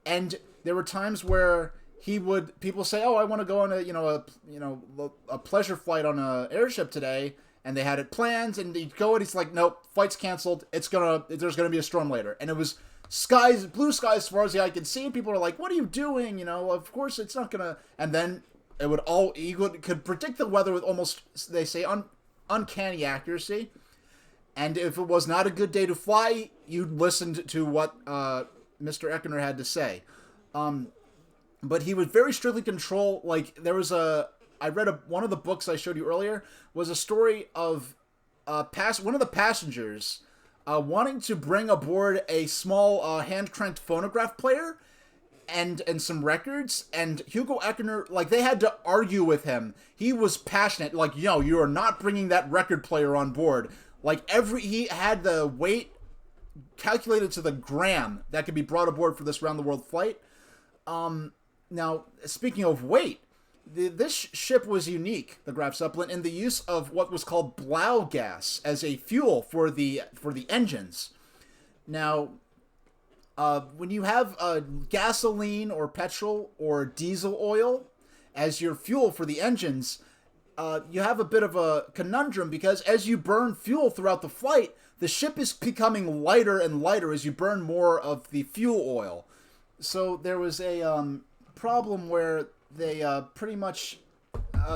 Speaker 1: And there were times where people say, "Oh, I want to go on a pleasure flight on an airship today," and they had it planned, and he'd go and he's like, "Nope, flight's canceled. There's gonna be a storm later," and it was blue skies as far as the eye could see. People are like, "What are you doing? Of course it's not gonna." And then he could predict the weather with almost, they say, uncanny accuracy. And if it was not a good day to fly, you'd listen to what Mr. Eckener had to say. But he would very strictly control. Like, there was I read one of the books I showed you earlier was a story of one of the passengers wanting to bring aboard a small hand-cranked phonograph player and some records, and Hugo Eckner, like, they had to argue with him. He was passionate, like, yo, you are not bringing that record player on board. Like, he had the weight calculated to the gram that could be brought aboard for this round-the-world flight. Now, speaking of weight, this ship was unique, the Graf Zeppelin, in the use of what was called Blau gas as a fuel for the engines. Now, when you have gasoline or petrol or diesel oil as your fuel for the engines, you have a bit of a conundrum, because as you burn fuel throughout the flight, the ship is becoming lighter and lighter as you burn more of the fuel oil. So there was a problem where they pretty much...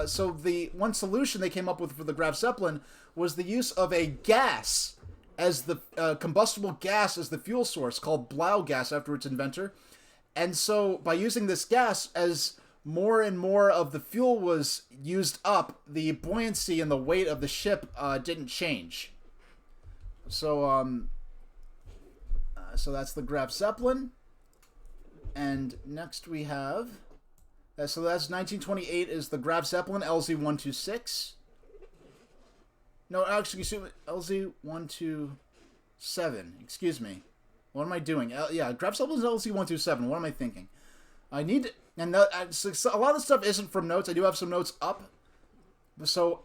Speaker 1: so the one solution they came up with for the Graf Zeppelin was the use of a gas as the combustible gas as the fuel source, called Blau gas after its inventor. And so by using this gas, as more and more of the fuel was used up, the buoyancy and the weight of the ship didn't change. So so that's the Graf Zeppelin. And next we have... so that's 1928 is the Graf Zeppelin LZ-126. No, actually, excuse me, LZ-127. Excuse me. What am I doing? Yeah, Graf Zeppelin's LZ-127. What am I thinking? I need... And so a lot of the stuff isn't from notes. I do have some notes up. So,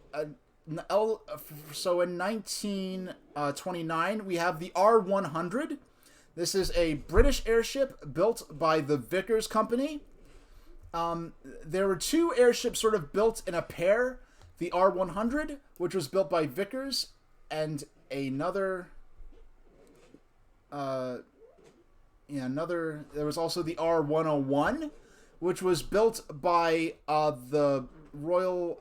Speaker 1: so in 1929, we have the R100. This is a British airship built by the Vickers Company. There were two airships sort of built in a pair. The R100, which was built by Vickers, and another... there was also the R101, which was built by the Royal...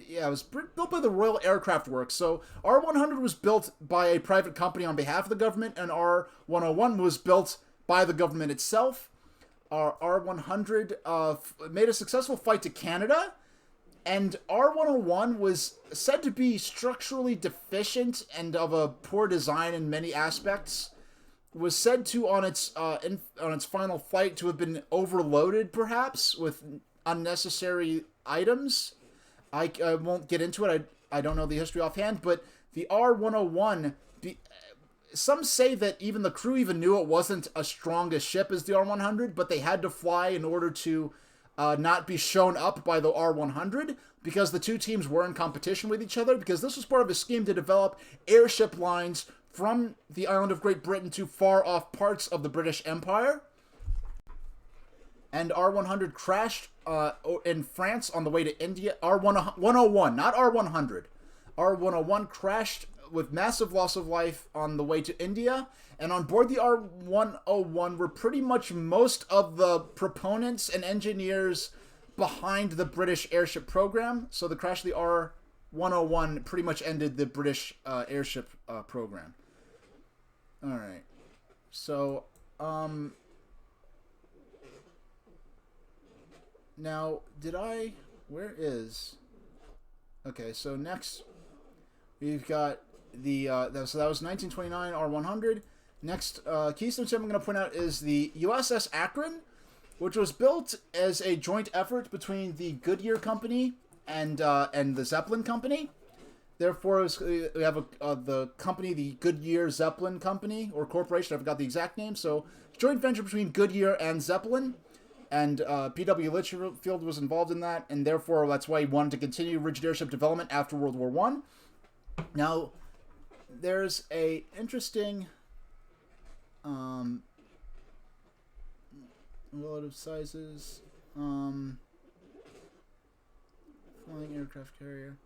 Speaker 1: Yeah, it was built by the Royal Aircraft Works. So R100 was built by a private company on behalf of the government, and R101 was built by the government itself. R100 made a successful flight to Canada, and R101 was said to be structurally deficient and of a poor design in many aspects. It was said to, on its final flight, to have been overloaded, perhaps, with unnecessary items. I won't get into it. I don't know the history offhand, but the R101... Some say that even the crew even knew it wasn't as strong a ship as the R100, but they had to fly in order to not be shown up by the R100, because the two teams were in competition with each other, because this was part of a scheme to develop airship lines from the island of Great Britain to far-off parts of the British Empire. And R100 crashed in France on the way to India. R101, not R100. R101 crashed with massive loss of life on the way to India, and on board the R101 were pretty much most of the proponents and engineers behind the British airship program. So the crash of the R101 pretty much ended the British airship program. Alright. So, now, where is... Okay, so next we've got the, so that was 1929 R100. Next Keystone ship I'm going to point out is the USS Akron, which was built as a joint effort between the Goodyear Company and the Zeppelin Company. Therefore, we have the company, the Goodyear Zeppelin Company, or Corporation, I forgot the exact name. So, joint venture between Goodyear and Zeppelin. And P.W. Litchfield was involved in that, and therefore that's why he wanted to continue rigid airship development after World War I. Now, there's a interesting relative sizes, flying aircraft carrier.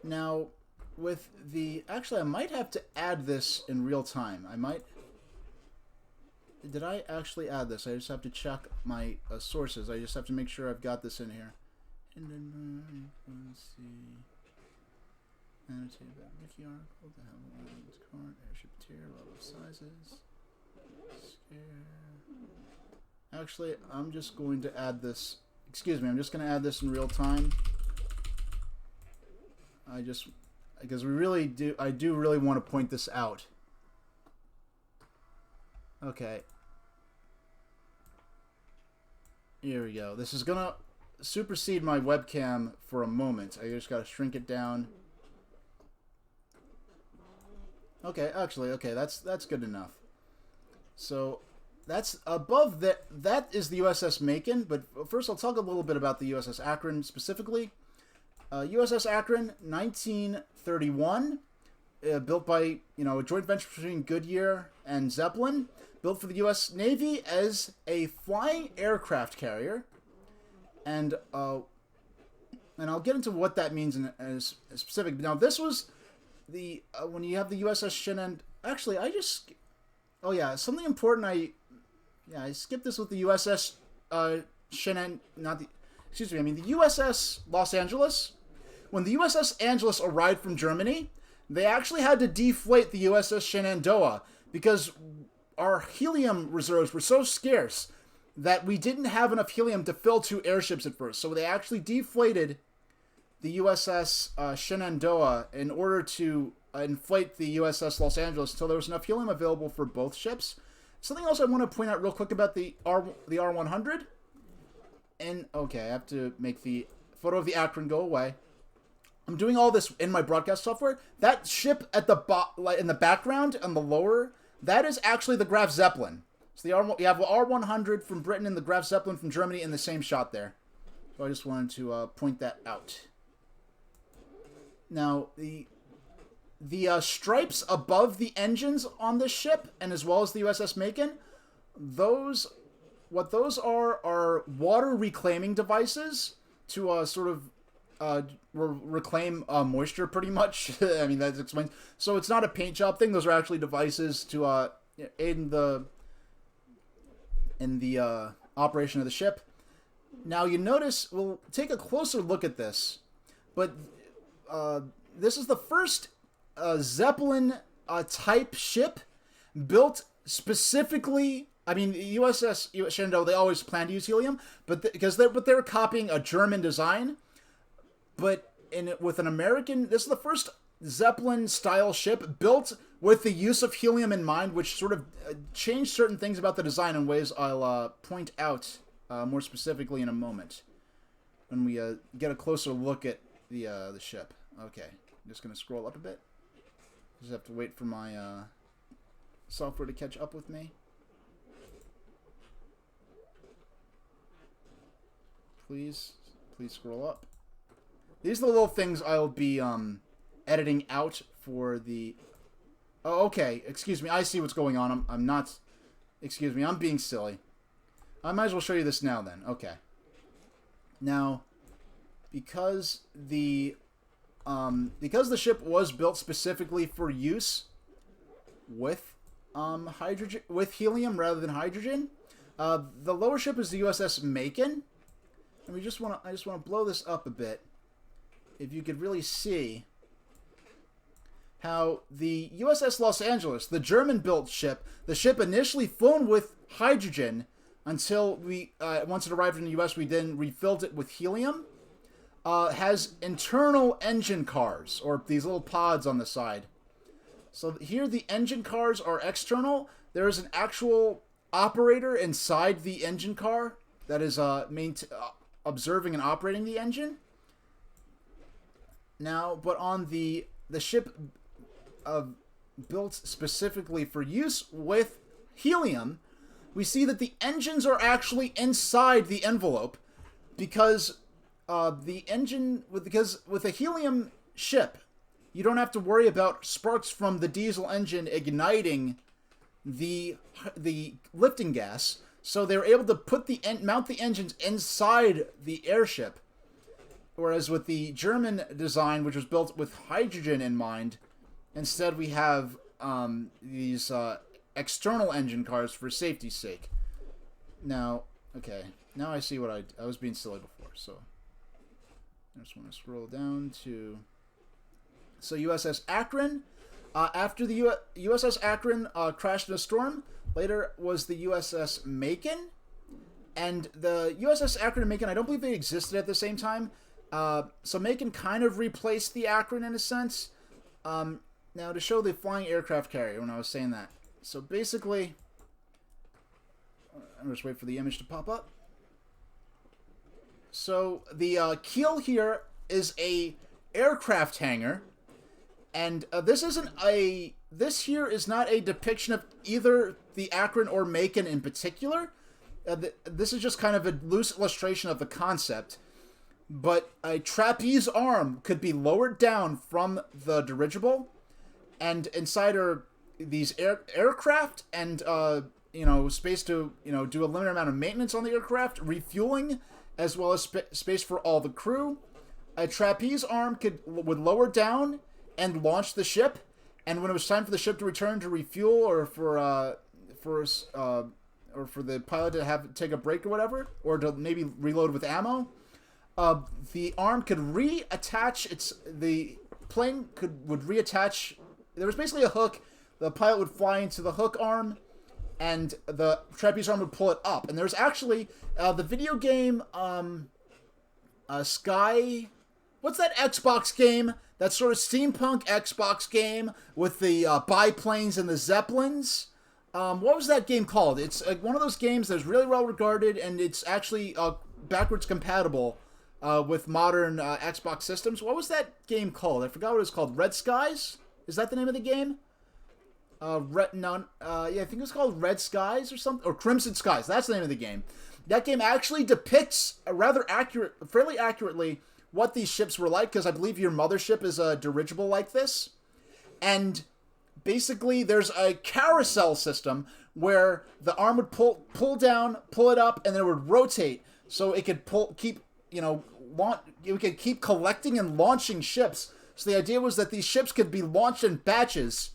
Speaker 1: Now, with the... Actually, I might have to add this in real time. Did I actually add this? I just have to check my sources. I just have to make sure I've got this in here. Let's see. Annotated by Wiki article. The Hamilton's current airship tier, level sizes. Actually, I'm just going to add this. Excuse me, I'm just going to add this in real time. Because we really do, I do really want to point this out. Okay. Here we go. This is gonna supersede my webcam for a moment. I just gotta shrink it down. Okay, actually, okay, that's good enough. So that's above that. That is the USS Macon. But first, I'll talk a little bit about the USS Akron specifically. USS Akron, 1931, built by a joint venture between Goodyear and Zeppelin. Built for the U.S. Navy as a flying aircraft carrier, and I'll get into what that means as specific. Now, this was the when you have the USS Shenandoah. Actually, oh yeah, something important. I skipped this with the USS Shenandoah. I mean the USS Los Angeles. When the USS Angeles arrived from Germany, they actually had to deflate the USS Shenandoah because our helium reserves were so scarce that we didn't have enough helium to fill 2 airships at first. So they actually deflated the USS Shenandoah in order to inflate the USS Los Angeles until there was enough helium available for both ships. Something else I want to point out real quick about the R100. And, okay, I have to make the photo of the Akron go away. I'm doing all this in my broadcast software. That ship at in the background on the lower, that is actually the Graf Zeppelin. So you have the R100 from Britain and the Graf Zeppelin from Germany in the same shot there. So I just wanted to point that out. Now, the stripes above the engines on this ship, and as well as the USS Macon, what those are water reclaiming devices to sort of reclaim moisture, pretty much. I mean, that explains. So it's not a paint job thing. Those are actually devices to in the operation of the ship. Now you notice, we'll take a closer look at this, but this is the first Zeppelin type ship built specifically. I mean, USS Shenandoah, they always plan to use helium, but they're copying a German design. But with an American, this is the first Zeppelin-style ship built with the use of helium in mind, which sort of changed certain things about the design in ways I'll point out more specifically in a moment when we get a closer look at the ship. Okay, I'm just going to scroll up a bit. Just have to wait for my software to catch up with me. Please scroll up. These are the little things I'll be editing out for the... Oh, okay. Excuse me. I see what's going on. I'm not... Excuse me. I'm being silly. I might as well show you this now then. Okay. Now, because the ship was built specifically for use with hydrogen, with helium rather than hydrogen, the lower ship is the USS Macon. And I just want to blow this up a bit. If you could really see how the USS Los Angeles, the German-built ship, the ship initially flown with hydrogen until once it arrived in the U.S., we then refilled it with helium, has internal engine cars, or these little pods on the side. So here the engine cars are external. There is an actual operator inside the engine car that is observing and operating the engine. Now, but on the ship built specifically for use with helium, we see that the engines are actually inside the envelope because with a helium ship, you don't have to worry about sparks from the diesel engine igniting the lifting gas. So they were able to mount the engines inside the airship. Whereas with the German design, which was built with hydrogen in mind, instead we have these external engine cars for safety's sake. Now, okay, now I see what I was being silly before, so I just want to scroll down to... So USS Akron, after the USS Akron crashed in a storm, later was the USS Macon, and the USS Akron and Macon, I don't believe they existed at the same time. So Macon kind of replaced the Akron in a sense. Now to show the flying aircraft carrier when I was saying that. So basically, I'm just wait for the image to pop up. So the keel here is a aircraft hangar, and this here is not a depiction of either the Akron or Macon in particular. This is just kind of a loose illustration of the concept. But a trapeze arm could be lowered down from the dirigible, and inside are these aircraft and space to do a limited amount of maintenance on the aircraft, refueling, as well as space for all the crew. A trapeze arm would lower down and launch the ship, and when it was time for the ship to return to refuel, or for the pilot to take a break or whatever, or to maybe reload with ammo, the arm could reattach. The plane would reattach. There was basically a hook. The pilot would fly into the hook arm, and the trapeze arm would pull it up. And there's actually the video game Sky. What's that Xbox game? That sort of steampunk Xbox game with the biplanes and the zeppelins. What was that game called? It's one of those games that's really well regarded, and it's actually backwards compatible with modern Xbox systems. What was that game called? I forgot what it was called. Red Skies? Is that the name of the game? I think it was called Red Skies or something, or Crimson Skies. That's the name of the game. That game actually depicts fairly accurately what these ships were like, because I believe your mothership is a dirigible like this. And basically, there's a carousel system where the arm would pull down, pull it up, and then it would rotate, so it could it could keep collecting and launching ships. So the idea was that these ships could be launched in batches.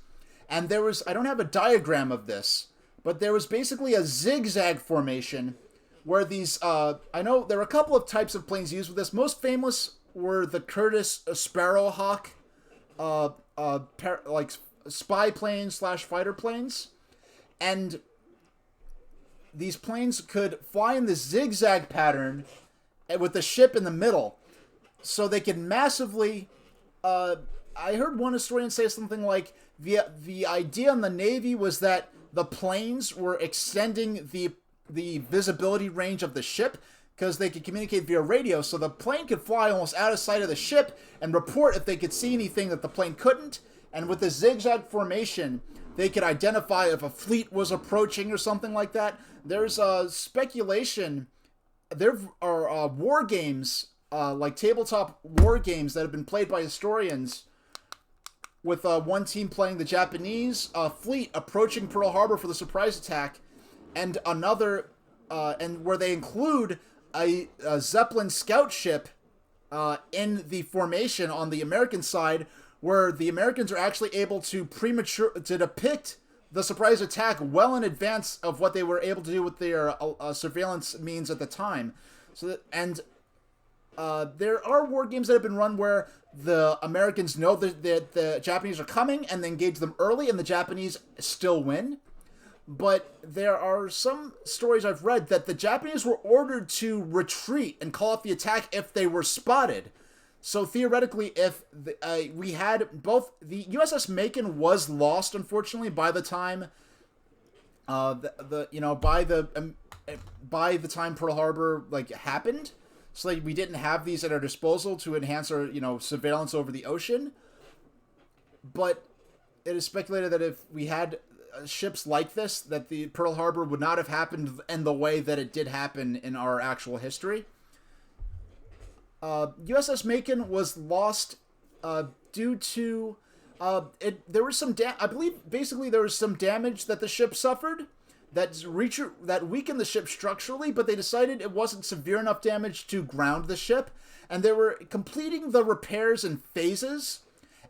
Speaker 1: And there was, I don't have a diagram of this, but there was basically a zigzag formation where these, I know there are a couple of types of planes used with this. Most famous were the Curtiss Sparrowhawk, like spy planes / fighter planes. And these planes could fly in this zigzag pattern with the ship in the middle. So they could massively, I heard one historian say something like, the idea in the Navy was that the planes were extending the visibility range of the ship, because they could communicate via radio, so the plane could fly almost out of sight of the ship and report if they could see anything that the plane couldn't. And with the zigzag formation, they could identify if a fleet was approaching or something like that. There's speculation. There are war games, like tabletop war games that have been played by historians, with one team playing the Japanese fleet approaching Pearl Harbor for the surprise attack, and another, and where they include a Zeppelin scout ship in the formation on the American side, where the Americans are actually able to depict the surprise attack well in advance of what they were able to do with their surveillance means at the time. There are war games that have been run where the Americans know that the Japanese are coming and they engage them early, and the Japanese still win. But there are some stories I've read that the Japanese were ordered to retreat and call off the attack if they were spotted. So theoretically, if we had both, the USS Macon was lost, unfortunately, by the time by the time Pearl Harbor happened. So we didn't have these at our disposal to enhance our surveillance over the ocean. But it is speculated that if we had ships like this, that the Pearl Harbor would not have happened in the way that it did happen in our actual history. USS Macon was lost due to there was some I believe basically there was some damage that the ship suffered that weakened the ship structurally, but they decided it wasn't severe enough damage to ground the ship, and they were completing the repairs in phases,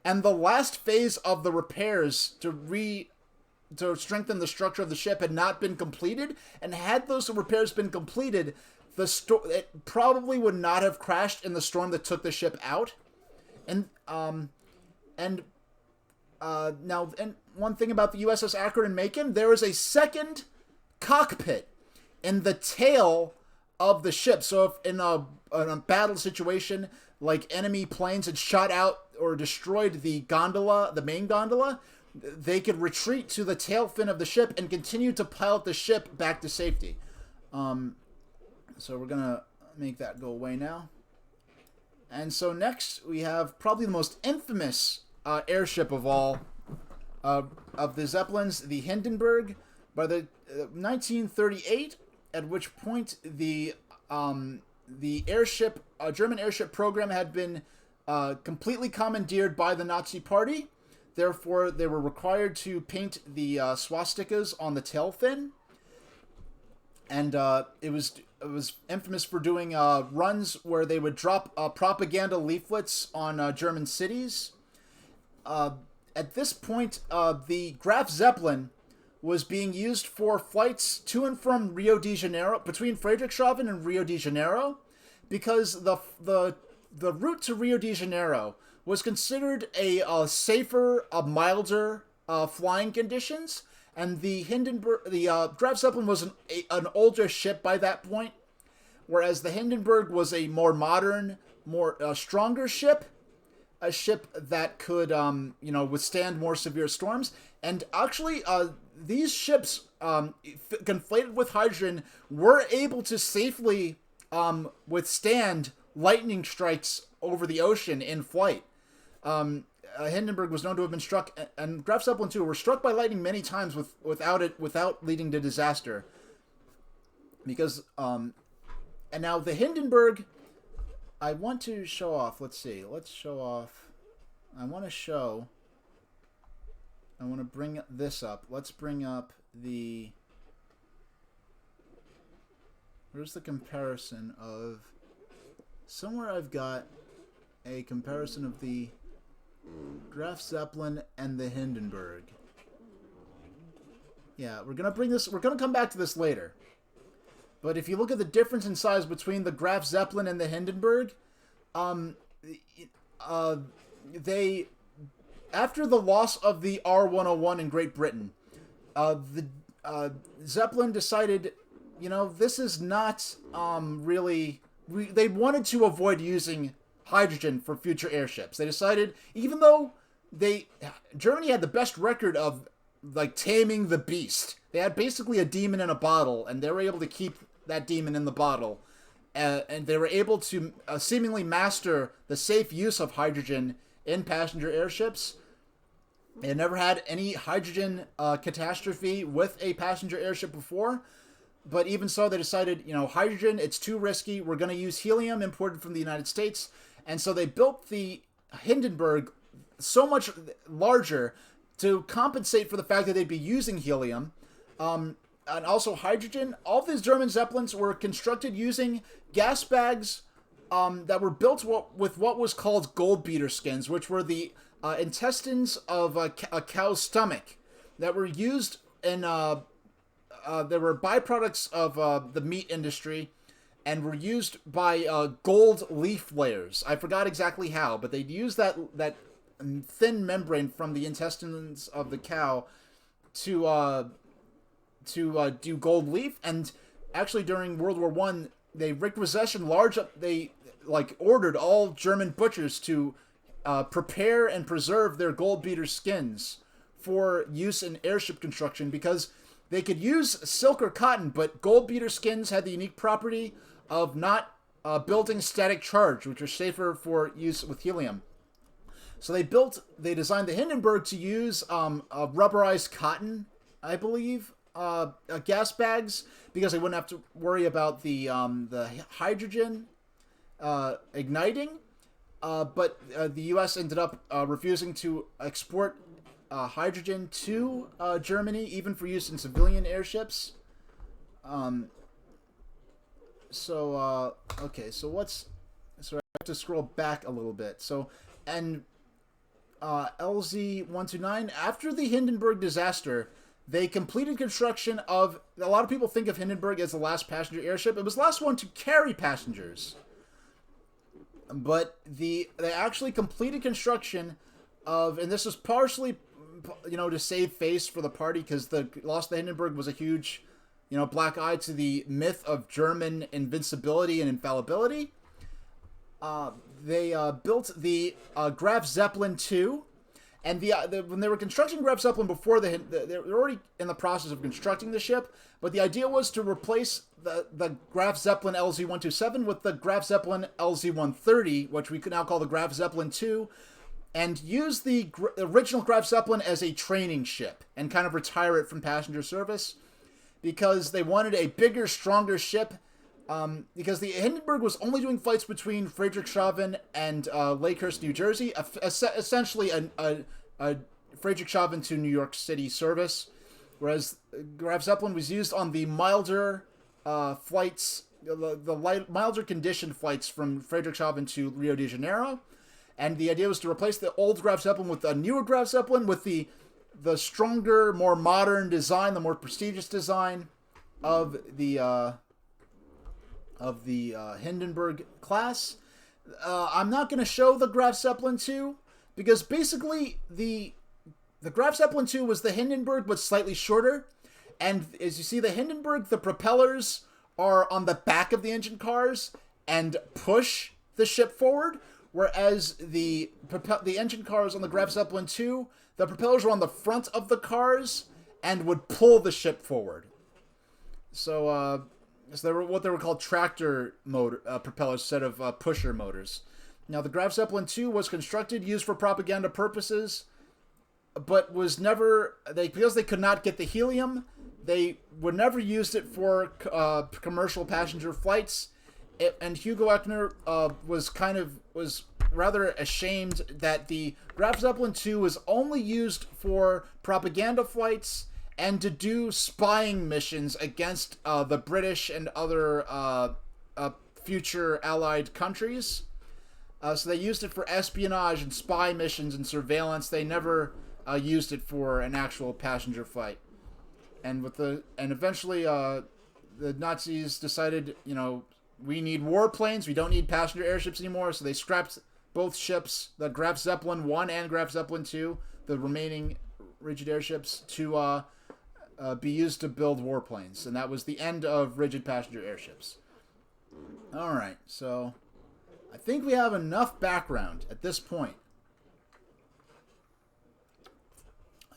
Speaker 1: and the last phase of the repairs to strengthen the structure of the ship had not been completed, and had those repairs been completed, it probably would not have crashed in the storm that took the ship out. And one thing about the USS Akron and Macon, there is a second cockpit in the tail of the ship. So if in a battle situation, like enemy planes had shot out or destroyed the gondola, the main gondola, they could retreat to the tail fin of the ship and continue to pilot the ship back to safety. So we're gonna make that go away now. And so next we have probably the most infamous airship of all of the Zeppelins, the Hindenburg, by the 1938, at which point the airship, German airship program had been completely commandeered by the Nazi Party. Therefore, they were required to paint the swastikas on the tail fin, and it was infamous for doing runs where they would drop propaganda leaflets on German cities. At this point, the Graf Zeppelin was being used for flights to and from Rio de Janeiro, between Friedrichshafen and Rio de Janeiro, because the route to Rio de Janeiro was considered a safer, milder flying conditions, and the Graf Zeppelin was an older ship by that point, whereas the Hindenburg was a more modern, more stronger ship, a ship that could withstand more severe storms. And actually, these ships, conflated with hydrogen, were able to safely withstand lightning strikes over the ocean in flight. Hindenburg was known to have been struck, and Graf Zeppelin too, were struck by lightning many times without leading to disaster. Because and now the Hindenburg, I want to show off. Let's see. Let's show off. I want to bring this up. Let's bring up the. Where's the comparison of? Somewhere I've got a comparison of the Graf Zeppelin and the Hindenburg. Yeah, we're gonna come back to this later. But if you look at the difference in size between the Graf Zeppelin and the Hindenburg, they, after the loss of the R-101 in Great Britain, the Zeppelin decided, this is not really. They wanted to avoid using hydrogen for future airships. They decided, even though Germany had the best record of taming the beast, they had basically a demon in a bottle, and they were able to keep that demon in the bottle, and they were able to seemingly master the safe use of hydrogen in passenger airships. They had never had any hydrogen catastrophe with a passenger airship before. But even so, they decided, hydrogen, it's too risky. We're going to use helium imported from the United States. And so they built the Hindenburg so much larger to compensate for the fact that they'd be using helium. And also hydrogen. All of these German Zeppelins were constructed using gas bags that were built with what was called gold beater skins, which were the intestines of a cow's stomach that were used in... they were byproducts of the meat industry and were used by gold leaf layers. I forgot exactly how, but they'd use that thin membrane from the intestines of the cow to do gold leaf. And actually, during World War I, they requisitioned they ordered all German butchers to prepare and preserve their gold beater skins for use in airship construction, because they could use silk or cotton, but gold beater skins had the unique property of not building static charge, which are safer for use with helium. So they designed the Hindenburg to use rubberized cotton, I believe, gas bags, because they wouldn't have to worry about the hydrogen igniting. But the U.S. ended up refusing to export hydrogen to Germany, even for use in civilian airships. Okay, so I have to scroll back a little bit. So, and LZ-129, after the Hindenburg disaster, they completed construction of, a lot of people think of Hindenburg as the last passenger airship. It was the last one to carry passengers. But they actually completed construction of, and this was partially, to save face for the party, because the loss of the Hindenburg was a huge, black eye to the myth of German invincibility and infallibility. they built the Graf Zeppelin II. And when they were constructing Graf Zeppelin before, they were already in the process of constructing the ship. But the idea was to replace the Graf Zeppelin LZ-127 with the Graf Zeppelin LZ-130, which we could now call the Graf Zeppelin II, and use the original Graf Zeppelin as a training ship and kind of retire it from passenger service because they wanted a bigger, stronger ship. Because the Hindenburg was only doing flights between Friedrichshafen and Lakehurst, New Jersey, essentially a Friedrichshafen to New York City service, whereas Graf Zeppelin was used on the milder flights, milder conditioned flights from Friedrichshafen to Rio de Janeiro, and the idea was to replace the old Graf Zeppelin with a newer Graf Zeppelin with the stronger, more modern design, the more prestigious design of the Hindenburg class. I'm not going to show the Graf Zeppelin II because basically the Graf Zeppelin II was the Hindenburg but slightly shorter, and as you see, the Hindenburg, the propellers are on the back of the engine cars and push the ship forward, whereas the engine cars on the Graf Zeppelin II, the propellers were on the front of the cars and would pull the ship forward. So they were what they were called tractor motor propellers instead of pusher motors. Now, the Graf Zeppelin II was constructed, used for propaganda purposes, but was never because they could not get the helium. They would never used it for commercial passenger flights. And Hugo Eckner was rather ashamed that the Graf Zeppelin II was only used for propaganda flights and to do spying missions against the British and other future Allied countries. So they used it for espionage and spy missions and surveillance. They never used it for an actual passenger flight. And eventually the Nazis decided, we need warplanes. We don't need passenger airships anymore. So they scrapped both ships, the Graf Zeppelin I and Graf Zeppelin II, the remaining rigid airships, to be used to build warplanes. And that was the end of rigid passenger airships. All right, so I think we have enough background at this point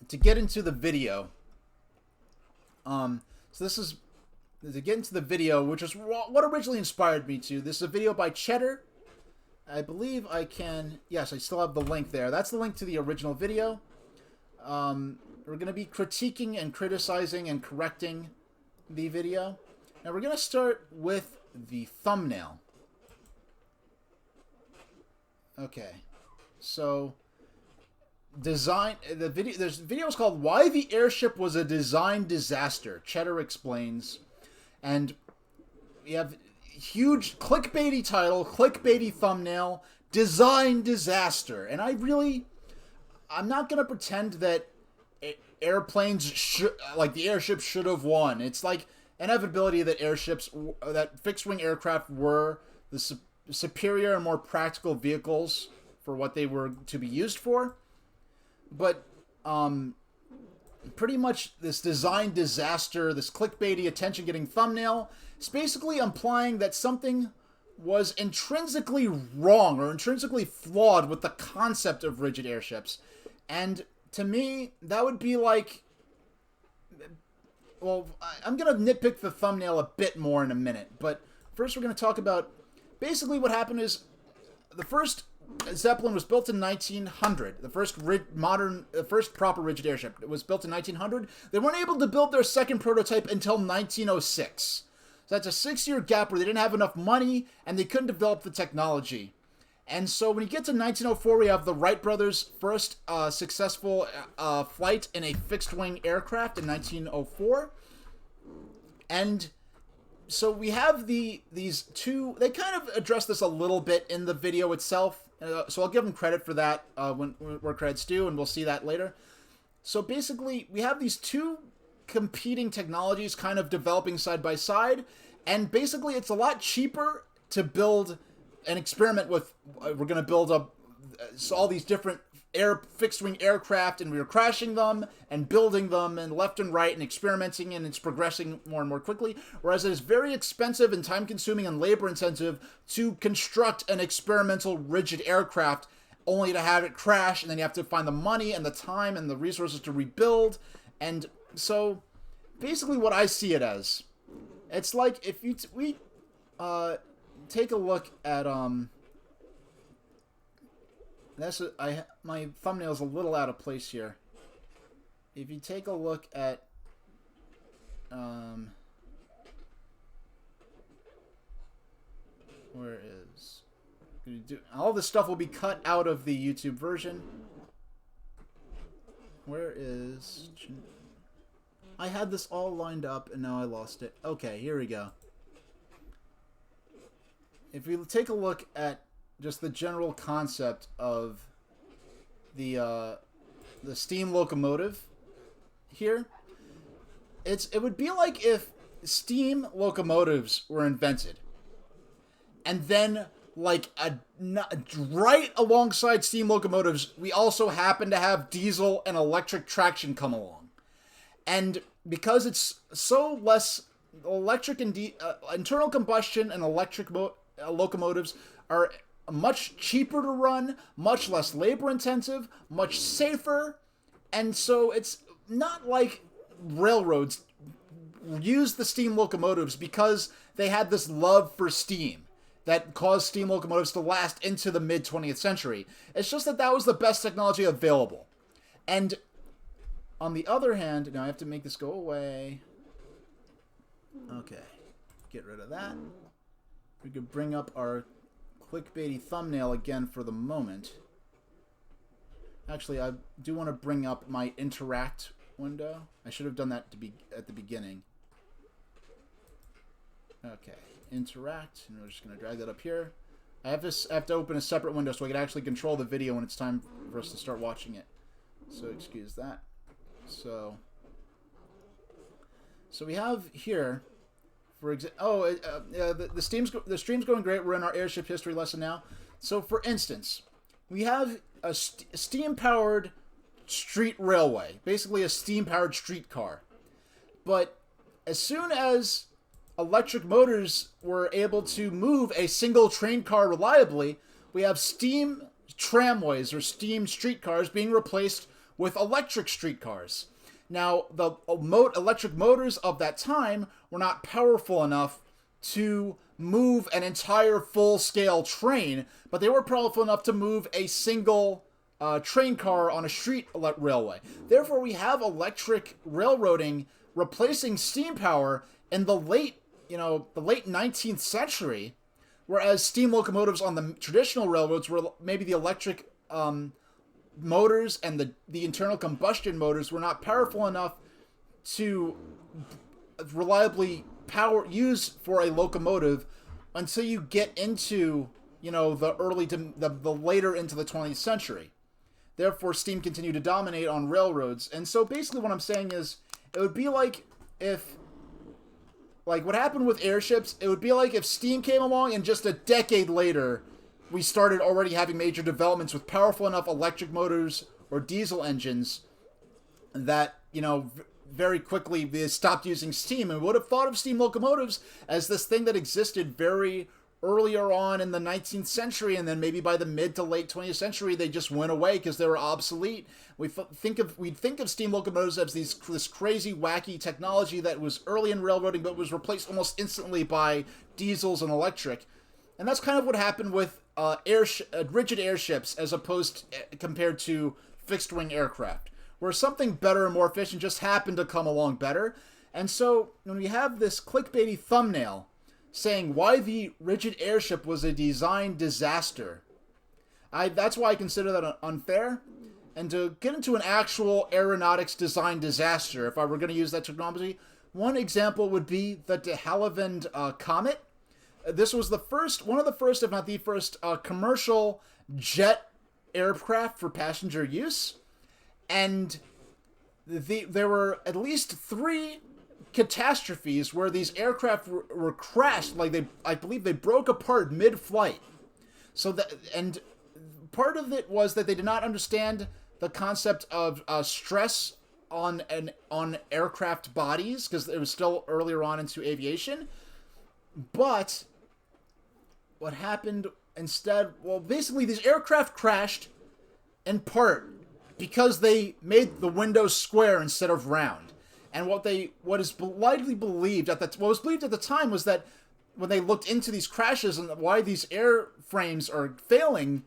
Speaker 1: to get into the video. So this is to get into the video, which is what originally inspired me to. This is a video by Cheddar. I believe I can... Yes, I still have the link there. That's the link to the original video. We're going to be critiquing and criticizing and correcting the video. Now we're going to start with the thumbnail. Okay. So... There's a video is called "Why the Airship Was a Design Disaster." Cheddar explains, and we have huge clickbaity title, clickbaity thumbnail, "Design Disaster." And I'm not gonna pretend that airplanes like the airship should have won. It's like inevitability that fixed-wing aircraft were the superior and more practical vehicles for what they were to be used for. But pretty much this design disaster, this clickbaity, attention-getting thumbnail, is basically implying that something was intrinsically wrong or intrinsically flawed with the concept of rigid airships. And to me, that would be like... Well, I'm going to nitpick the thumbnail a bit more in a minute. But first we're going to talk about... Basically what happened is the first... Zeppelin was built in 1900. The first proper rigid airship. It was built in 1900. They weren't able to build their second prototype until 1906. So that's a 6-year gap where they didn't have enough money and they couldn't develop the technology. And so when you get to 1904, we have the Wright brothers' first successful flight in a fixed-wing aircraft in 1904. And so we have these two... They kind of address this a little bit in the video itself. So I'll give them credit for that where credit's due, and we'll see that later. So basically, we have these two competing technologies kind of developing side by side, and basically it's a lot cheaper to build an experiment with... We're going to build all these different fixed-wing aircraft, and we were crashing them and building them and left and right and experimenting, and it's progressing more and more quickly. Whereas it is very expensive and time-consuming and labor-intensive to construct an experimental rigid aircraft, only to have it crash, and then you have to find the money and the time and the resources to rebuild. And so, basically, what I see it as, it's like if we take a look at my thumbnail is a little out of place here. If you take a look at where is all this stuff will be cut out of the YouTube version. Where is I had this all lined up and now I lost it. Okay, here we go. If we take a look at just the general concept of the steam locomotive here, it would be like if steam locomotives were invented, and then like right alongside steam locomotives, we also happen to have diesel and electric traction come along, and because it's so less electric and internal combustion and electric locomotives are much cheaper to run, much less labor intensive, much safer, and so it's not like railroads used the steam locomotives because they had this love for steam that caused steam locomotives to last into the mid-20th century. It's just that was the best technology available. And on the other hand, now I have to make this go away. Okay, get rid of that. We could bring up our clickbaity thumbnail again for the moment. Actually, I do want to bring up my interact window. I should have done that at the beginning. Okay, interact, and we're just going to drag that up here. I have to open a separate window so I can actually control the video when it's time for us to start watching it. So excuse that. So we have here, for example, the stream's going great. We're in our airship history lesson now. So for instance, we have a steam-powered street railway, basically a steam-powered streetcar. But as soon as electric motors were able to move a single train car reliably, we have steam tramways or steam streetcars being replaced with electric streetcars. Now, the electric motors of that time were not powerful enough to move an entire full-scale train, but they were powerful enough to move a single train car on a street railway. Therefore, we have electric railroading replacing steam power in the late 19th century, whereas steam locomotives on the traditional railroads were maybe the electric motors and the internal combustion motors were not powerful enough to reliably use for a locomotive until you get into the later into the 20th century. Therefore, steam continued to dominate on railroads. And so basically what I'm saying is it would be like if, like what happened with airships, it would be like if steam came along and just a decade later we started already having major developments with powerful enough electric motors or diesel engines that, very quickly they stopped using steam, and we would have thought of steam locomotives as this thing that existed very earlier on in the 19th century, and then maybe by the mid to late 20th century they just went away because they were obsolete. We'd think of steam locomotives as this crazy, wacky technology that was early in railroading but was replaced almost instantly by diesels and electric. And that's kind of what happened with rigid airships as compared to fixed-wing aircraft, where something better and more efficient just happened to come along better. And so when we have this clickbaity thumbnail saying why the rigid airship was a design disaster, that's why I consider that unfair. And to get into an actual aeronautics design disaster, if I were going to use that terminology, one example would be the de Havilland Comet. This was one of the first, if not the first, commercial jet aircraft for passenger use. And there were at least 3 catastrophes where these aircraft were crashed. I believe they broke apart mid-flight. part of it was that they did not understand the concept of stress on aircraft bodies, because it was still earlier on into aviation. But what happened instead, well, basically these aircraft crashed in part because they made the windows square instead of round. And what was believed at the time was that when they looked into these crashes and why these airframes are failing,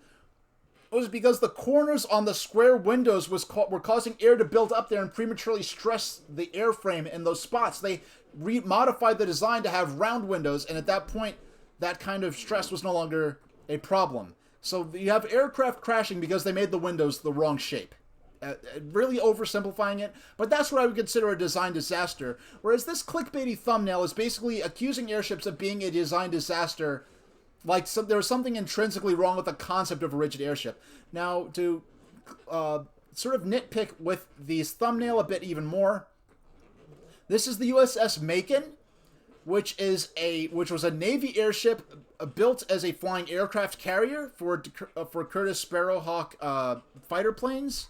Speaker 1: it was because the corners on the square windows were causing air to build up there and prematurely stress the airframe in those spots. They modified the design to have round windows, and at that point, that kind of stress was no longer a problem. So you have aircraft crashing because they made the windows the wrong shape. Really oversimplifying it, but that's what I would consider a design disaster. Whereas this clickbaity thumbnail is basically accusing airships of being a design disaster, like there was something intrinsically wrong with the concept of a rigid airship. Now, to sort of nitpick with these thumbnail a bit even more, this is the USS Macon, which was a Navy airship built as a flying aircraft carrier for Curtiss Sparrowhawk fighter planes.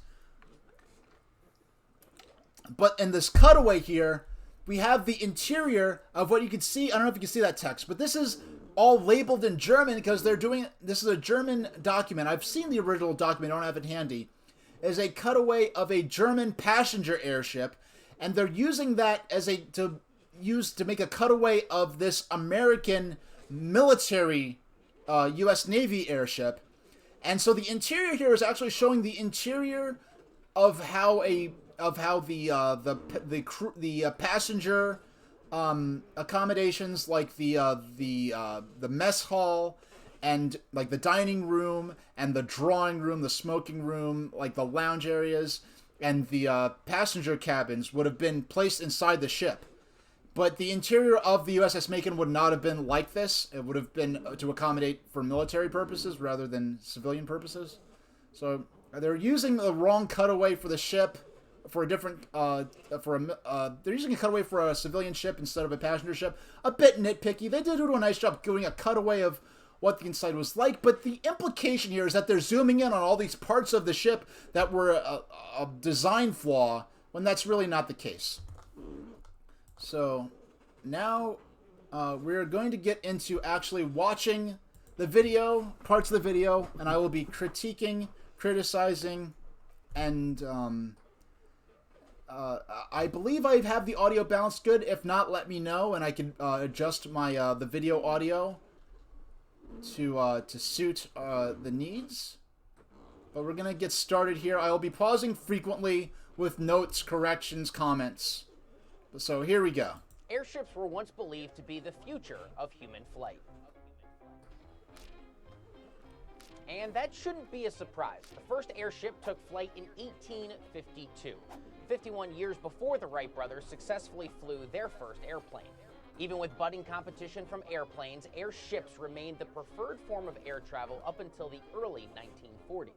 Speaker 1: But in this cutaway here, we have the interior of what you can see. I don't know if you can see that text, but this is all labeled in German because this is a German document. I've seen the original document, I don't have it handy. It is a cutaway of a German passenger airship, and they're using that to make a cutaway of this American military U.S. Navy airship. And so the interior here is actually showing the interior of how the passenger accommodations, like the mess hall and like the dining room and the drawing room, the smoking room, like the lounge areas and the passenger cabins would have been placed inside the ship. But the interior of the USS Macon would not have been like this. It would have been to accommodate for military purposes rather than civilian purposes. So they're using the wrong cutaway for the ship. For a different, they're using a cutaway for a civilian ship instead of a passenger ship. A bit nitpicky. They did do a nice job doing a cutaway of what the inside was like, but the implication here is that they're zooming in on all these parts of the ship that were a design flaw, when that's really not the case. So now we're going to get into actually watching the video, parts of the video, and I will be critiquing, criticizing, and I believe I have the audio balanced good. If not, let me know, and I can adjust my the video audio to suit the needs. But we're gonna get started here. I will be pausing frequently with notes, corrections, comments. So here we go.
Speaker 4: Airships were once believed to be the future of human flight. And that shouldn't be a surprise. The first airship took flight in 1852, 51 years before the Wright brothers successfully flew their first airplane. Even with budding competition from airplanes, airships remained the preferred form of air travel up until the early 1940s.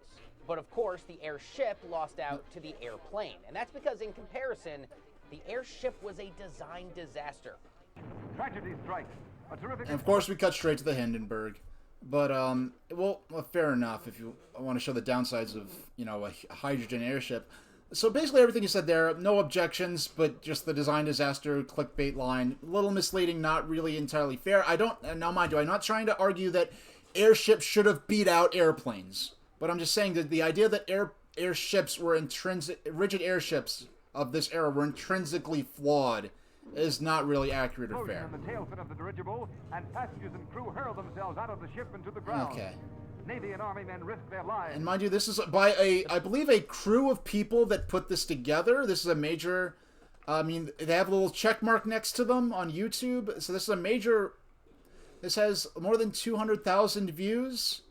Speaker 4: But of course, the airship lost out to the airplane, and that's because in comparison, the airship was a design disaster.
Speaker 5: Tragedy strikes. A terrific...
Speaker 1: And of course, we cut straight to the Hindenburg. But, well, fair enough if you want to show the downsides of, you know, a hydrogen airship. So basically everything you said there, no objections, but just the design disaster, clickbait line, a little misleading, not really entirely fair. Now mind you, I'm not trying to argue that airships should have beat out airplanes. But I'm just saying that the idea that airships were rigid airships of this era were intrinsically flawed is not really accurate or fair.
Speaker 5: The tail fin of the dirigible, and passengers and crew hurl themselves out of the ship into the ground.
Speaker 1: Okay.
Speaker 5: Navy and Army men risk their lives.
Speaker 1: And mind you, this is by I believe, a crew of people that put this together. This is a major, I mean, they have a little check mark next to them on YouTube. So this is a major, this has more than 200,000 views.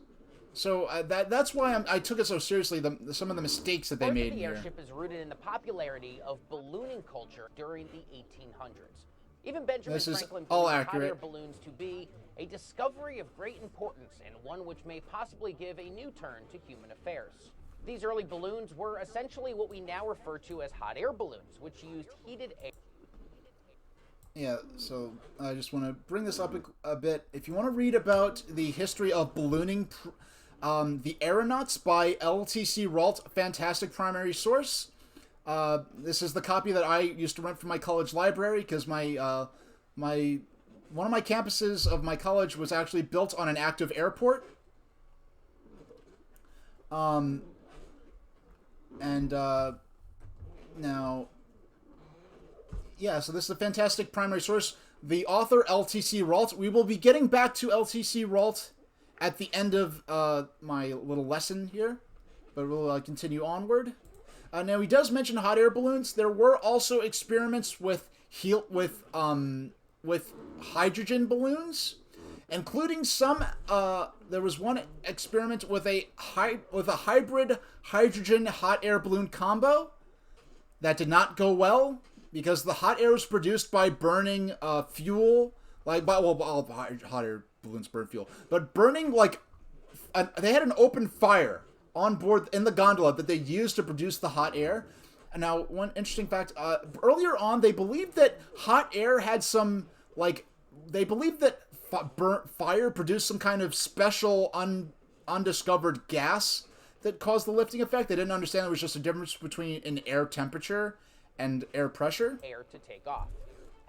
Speaker 1: So that's why I took it so seriously, some of the mistakes that they made here.
Speaker 4: The airship is rooted in the popularity of ballooning culture during the 1800s. Even Benjamin Franklin believed hot air balloons to be a discovery of great importance and one which may possibly give a new turn to human affairs. These early balloons were essentially what we now refer to as hot air balloons, which used heated air.
Speaker 1: Yeah, so I just want to bring this up a bit. If you want to read about the history of ballooning The Aeronauts by LTC Ralt, fantastic primary source. This is the copy that I used to rent from my college library because one of my campuses of my college was actually built on an active airport. Now, yeah, so this is a fantastic primary source. The author, LTC Ralt. We will be getting back to LTC Ralt at the end of my little lesson here, but we'll continue onward. Now, he does mention hot air balloons. There were also experiments with hydrogen balloons, including some. There was one experiment with a hybrid hydrogen hot air balloon combo that did not go well because the hot air was produced by burning fuel. Hot air balloons burn fuel, but burning they had an open fire on board in the gondola that they used to produce the hot air. And now, one interesting fact: earlier on, they believed that hot air had some they believed that fire produced some kind of special undiscovered gas that caused the lifting effect. They didn't understand it was just a difference between an air temperature and air pressure.
Speaker 4: Air to take off.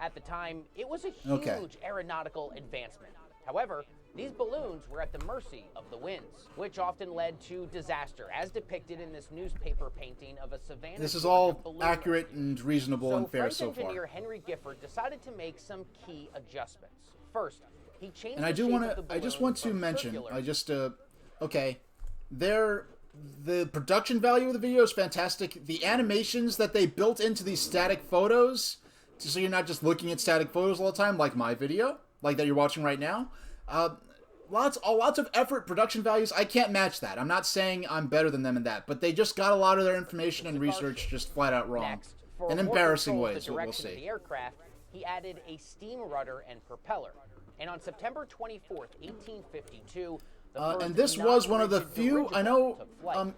Speaker 4: At the time, it was a huge aeronautical advancement. However, these balloons were at the mercy of the winds, which often led to disaster, as depicted in this newspaper painting of a Savannah.
Speaker 1: This is all accurate and reasonable and fair
Speaker 4: French
Speaker 1: so far.
Speaker 4: engineer Henry Gifford decided to make some key adjustments. First, he changed
Speaker 1: and
Speaker 4: the shape of the
Speaker 1: I just want to
Speaker 4: balloon from
Speaker 1: mention,
Speaker 4: circular.
Speaker 1: The production value of the video is fantastic. The animations that they built into these static photos, so you're not just looking at static photos all the time, like my video, like that you're watching right now. Lots of effort, production values. I can't match that. I'm not saying I'm better than them in that, but they just got a lot of their information and research just flat out wrong.
Speaker 4: Next, for
Speaker 1: in
Speaker 4: more
Speaker 1: embarrassing
Speaker 4: control of
Speaker 1: ways,
Speaker 4: the
Speaker 1: what we'll
Speaker 4: direction of
Speaker 1: see.
Speaker 4: the aircraft, he added a steam rudder and propeller. And on September 24th, 1852,
Speaker 1: and this was one of the few, I know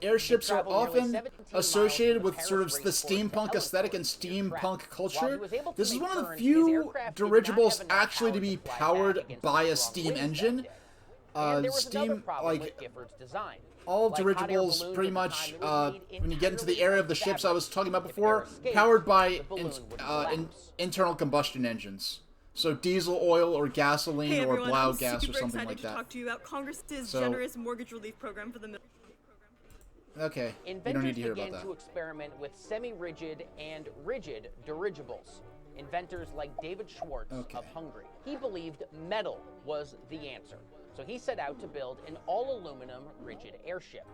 Speaker 1: airships are often associated with sort of the steampunk aesthetic and steampunk culture. This is one of the few dirigibles actually to be powered by a steam engine. Steam, all dirigibles pretty much, when you get into the area of the ships I was talking about before, powered by internal combustion engines. So diesel oil or gasoline or blow gas or something like that.
Speaker 6: To talk to you about Congress's generous mortgage relief program for the middle.
Speaker 1: Okay, you don't need to hear about
Speaker 4: began
Speaker 1: that.
Speaker 4: to experiment with semi-rigid and rigid dirigibles. Inventors like David Schwartz of Hungary. He believed metal was the answer. So he set out to build an all-aluminum rigid airship.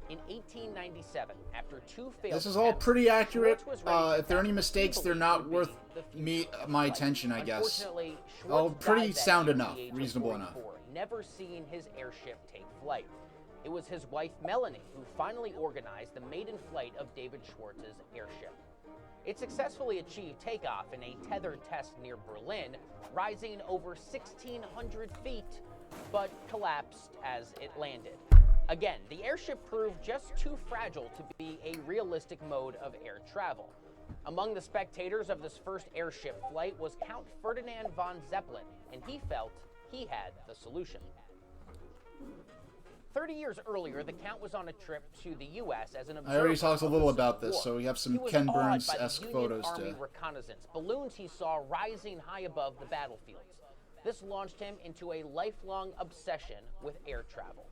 Speaker 4: In 1897, after two failed
Speaker 1: This is all pretty accurate. If there are any mistakes, they're not worth my attention, I guess. All pretty sound enough, reasonable enough.
Speaker 4: Never seeing his airship take flight. It was his wife Melanie who finally organized the maiden flight of David Schwartz's airship. It successfully achieved takeoff in a tethered test near Berlin, rising over 1,600 feet, but collapsed as it landed. Again, the airship proved just too fragile to be a realistic mode of air travel. Among the spectators of this first airship flight was Count Ferdinand von Zeppelin, and he felt he had the solution. 30 years earlier, the Count was on a trip to the U.S. as an observer.
Speaker 1: I already talked a little
Speaker 4: of the
Speaker 1: about
Speaker 4: Civil
Speaker 1: this,
Speaker 4: War.
Speaker 1: so we have some
Speaker 4: He was
Speaker 1: Ken
Speaker 4: awed by the
Speaker 1: Burns-esque
Speaker 4: Union
Speaker 1: photos
Speaker 4: Army
Speaker 1: to...
Speaker 4: reconnaissance, balloons he saw rising high above the battlefields. This launched him into a lifelong obsession with air travel.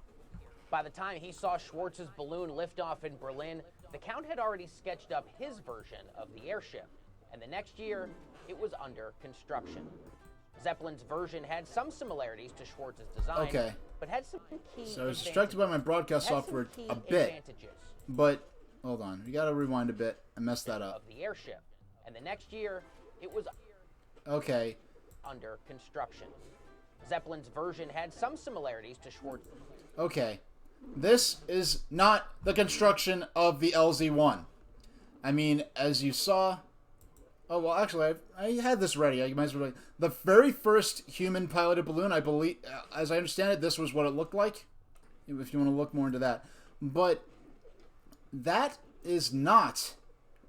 Speaker 4: By the time he saw Schwartz's balloon lift off in Berlin, the Count had already sketched up his version of the airship, and the next year, it was under construction. Zeppelin's version had some similarities to Schwartz's design, but had some key
Speaker 1: So I was distracted by my broadcast software a bit, but hold on, we gotta rewind a bit. I messed that up.
Speaker 4: Of the airship, and the next year, it was under construction. Zeppelin's version had some similarities to Schwartz's.
Speaker 1: Okay. This is not the construction of the LZ-1. I mean, as you saw... Oh, well, actually, I had this ready. I might as well... The very first human-piloted balloon, I believe... As I understand it, this was what it looked like. If you want to look more into that. But that is not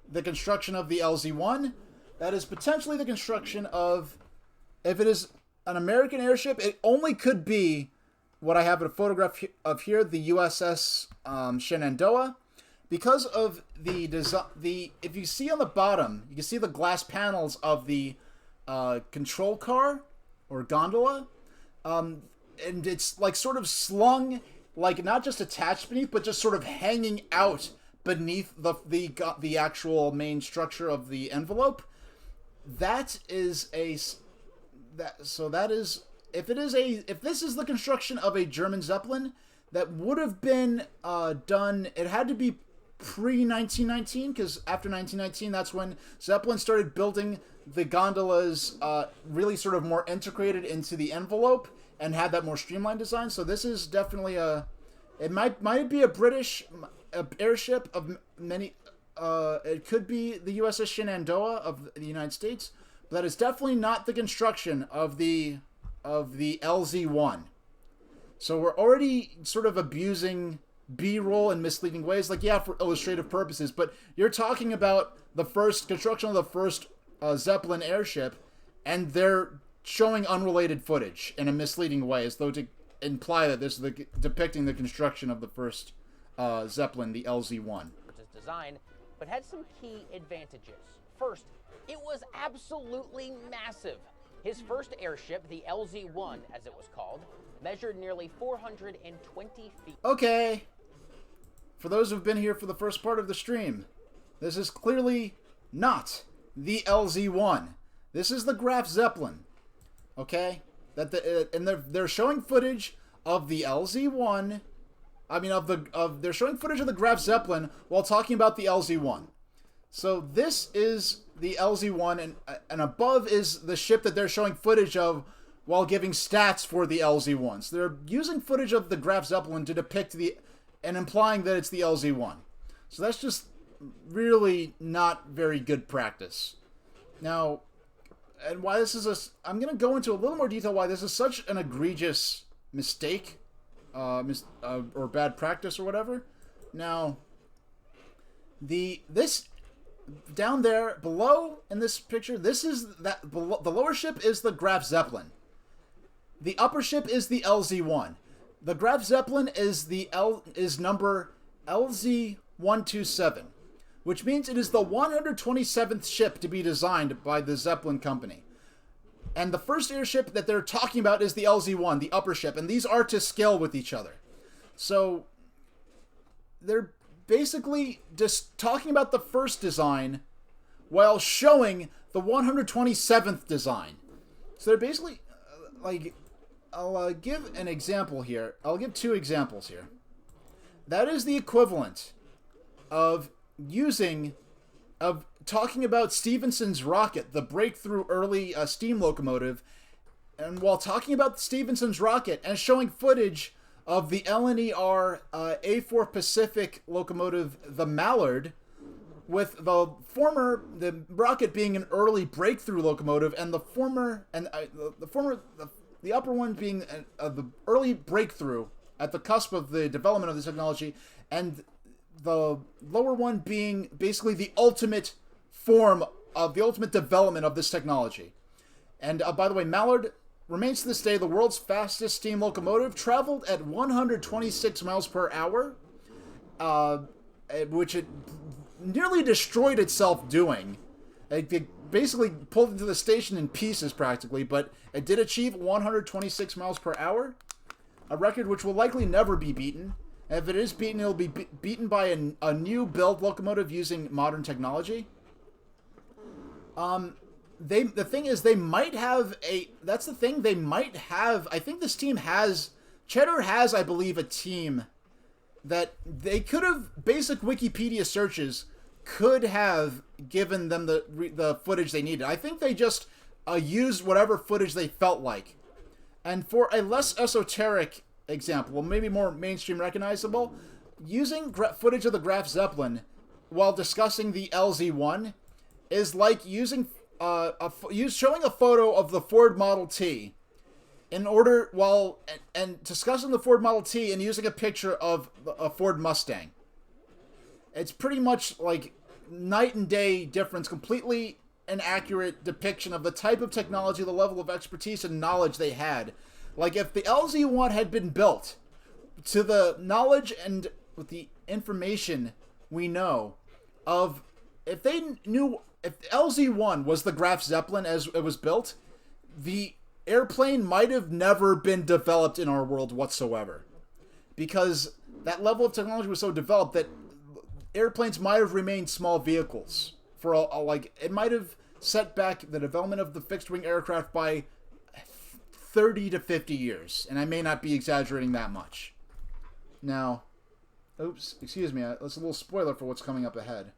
Speaker 1: the construction of the LZ-1. That is potentially the construction of... If it is an American airship, it only could be what I have a photograph of here, the USS Shenandoah. Because of the design, if you see on the bottom, you can see the glass panels of the control car or gondola, and it's like sort of slung, like not just attached beneath, but just sort of hanging out beneath the actual main structure of the envelope. That is if this is the construction of a German Zeppelin, that would have been done. It had to be pre-1919, because after 1919, that's when Zeppelin started building the gondolas really sort of more integrated into the envelope and had that more streamlined design. So this is definitely it might be a British airship of many. It could be the USS Shenandoah of the United States, but that is definitely not the construction of the LZ-1. So we're already sort of abusing B-roll in misleading ways, like, yeah, for illustrative purposes, but you're talking about the first construction of the first Zeppelin airship, and they're showing unrelated footage in a misleading way, as though to imply that this is depicting the construction of the first Zeppelin, the LZ-1.
Speaker 4: Design, but had some key advantages. First, it was absolutely massive. His first airship, the LZ-1, as it was called, measured nearly 420 feet.
Speaker 1: Okay. For those who've been here for the first part of the stream, this is clearly not the LZ-1. This is the Graf Zeppelin. Okay? And they're showing footage of the LZ-1. I mean, they're showing footage of the Graf Zeppelin while talking about the LZ-1. So this is the LZ-1, and above is the ship that they're showing footage of while giving stats for the LZ-1. So they're using footage of the Graf Zeppelin to depict and implying that it's the LZ-1. So that's just really not very good practice. Now, and why this is I'm going to go into a little more detail why this is such an egregious mistake, or bad practice or whatever. Now, this down there below in this picture, this is the lower ship is the Graf Zeppelin. The upper ship is the LZ-1. The Graf Zeppelin is number LZ-127, which means it is the 127th ship to be designed by the Zeppelin company. And the first airship that they're talking about is the LZ-1, the upper ship, and these are to scale with each other. So they're basically just talking about the first design while showing the 127th design. So they're basically I'll give an example here. I'll give two examples here. That is the equivalent of talking about Stephenson's rocket, the breakthrough early steam locomotive, and while talking about Stephenson's rocket and showing footage of the LNER A4 Pacific locomotive, the Mallard, with the rocket being an early breakthrough locomotive, and the upper one being the early breakthrough at the cusp of the development of this technology, and the lower one being basically the ultimate form of the ultimate development of this technology. And by the way, Mallard remains to this day the world's fastest steam locomotive, traveled at 126 miles per hour, which it nearly destroyed itself doing. It basically pulled into the station in pieces practically, but it did achieve 126 miles per hour, a record which will likely never be beaten. If it is beaten, it'll be beaten by a new build locomotive using modern technology. The thing is, they might have that's the thing, they might have, I think this team has, Cheddar has, I believe, a team that they could have, basic Wikipedia searches could have given them the footage they needed. I think they just used whatever footage they felt like. And for a less esoteric example, well, maybe more mainstream recognizable, using footage of the Graf Zeppelin while discussing the LZ-1 is like using showing a photo of the Ford Model T and discussing the Ford Model T and using a picture of a Ford Mustang. It's pretty much like night and day difference, completely inaccurate depiction of the type of technology, the level of expertise and knowledge they had Like, if the LZ-1 had been built to the knowledge and with the information we know of, if LZ-1 was the Graf Zeppelin as it was built, the airplane might have never been developed in our world whatsoever. Because that level of technology was so developed that airplanes might have remained small vehicles for like, it might have set back the development of the fixed-wing aircraft by 30 to 50 years, and I may not be exaggerating that much. Now, oops, excuse me, that's a little spoiler for what's coming up ahead.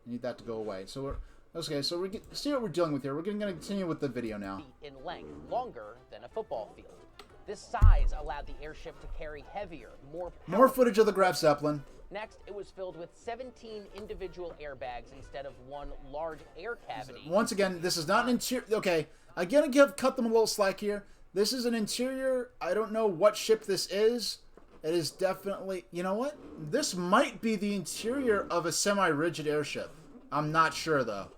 Speaker 1: I need that to go away. So we're okay. So we see what we're dealing with here. We're going to continue with the video now.
Speaker 4: In length, longer than a football field. This size allowed the airship to carry heavier, more
Speaker 1: footage of the Graf Zeppelin.
Speaker 4: Next, it was filled with 17 individual airbags instead of one large air cavity.
Speaker 1: Once again, this is not an interior. Okay, again, cut them a little slack here. This is an interior. I don't know what ship this is. It is definitely, you know what? This might be the interior of a semi-rigid airship. I'm not sure, though.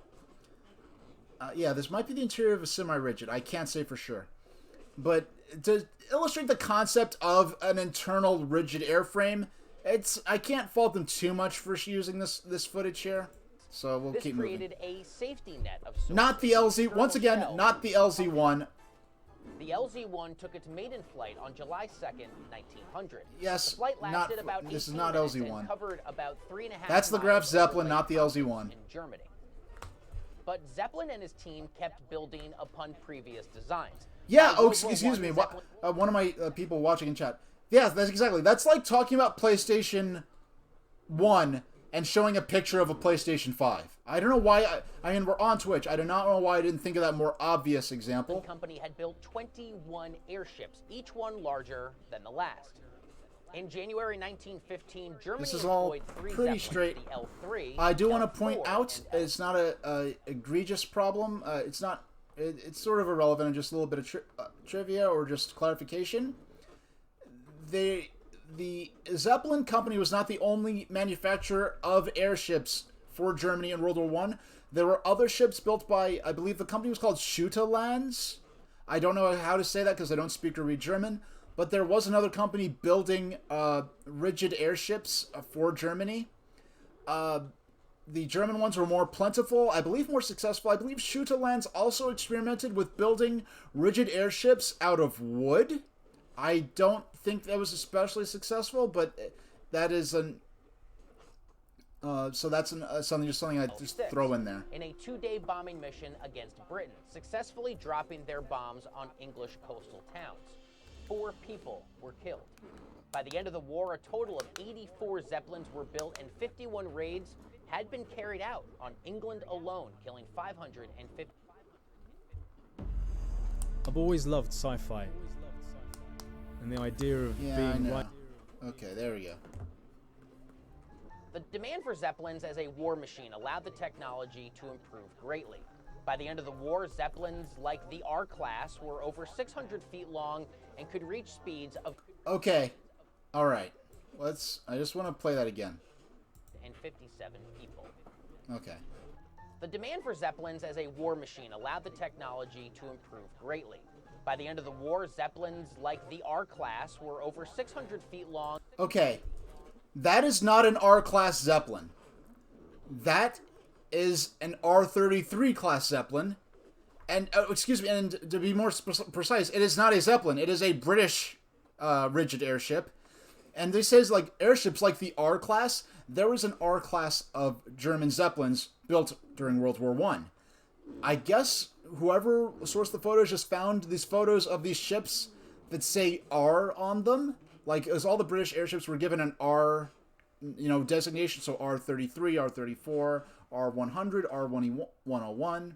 Speaker 1: Yeah, this might be the interior of a semi-rigid. I can't say for sure. But to illustrate the concept of an internal rigid airframe, I can't fault them too much for using this footage here. So we'll keep moving.
Speaker 4: This created a safety net of sorts.
Speaker 1: Not the LZ. Once again, not the LZ-1.
Speaker 4: The LZ-1 took its maiden flight on July 2nd, 1900.
Speaker 1: Yes,
Speaker 4: the flight lasted about
Speaker 1: this is
Speaker 4: 18
Speaker 1: not
Speaker 4: minutes
Speaker 1: LZ-1.
Speaker 4: and covered about 3.5
Speaker 1: That's the Graf Zeppelin, not the LZ-1.
Speaker 4: In Germany. But Zeppelin and his team kept building upon previous designs.
Speaker 1: Yeah, excuse me. One of my people watching in chat. Yeah, that's exactly. That's like talking about PlayStation 1 and showing a picture of a PlayStation 5. I don't know why. I mean, we're on Twitch. I do not know why I didn't think of that more obvious example.
Speaker 4: The company had built 21 airships, each one larger than the last. In January 1915, Germany
Speaker 1: this is all pretty straight.
Speaker 4: The L3,
Speaker 1: I do want to point out it's not a egregious problem. It's not. It's sort of irrelevant and just a little bit of trivia or just clarification. The Zeppelin company was not the only manufacturer of airships for Germany in World War I. There were other ships built by, I believe the company was called Schüttelands. I don't know how to say that because I don't speak or read German. But there was another company building rigid airships for Germany. The German ones were more plentiful, I believe more successful. I believe Schüttelands also experimented with building rigid airships out of wood. I don't think that was especially successful, but that is an... so that's something I just throw in there.
Speaker 4: In a 2-day bombing mission against Britain, successfully dropping their bombs on English coastal towns. 4 people were killed. By the end of the war, a total of 84 Zeppelins were built and 51 raids had been carried out on England alone, killing 550.
Speaker 7: I've always loved sci-fi. And the idea of being right.
Speaker 1: Okay, there we go.
Speaker 4: The demand for Zeppelins as a war machine allowed the technology to improve greatly. By the end of the war, Zeppelins like the R-class were over 600 feet long and could reach speeds of...
Speaker 1: Okay. All right. I just want to play that again.
Speaker 4: And 57 people.
Speaker 1: Okay.
Speaker 4: The demand for Zeppelins as a war machine allowed the technology to improve greatly. By the end of the war, Zeppelins like the R-class were over 600 feet long.
Speaker 1: Okay. That is not an R-class Zeppelin. That is an R-33 class Zeppelin. And, excuse me, and to be more precise, it is not a Zeppelin. It is a British rigid airship. And this says, like, airships like the R-class. There was an R-class of German Zeppelins built during World War I. I guess whoever sourced the photos just found these photos of these ships that say R on them. Like, as all the British airships were given an R, designation. So R-33, R-34, R-100, R-101.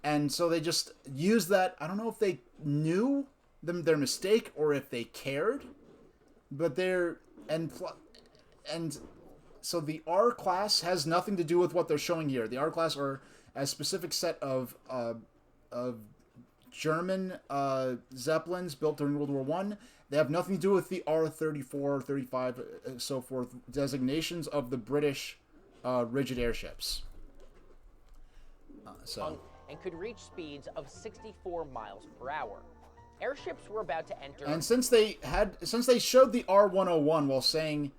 Speaker 1: And so they just used that. I don't know if they knew their mistake or if they cared. But so the R-class has nothing to do with what they're showing here. The R-class are a specific set of German Zeppelins built during World War I. They have nothing to do with the R-34, 35, so forth designations of the British rigid airships.
Speaker 4: And could reach speeds of 64 miles per hour. Airships were about to enter.
Speaker 1: And since they showed the R101 while saying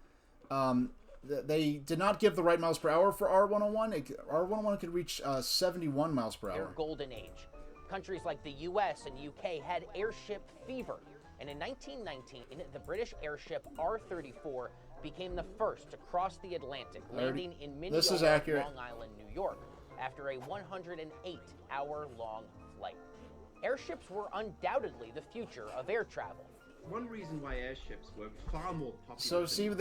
Speaker 1: they did not give the right miles per hour for R101, R101 could reach 71 miles per hour.
Speaker 4: Their golden age. Countries like the US and UK had airship fever. And in 1919, the British airship R-34 became the first to cross the Atlantic, landing in Mineola, Long Island, New York, after a 108-hour-long flight. Airships were undoubtedly the future of air travel.
Speaker 8: One reason why airships were far more popular
Speaker 1: than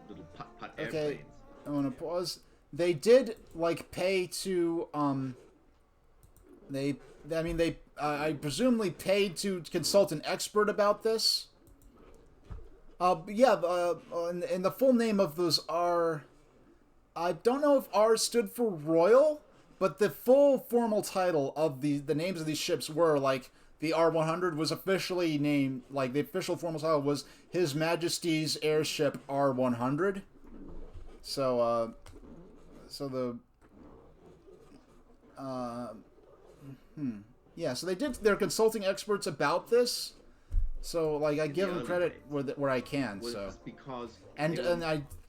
Speaker 8: little putt-putt airplanes.
Speaker 1: I want to pause. They did like pay to I presumably paid to consult an expert about this. And the full name of those are, I don't know if R stood for Royal, but the full formal title of the names of these ships were, like, the R100 was officially named, like, the official formal title was His Majesty's Airship R100. Yeah, so they did their consulting experts about this. So, like, I give them credit where I can. So,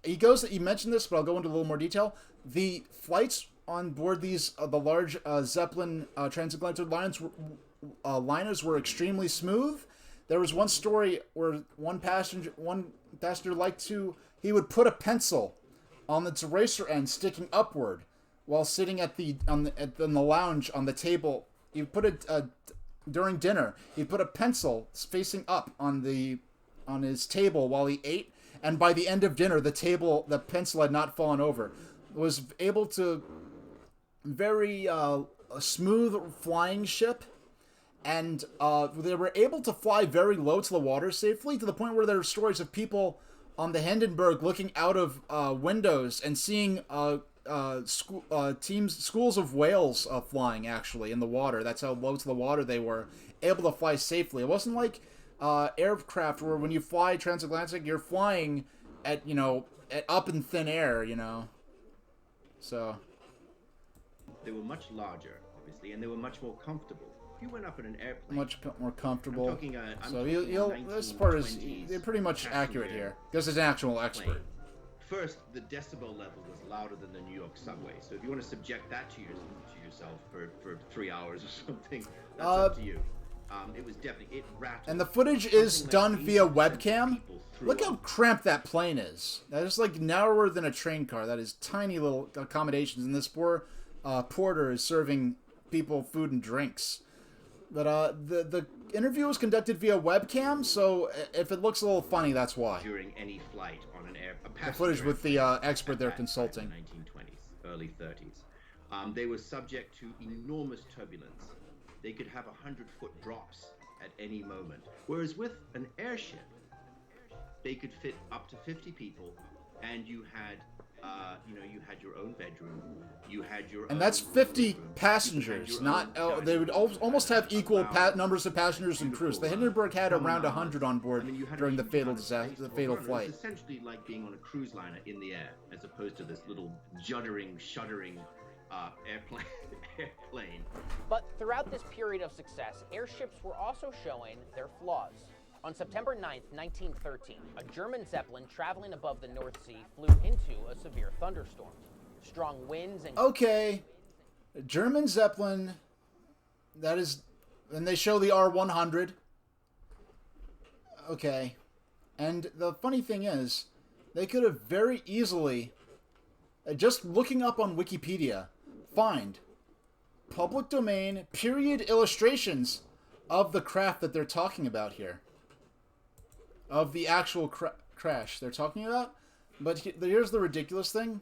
Speaker 8: because
Speaker 1: he mentioned this, but I'll go into a little more detail. The flights on board these the large Zeppelin transatlantic liners were extremely smooth. There was one story where one passenger he would put a pencil on its eraser end sticking upward while sitting in the lounge on the table. He put it during dinner. He put a pencil facing up on his table while he ate, and by the end of dinner, the pencil had not fallen over. Was able to very smooth flying ship, and they were able to fly very low to the water safely, to the point where there are stories of people on the Hindenburg looking out of windows and seeing schools of whales flying actually in the water. That's how low to the water they were able to fly safely. It wasn't like aircraft where when you fly transatlantic, you're flying at up in thin air, So
Speaker 8: they were much larger, obviously, and they were much more comfortable. If you went up in an airplane,
Speaker 1: much more comfortable. This
Speaker 8: part
Speaker 1: part is they're pretty much accurate here because it's an actual expert.
Speaker 8: Plane. First, the decibel level was louder than the New York subway. So if you want to subject that to yourself for 3 hours or something, that's up to you. It was definitely, it rattled.
Speaker 1: And the footage is done via webcam. Look how cramped that plane is. That is like narrower than a train car. That is tiny little accommodations. And this poor porter is serving people food and drinks. But the interview was conducted via webcam, so if it looks a little funny, that's why.
Speaker 8: During any flight on an
Speaker 1: the footage with the expert they're consulting.
Speaker 8: 1920s, early 30s. They were subject to enormous turbulence. They could have 100-foot drops at any moment. Whereas with an airship, they could fit up to 50 people, and you had your own bedroom, you had your
Speaker 1: and that's 50 passengers, not they would almost have equal numbers of passengers and crews. The Hindenburg had around 100 on board during the fatal flight.
Speaker 8: It's essentially like being on a cruise liner in the air, as opposed to this little juddering, shuddering airplane.
Speaker 4: But throughout this period of success, airships were also showing their flaws. On September 9th, 1913, a German Zeppelin traveling above the North Sea flew into a severe thunderstorm. Strong winds and...
Speaker 1: Okay. German Zeppelin, that is... And they show the R100. Okay. And the funny thing is, they could have very easily, just looking up on Wikipedia, find public domain period illustrations of the craft that they're talking about here. Of the actual crash they're talking about. But here's the ridiculous thing.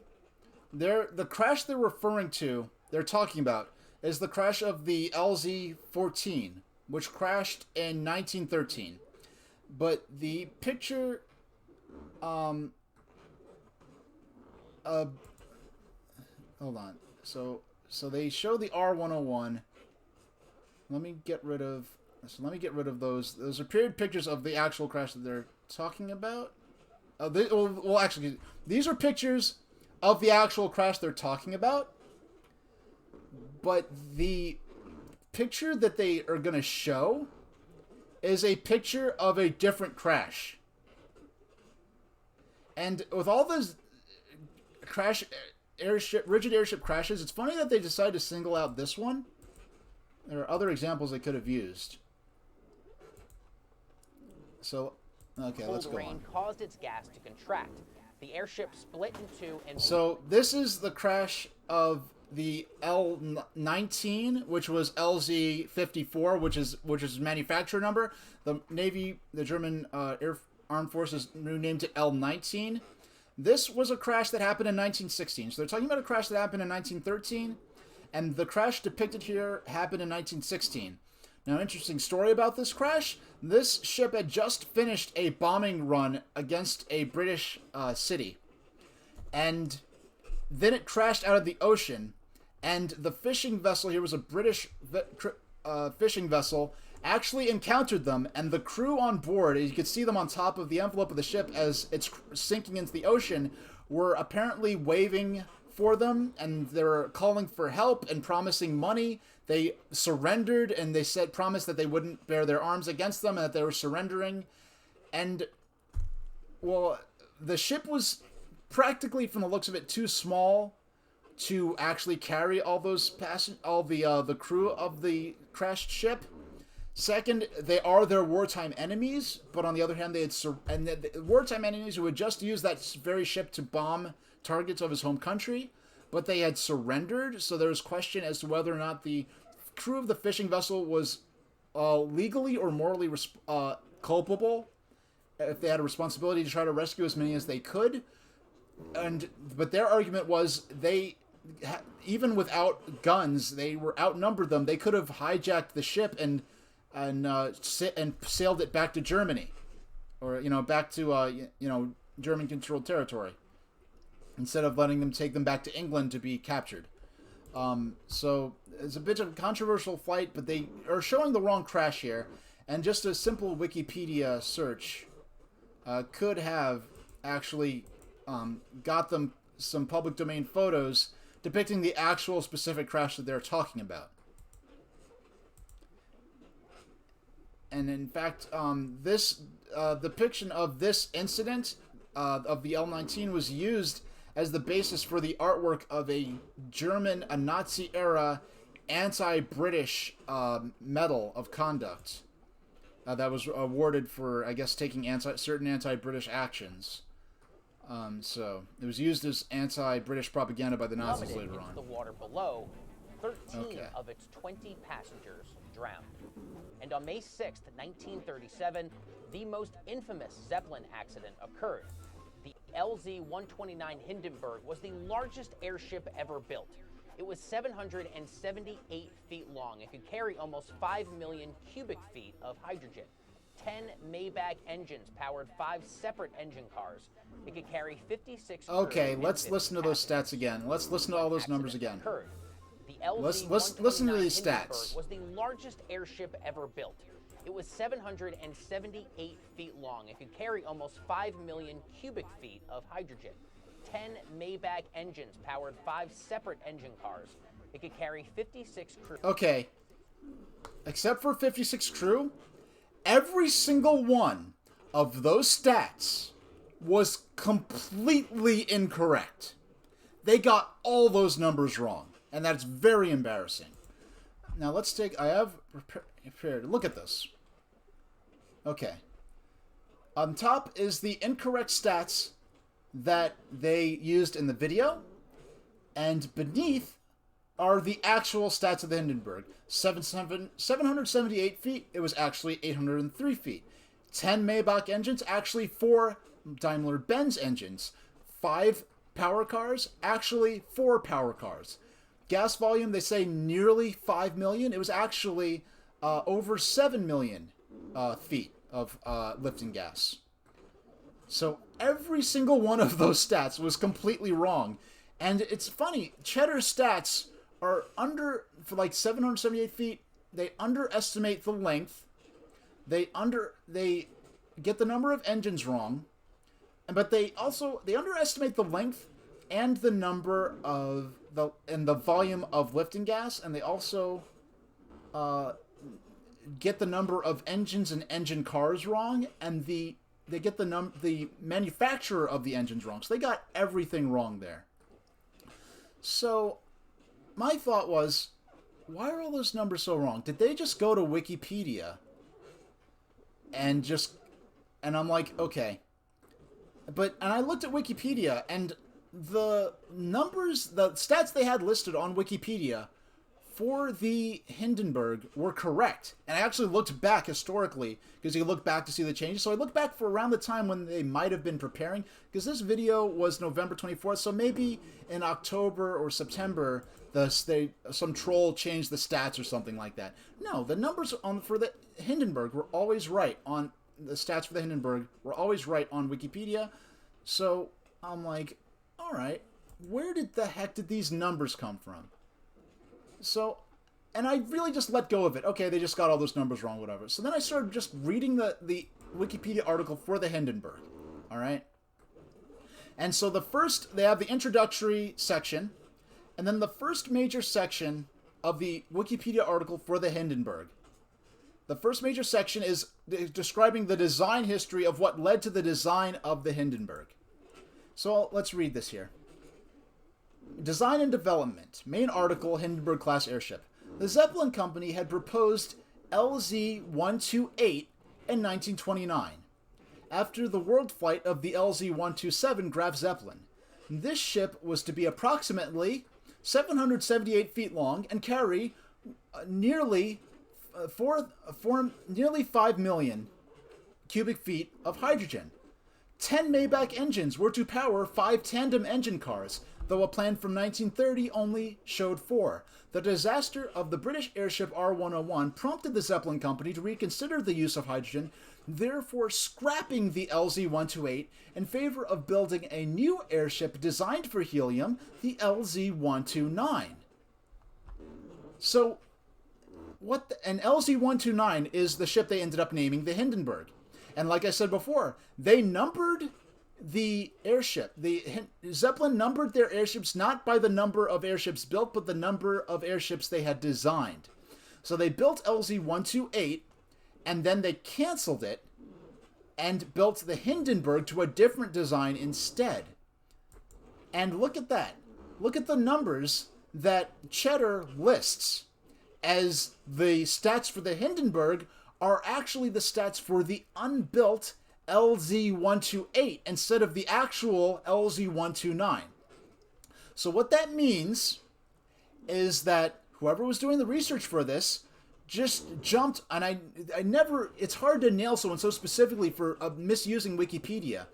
Speaker 1: The crash they're referring to, they're talking about, is the crash of the LZ-14, which crashed in 1913. But the picture... hold on. So they show the R101. Let me get rid of those. Those are period pictures of the actual crash that they're talking about. Actually, these are pictures of the actual crash they're talking about. But the picture that they are going to show is a picture of a different crash. And with all those rigid airship crashes, it's funny that they decided to single out this one. There are other examples they could have used. So, okay, let's go on.
Speaker 4: Caused its gas to contract. The airship split in two and...
Speaker 1: So, this is the crash of the L-19, which was LZ-54, which is manufacturer number. The Navy, the German Armed Forces renamed it L-19. This was a crash that happened in 1916. So they're talking about a crash that happened in 1913, and the crash depicted here happened in 1916. Now, interesting story about this crash. This ship had just finished a bombing run against a British city. And then it crashed out of the ocean. And the fishing vessel here was a British fishing vessel, actually encountered them. And the crew on board, you could see them on top of the envelope of the ship as it's sinking into the ocean, were apparently waving for them. And they were calling for help and promising money. They surrendered, and they promised that they wouldn't bear their arms against them and that they were surrendering. And, well, the ship was practically, from the looks of it, too small to actually carry all those the crew of the crashed ship. Second, they are their wartime enemies, but on the other hand, the wartime enemies who had just used that very ship to bomb targets of his home country. But they had surrendered, so there was question as to whether or not the crew of the fishing vessel was legally or morally culpable, if they had a responsibility to try to rescue as many as they could. But their argument was even without guns, they were outnumbered them. They could have hijacked the ship and sailed it back to Germany, or back to German-controlled territory, instead of letting them take them back to England to be captured. So it's a bit of a controversial flight, but they are showing the wrong crash here. And just a simple Wikipedia search could have actually got them some public domain photos depicting the actual specific crash that they're talking about. And in fact, this depiction of this incident of the L-19 was used as the basis for the artwork of a Nazi-era anti-British medal of conduct that was awarded for, I guess, taking certain anti-British actions. So it was used as anti-British propaganda by the Nazis later on.
Speaker 4: The water below, 13 of its 20 passengers drowned. And on May 6th, 1937, the most infamous Zeppelin accident occurred. The LZ-129 Hindenburg was the largest airship ever built. It was 778 feet long. It could carry almost 5 million cubic feet of hydrogen. 10 Maybach engines powered 5 separate engine cars. It could carry 56...
Speaker 1: Okay, let's listen to those stats again. Let's listen to all those numbers again.
Speaker 4: The LZ-129
Speaker 1: listen to these
Speaker 4: Hindenburg
Speaker 1: stats.
Speaker 4: was the largest airship ever built. It was 778 feet long. It could carry almost 5 million cubic feet of hydrogen. 10 Maybach engines powered 5 separate engine cars. It could carry 56 crew.
Speaker 1: Okay. Except for 56 crew, every single one of those stats was completely incorrect. They got all those numbers wrong, and that's very embarrassing. Now let's take... I have prepared. Look at this. Okay. On top is the incorrect stats that they used in the video, and beneath are the actual stats of the Hindenburg. 778 feet, it was actually 803 feet. 10 Maybach engines, actually 4 Daimler-Benz engines. 5 power cars, actually 4 power cars. Gas volume, they say nearly 5 million. It was actually over 7 million feet of lifting gas. So every single one of those stats was completely wrong. And it's funny, Cheddar's stats are for like 778 feet, they underestimate the length. They get the number of engines wrong. But they underestimate the length and the number of the volume of lifting gas, and they also get the number of engines and engine cars wrong, and they get the manufacturer of the engines wrong. So they got everything wrong there. So my thought was, why are all those numbers so wrong? Did they just go to Wikipedia and I'm like, okay. And I looked at Wikipedia, and the numbers, the stats they had listed on Wikipedia for the Hindenburg were correct. And I actually looked back historically, because you look back to see the changes. So I looked back for around the time when they might have been preparing, because this video was November 24th, so maybe in October or September, some troll changed the stats or something like that. No, the numbers for the Hindenburg were always right on the stats for the Hindenburg were always right on Wikipedia. So I'm like, all right, where the heck did these numbers come from? So, and I really just let go of it. Okay, they just got all those numbers wrong, whatever. So then I started just reading the Wikipedia article for the Hindenburg. All right. And so they have the introductory section, and then the first major section of the Wikipedia article for the Hindenburg. The first major section is describing the design history of what led to the design of the Hindenburg. So let's read this here. Design and development. Main article, Hindenburg-class airship. The Zeppelin Company had proposed LZ-128 in 1929, after the world flight of the LZ-127 Graf Zeppelin. This ship was to be approximately 778 feet long and carry nearly 5 million cubic feet of hydrogen. 10 Maybach engines were to power 5 tandem engine cars, though a plan from 1930 only showed 4. The disaster of the British airship R-101 prompted the Zeppelin Company to reconsider the use of hydrogen, therefore scrapping the LZ-128 in favor of building a new airship designed for helium, the LZ-129. So, an LZ-129 is the ship they ended up naming the Hindenburg. And like I said before, they numbered the airship. Zeppelin numbered their airships not by the number of airships built, but the number of airships they had designed. So they built LZ-128, and then they canceled it and built the Hindenburg to a different design instead. And look at that. Look at the numbers that Cheddar lists as the stats for the Hindenburg are actually the stats for the unbuilt LZ-128 instead of the actual LZ-129. So what that means is that whoever was doing the research for this just jumped, and I never, it's hard to nail someone so specifically for misusing Wikipedia,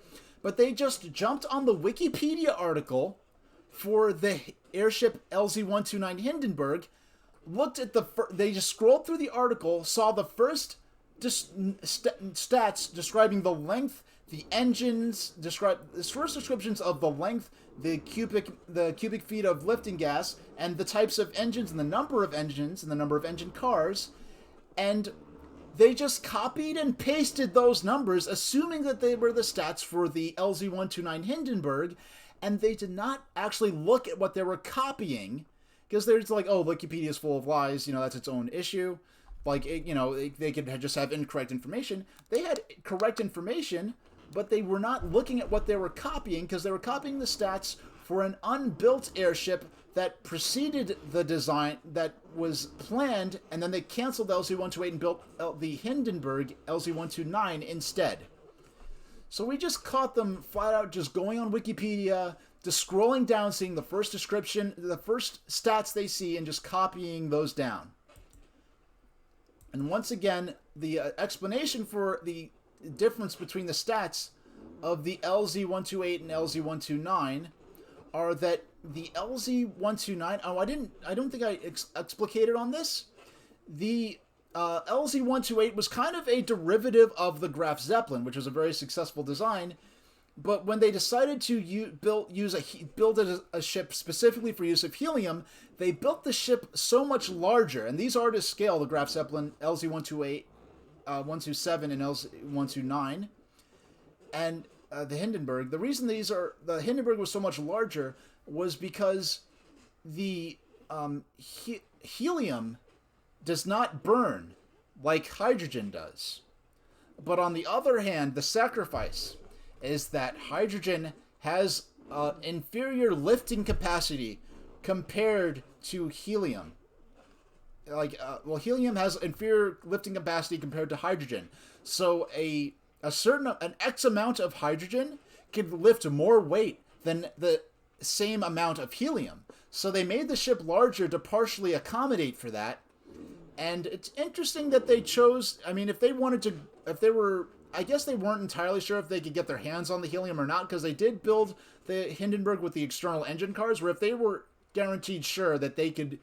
Speaker 1: but they just jumped on the Wikipedia article for the airship LZ-129 Hindenburg, looked at they just scrolled through the article, saw the first stats describing the length, the engines, the first descriptions of the length, the cubic feet of lifting gas, and the types of engines, and the number of engines, and the number of engine cars, and they just copied and pasted those numbers, assuming that they were the stats for the LZ-129 Hindenburg, and they did not actually look at what they were copying, because they're just like, oh, Wikipedia is full of lies, that's its own issue. Like, they could just have incorrect information. They had correct information, but they were not looking at what they were copying, because they were copying the stats for an unbuilt airship that preceded the design that was planned, and then they canceled the LZ-128 and built the Hindenburg LZ-129 instead. So we just caught them flat out just going on Wikipedia, just scrolling down, seeing the first description, the first stats they see, and just copying those down. And once again, the explanation for the difference between the stats of the LZ-128 and LZ-129 are that the LZ-129, I don't think I explicated on this. The LZ-128 was kind of a derivative of the Graf Zeppelin, which was a very successful design. But when they decided to build a ship specifically for use of helium, they built the ship so much larger, and these are to scale, the Graf Zeppelin, LZ-128, 127, and LZ-129, and the Hindenburg. The reason the Hindenburg was so much larger was because the helium does not burn like hydrogen does. But on the other hand, the sacrifice is that hydrogen has inferior lifting capacity compared to helium. Helium has inferior lifting capacity compared to hydrogen. So an X amount of hydrogen can lift more weight than the same amount of helium. So they made the ship larger to partially accommodate for that. And it's interesting that they chose, I mean, I guess they weren't entirely sure if they could get their hands on the helium or not, because they did build the Hindenburg with the external engine cars, where if they were guaranteed sure that they could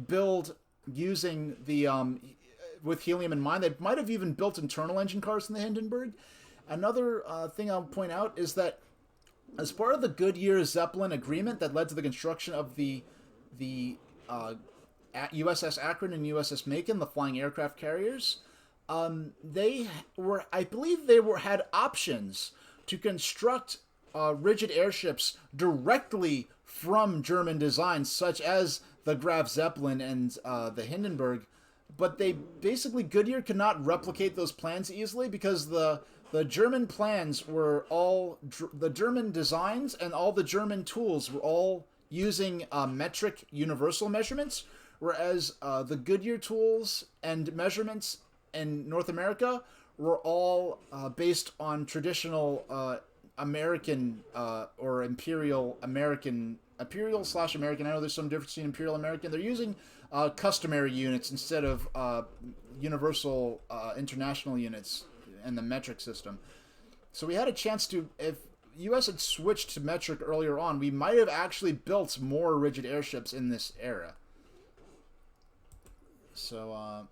Speaker 1: build using the, with helium in mind, they might have even built internal engine cars in the Hindenburg. Another thing I'll point out is that as part of the Goodyear-Zeppelin agreement that led to the construction of the USS Akron and USS Macon, the flying aircraft carriers, I believe they had options to construct rigid airships directly from German designs, such as the Graf Zeppelin and the Hindenburg, but Goodyear could not replicate those plans easily because the German plans were all, the German designs and all the German tools were all using metric universal measurements, whereas the Goodyear tools and measurements in North America were all based on traditional American or Imperial American, Imperial/American. I know there's some difference between Imperial American. They're using customary units instead of universal international units in the metric system. So we had a chance to, if US had switched to metric earlier on, we might have actually built more rigid airships in this era. So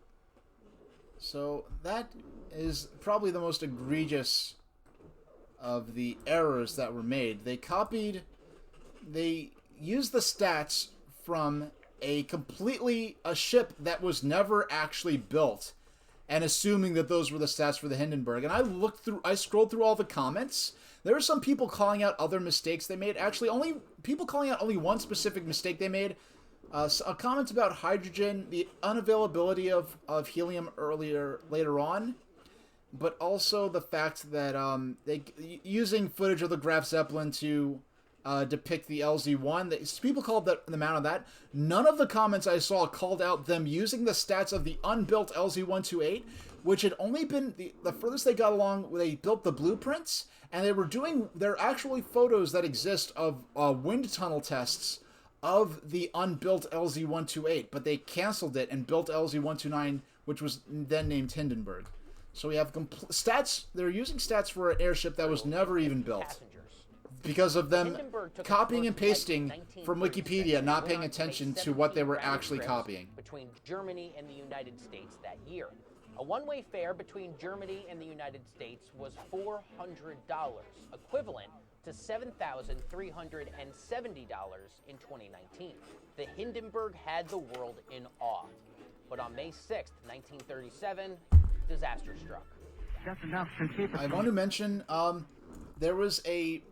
Speaker 1: that is probably the most egregious of the errors that were made. They used the stats from a ship that was never actually built, and assuming that those were the stats for the Hindenburg. And I scrolled through all the comments. There were some people calling out other mistakes they made. Actually, people calling out only one specific mistake they made. A comment about hydrogen, the unavailability of helium later on, but also the fact that using footage of the Graf Zeppelin to depict the LZ-1. People called them out on that. None of the comments I saw called out them using the stats of the unbuilt LZ-128, which had only been the furthest they got along. They built the blueprints, and there are actually photos that exist of wind tunnel tests of the unbuilt LZ-128, but they canceled it and built LZ-129, which was then named Hindenburg. So we have stats. They're using stats for an airship that was never even built, because of them copying and pasting from Wikipedia, not paying attention to what they were actually copying.
Speaker 4: Between Germany and the United States that year. A one-way fare between Germany and the United States was $400, equivalent to $7,370 in 2019. The Hindenburg had the world in awe. But on May 6th, 1937, disaster struck.
Speaker 5: Just enough to keep it.
Speaker 1: I want to mention there was a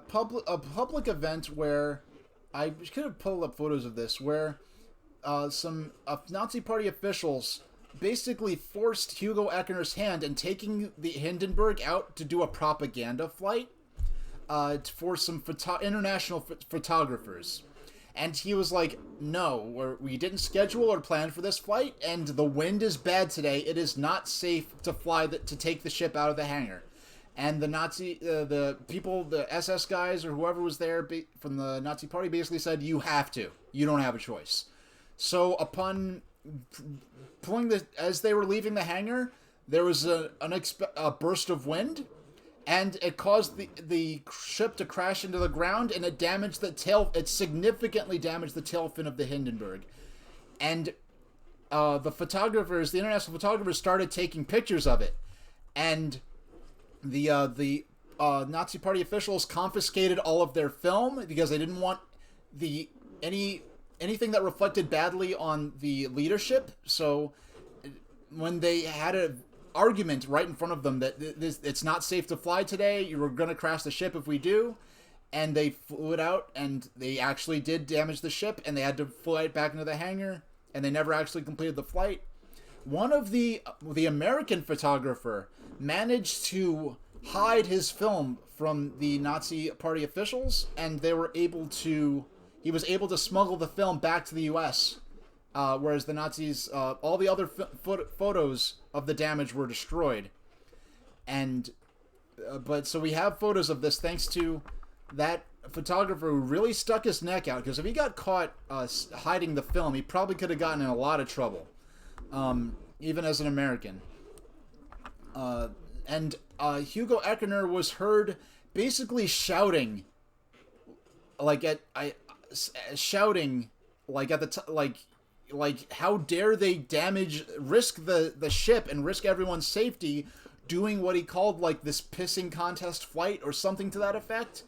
Speaker 1: public event where I could have pulled up photos of this, where some Nazi Party officials basically forced Hugo Eckener's hand in taking the Hindenburg out to do a propaganda flight for some international photographers. And he was like, no, we didn't schedule or plan for this flight, and the wind is bad today. It is not safe to to take the ship out of the hangar. And the the SS guys or whoever was there from the Nazi Party basically said, you have to. You don't have a choice. So upon as they were leaving the hangar, there was a burst of wind, and it caused the ship to crash into the ground, and it damaged it significantly damaged the tail fin of the Hindenburg. And the international photographers started taking pictures of it, and the Nazi Party officials confiscated all of their film because they didn't want anything that reflected badly on the leadership. So when they had an argument right in front of them that it's not safe to fly today, you were going to crash the ship if we do, and they flew it out, and they actually did damage the ship, and they had to fly it back into the hangar, and they never actually completed the flight. one of the American photographer managed to hide his film from the Nazi Party officials, and he was able to smuggle the film back to the U.S., whereas the Nazis, all the other photos of the damage were destroyed. And, so we have photos of this thanks to that photographer who really stuck his neck out, because if he got caught hiding the film, he probably could have gotten in a lot of trouble, even as an American. And Hugo Eckener was heard basically shouting, how dare they risk the ship and risk everyone's safety, doing what he called this pissing contest flight or something to that effect.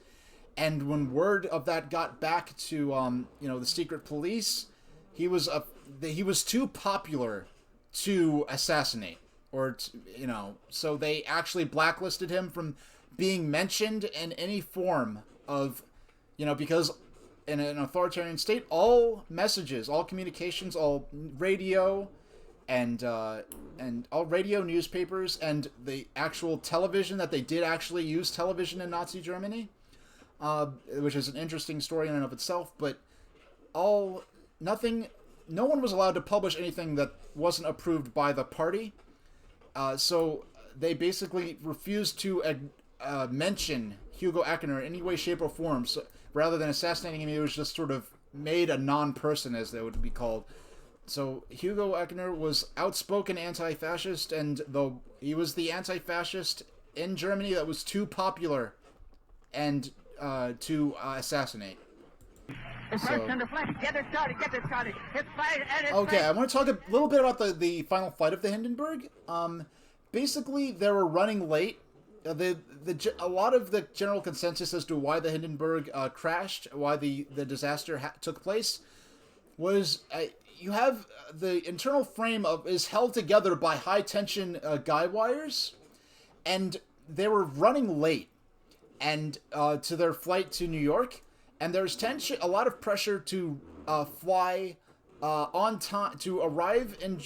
Speaker 1: And when word of that got back to the secret police, he was too popular to assassinate, so they actually blacklisted him from being mentioned in any form of, because in an authoritarian state, all messages, all communications, all radio and all radio, newspapers, and the actual television, that they did actually use television in Nazi Germany, which is an interesting story in and of itself, but no one was allowed to publish anything that wasn't approved by the party. So they basically refused to mention Hugo Eckener in any way, shape, or form. So rather than assassinating him, he was just sort of made a non-person, as they would be called. So Hugo Eckener was outspoken anti-fascist, and though he was the anti-fascist in Germany that was too popular and to assassinate. Okay, I want to talk a little bit about the final flight of the Hindenburg. Basically, they were running late. A lot of the general consensus as to why the Hindenburg crashed, why the disaster took place, was you have the internal frame is held together by high tension guy wires, and they were running late, and to their flight to New York. And there's a lot of pressure to fly on time, to arrive in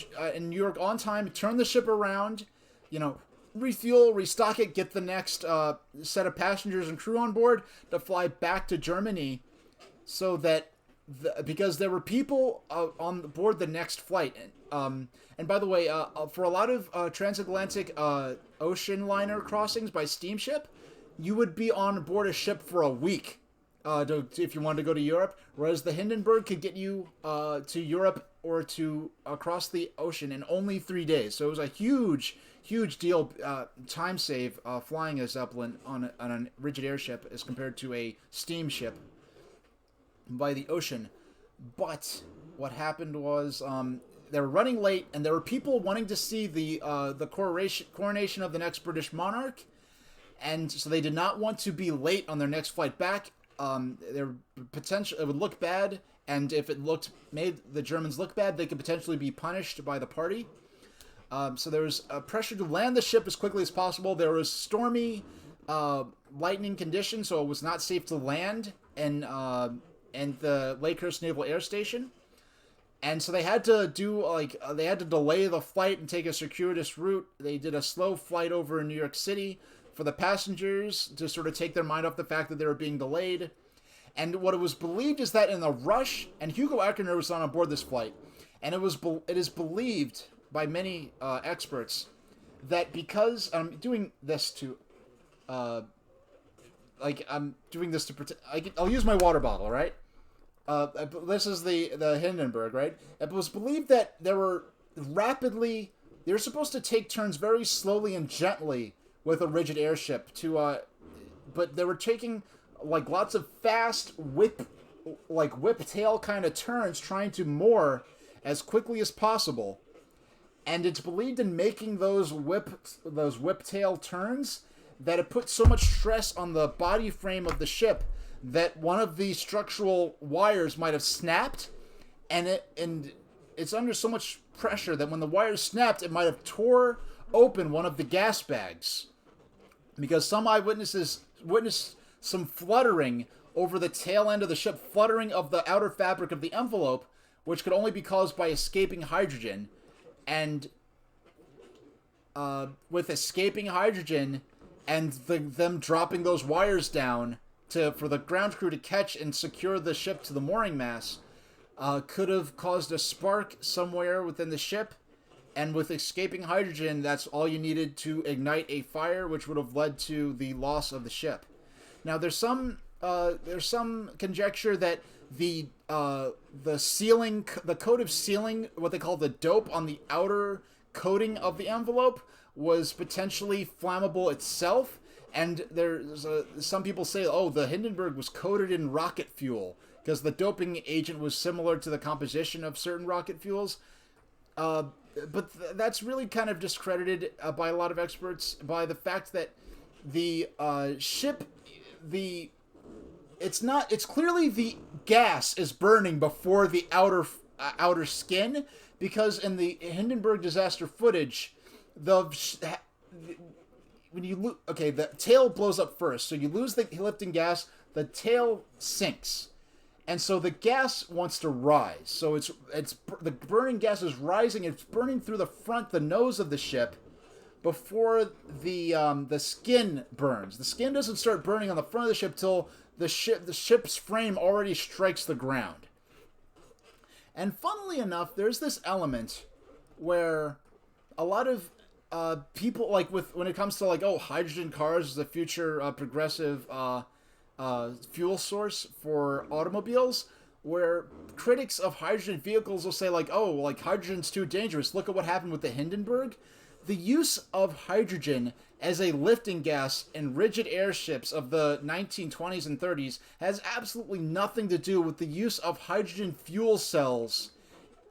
Speaker 1: New York on time, turn the ship around, refuel, restock it, get the next set of passengers and crew on board to fly back to Germany, so that because there were people on board the next flight. And by the way, for a lot of transatlantic ocean liner crossings by steamship, you would be on board a ship for a week. If you wanted to go to Europe, whereas the Hindenburg could get you to Europe or to across the ocean in only 3 days. So it was a huge deal, time save, flying a Zeppelin on a rigid airship as compared to a steamship by the ocean. But what happened was they were running late, and there were people wanting to see the coronation of the next British monarch, and so they did not want to be late on their next flight back. It would look bad, and if it made the Germans look bad, they could potentially be punished by the party. So there was pressure to land the ship as quickly as possible. There was stormy, lightning conditions, so it was not safe to land in the Lakehurst Naval Air Station. And so they had to delay the flight and take a circuitous route. They did a slow flight over in New York City for the passengers to sort of take their mind off the fact that they were being delayed. And what it was believed is that in the rush, and Hugo Eckener was on board this flight, and it is believed by many experts that because I'm doing this to I'll use my water bottle, right? This is the Hindenburg, right? It was believed that they were supposed to take turns very slowly and gently with a rigid airship but they were taking lots of fast whip tail kind of turns, trying to moor as quickly as possible. And it's believed in making those whip tail turns that it put so much stress on the body frame of the ship that one of the structural wires might have snapped, and it's under so much pressure that when the wires snapped, it might have tore open one of the gas bags, because some eyewitnesses witnessed some fluttering over the tail end of the ship, fluttering of the outer fabric of the envelope, which could only be caused by escaping hydrogen. And with escaping hydrogen and them dropping those wires down for the ground crew to catch and secure the ship to the mooring mast, could have caused a spark somewhere within the ship. And with escaping hydrogen, that's all you needed to ignite a fire, which would have led to the loss of the ship. Now, there's some conjecture that the sealing, the coative sealing, what they call the dope on the outer coating of the envelope, was potentially flammable itself. And there's some people say, oh, the Hindenburg was coated in rocket fuel because the doping agent was similar to the composition of certain rocket fuels. But that's really kind of discredited by a lot of experts by the fact that the ship, it's clearly the gas is burning before the outer skin, because in the Hindenburg disaster footage, the tail blows up first, so you lose the lifting gas, the tail sinks. And so the gas wants to rise. So it's the burning gas is rising. It's burning through the nose of the ship, before the skin burns. The skin doesn't start burning on the front of the ship till the ship's frame already strikes the ground. And funnily enough, there's this element where a lot of people, like when it comes to hydrogen cars is the future progressive fuel source for automobiles, where critics of hydrogen vehicles will say hydrogen's too dangerous. Look at what happened with the Hindenburg. The use of hydrogen as a lifting gas in rigid airships of the 1920s and 30s has absolutely nothing to do with the use of hydrogen fuel cells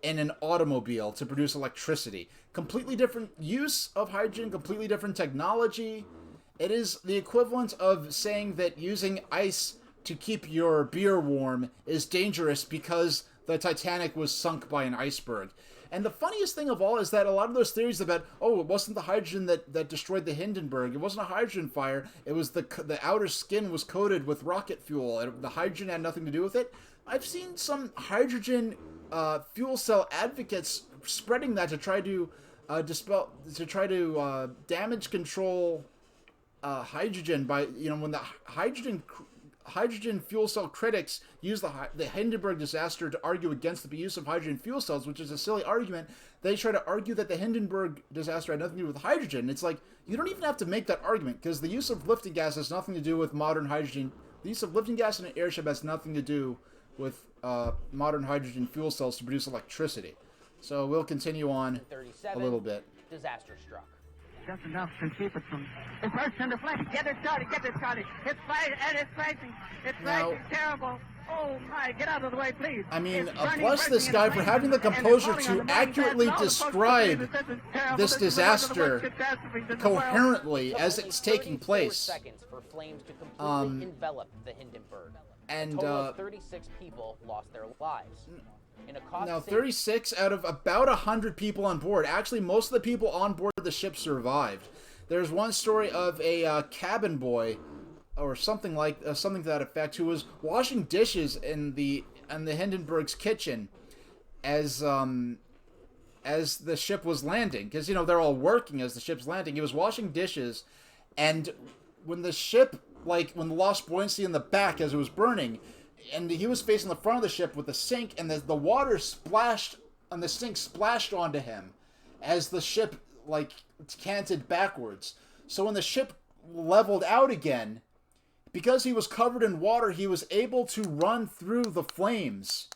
Speaker 1: in an automobile to produce electricity. Completely different use of hydrogen, completely different technology. It is the equivalent of saying that using ice to keep your beer warm is dangerous because the Titanic was sunk by an iceberg. And the funniest thing of all is that a lot of those theories about, it wasn't the hydrogen that destroyed the Hindenburg, it wasn't a hydrogen fire, it was the outer skin was coated with rocket fuel, and the hydrogen had nothing to do with it. I've seen some hydrogen fuel cell advocates spreading that to try to damage control hydrogen by, when the hydrogen fuel cell critics use the Hindenburg disaster to argue against the use of hydrogen fuel cells, which is a silly argument. They try to argue that the Hindenburg disaster had nothing to do with hydrogen. It's like, you don't even have to make that argument, because the use of lifting gas has nothing to do with modern hydrogen. The use of lifting gas in an airship has nothing to do with modern hydrogen fuel cells to produce electricity. So we'll continue on a little bit.
Speaker 4: Disaster struck.
Speaker 9: Just enough to keep it from... It's first in the flank. Get it started. It's fighting, and it's fighting. It's fighting terrible. Oh, my. Get out of the way, please.
Speaker 1: I mean, bless this guy for having the composure to accurately describe this disaster coherently as it's taking place.
Speaker 4: Seconds for flames to completely envelop the Hindenburg.
Speaker 1: And,
Speaker 4: a total of 36 people lost their lives.
Speaker 1: Now, 36 out of about 100 people on board. Actually, most of the people on board the ship survived. There's one story of a cabin boy, or something to that effect, who was washing dishes in the Hindenburg's kitchen as the ship was landing, because they're all working as the ship's landing. He was washing dishes, and when the ship, when the lost buoyancy in the back as it was burning. And he was facing the front of the ship with the sink, and the water splashed, and the sink splashed onto him as the ship, canted backwards. So when the ship leveled out again, because he was covered in water, he was able to run through the flames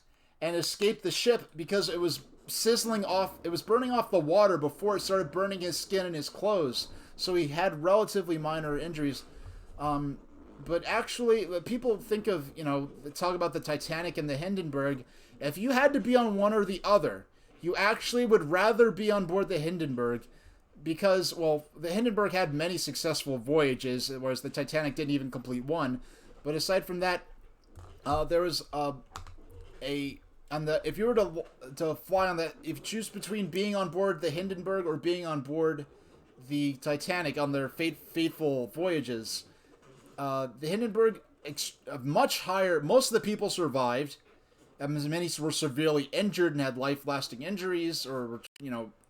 Speaker 1: and escape the ship, because it was sizzling off, it was burning off the water before it started burning his skin and his clothes. So he had relatively minor injuries. But actually, people think of, talk about the Titanic and the Hindenburg. If you had to be on one or the other, you actually would rather be on board the Hindenburg, because, the Hindenburg had many successful voyages, whereas the Titanic didn't even complete one. But aside from that, there was if you were to fly on that, if you choose between being on board the Hindenburg or being on board the Titanic on their fateful voyages, the Hindenburg, much higher. Most of the people survived. Many were severely injured and had life-lasting injuries, or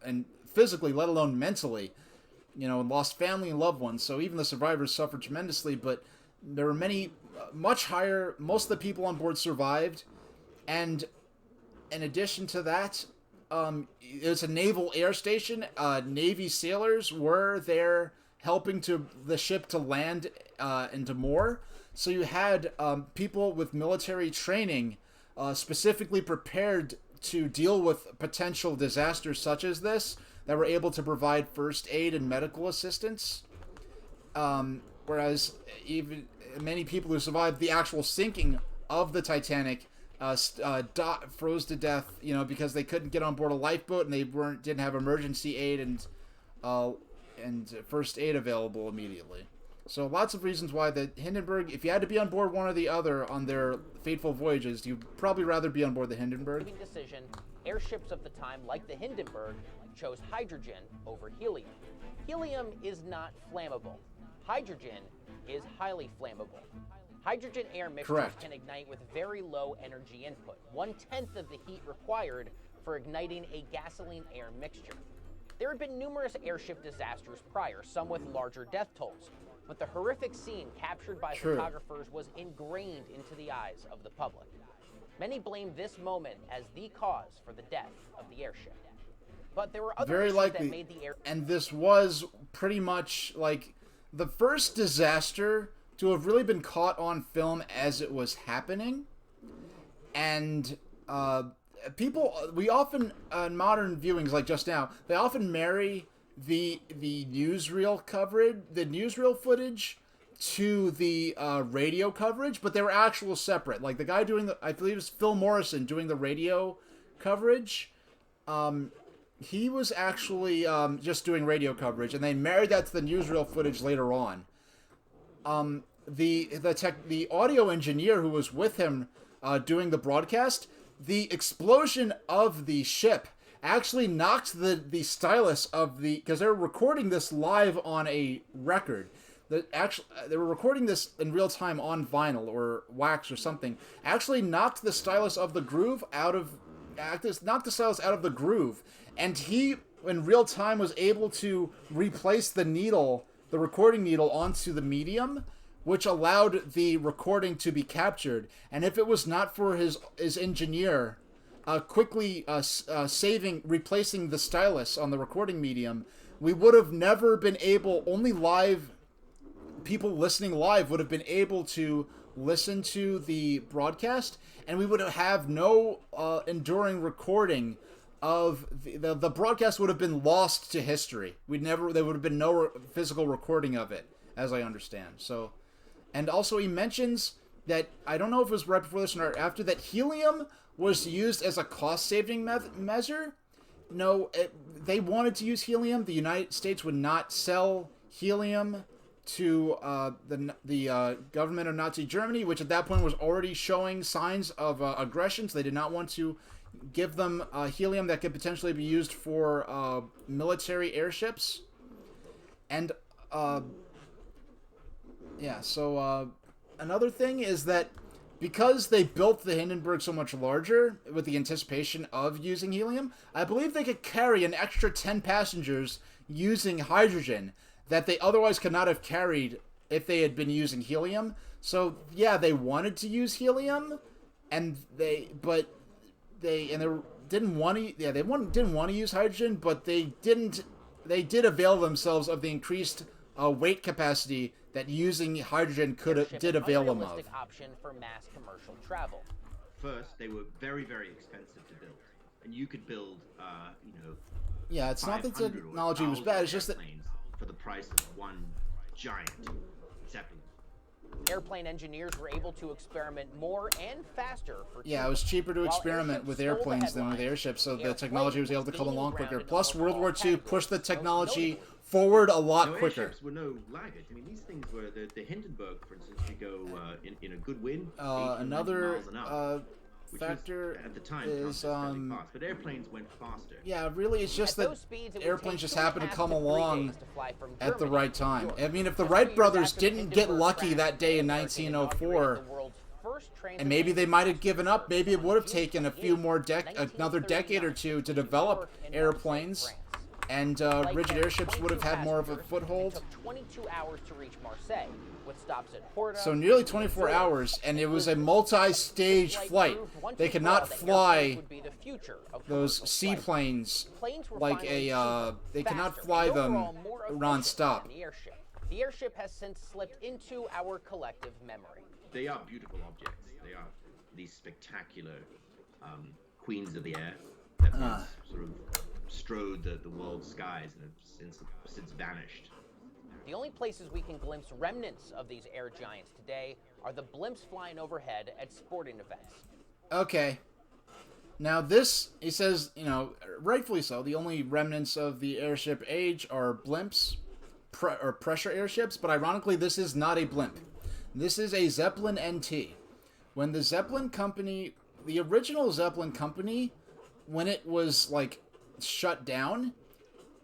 Speaker 1: and physically, let alone mentally. and lost family and loved ones. So even the survivors suffered tremendously, but there were many, much higher, most of the people on board survived. And in addition to that, it's a naval air station. Navy sailors were there helping the ship to land into more. So you had people with military training specifically prepared to deal with potential disasters such as this, that were able to provide first aid and medical assistance. Whereas even many people who survived the actual sinking of the Titanic froze to death, because they couldn't get on board a lifeboat and they didn't have emergency aid and first aid available immediately. So lots of reasons why the Hindenburg, if you had to be on board one or the other on their fateful voyages, you'd probably rather be on board the Hindenburg.
Speaker 4: Decision, airships of the time, like the Hindenburg, chose hydrogen over helium. Helium is not flammable. Hydrogen is highly flammable. Hydrogen air mixtures can ignite with very low energy input, 1/10 of the heat required for igniting a gasoline air mixture. There had been numerous airship disasters prior, some with larger death tolls, but the horrific scene captured by photographers was ingrained into the eyes of the public. Many blame this moment as the cause for the death of the airship. But there were other issues that made the air...
Speaker 1: And this was pretty much like the first disaster to have really been caught on film as it was happening. And people, we often, in modern viewings like just now, they often marry the newsreel coverage, the newsreel footage to the radio coverage, but they were actual separate. Like the guy doing I believe it was Phil Morrison doing the radio coverage. He was actually just doing radio coverage, and they married that to the newsreel footage later on. The audio engineer who was with him doing the broadcast, the explosion of the ship actually knocked the stylus of because they were recording this live on a record. They were recording this in real time on vinyl or wax or something. Actually knocked the stylus of the groove knocked the stylus out of the groove, and he in real time was able to replace the recording needle onto the medium, which allowed the recording to be captured. And if it was not for his engineer quickly replacing the stylus on the recording medium, we would have never been able, people listening live would have been able to listen to the broadcast, and we would have no enduring recording of the broadcast would have been lost to history. There would have been no physical recording of it, as I understand. So, and also he mentions that, I don't know if it was right before this or after, that helium was used as a cost-saving measure. No, they wanted to use helium. The United States would not sell helium to the government of Nazi Germany, which at that point was already showing signs of aggression, so they did not want to give them helium that could potentially be used for military airships. And another thing is that because they built the Hindenburg so much larger with the anticipation of using helium, I believe they could carry an extra 10 passengers using hydrogen that they otherwise could not have carried if they had been using helium. So yeah, they wanted to use helium, and they didn't want to use hydrogen, but they did avail themselves of the increased weight capacity that using hydrogen did avail them of.
Speaker 4: Option for mass commercial travel.
Speaker 8: First, they were very, very expensive to build, and you could build,
Speaker 1: Yeah, it's not that the technology was bad. It's just that
Speaker 8: for the price of one giant Zeppelin.
Speaker 4: Airplane engineers were able to experiment more and faster for
Speaker 1: it was cheaper to experiment with airplanes than with airships, so the technology was able to come along quicker. Plus, World War II pushed the technology forward a lot quicker.
Speaker 8: Airships were no laggard. I mean, these things were the Hindenburg, for instance, could go in a good wind.
Speaker 1: Another
Speaker 8: factor at the time
Speaker 1: is
Speaker 8: fast, but airplanes went faster.
Speaker 1: Yeah, really, it's just that airplanes just happen to come along at the right time. I mean, if the Wright brothers didn't get lucky that day in 1904, and maybe they might have given up, maybe it would have taken a few more another decade or two to develop airplanes. and rigid airships would have had more of a foothold.
Speaker 4: It took 22 hours to reach Marseille, with stops at Porto.
Speaker 1: So nearly 24 hours, and it was a multi-stage flight. They could not fly those seaplanes like a. They cannot fly them non-stop.
Speaker 4: The airship has since slipped into our collective memory.
Speaker 8: They are beautiful objects. They are these spectacular queens of the air that once sort of strode the world's skies and have since vanished.
Speaker 4: The only places we can glimpse remnants of these air giants today are the blimps flying overhead at sporting events.
Speaker 1: Okay. Now this, he says, you know, rightfully so, the only remnants of the airship age are blimps, or pressure airships, but ironically this is not a blimp. This is a Zeppelin NT. When the Zeppelin company, the original Zeppelin company, when it was, like, shut down,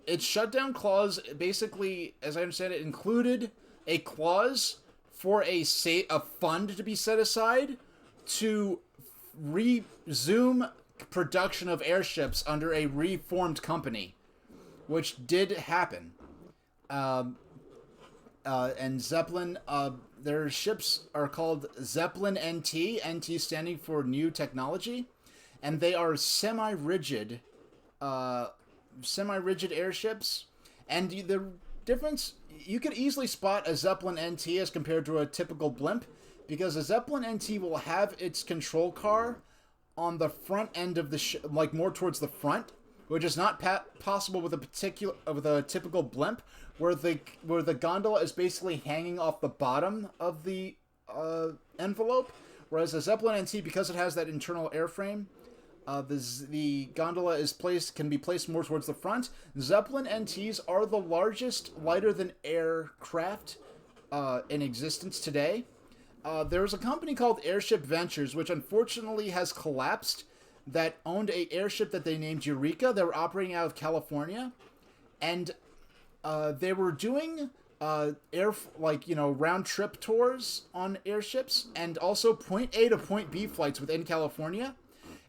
Speaker 1: its shutdown clause, basically, as I understand it, included a clause for a fund to be set aside to resume production of airships under a reformed company, which did happen. And Zeppelin, their ships are called Zeppelin NT, NT standing for New Technology, and they are semi-rigid airships. And the difference, you could easily spot a Zeppelin NT as compared to a typical blimp, because a Zeppelin NT will have its control car on the front end of the like more towards the front, which is not possible with a typical blimp, where the gondola is basically hanging off the bottom of the envelope, whereas a Zeppelin NT, because it has that internal airframe, the gondola can be placed more towards the front. Zeppelin NTs are the largest lighter-than-air craft in existence today. There's a company called Airship Ventures, which unfortunately has collapsed, that owned a airship that they named Eureka. They were operating out of California, and they were doing round trip tours on airships, and also point A to point B flights within California.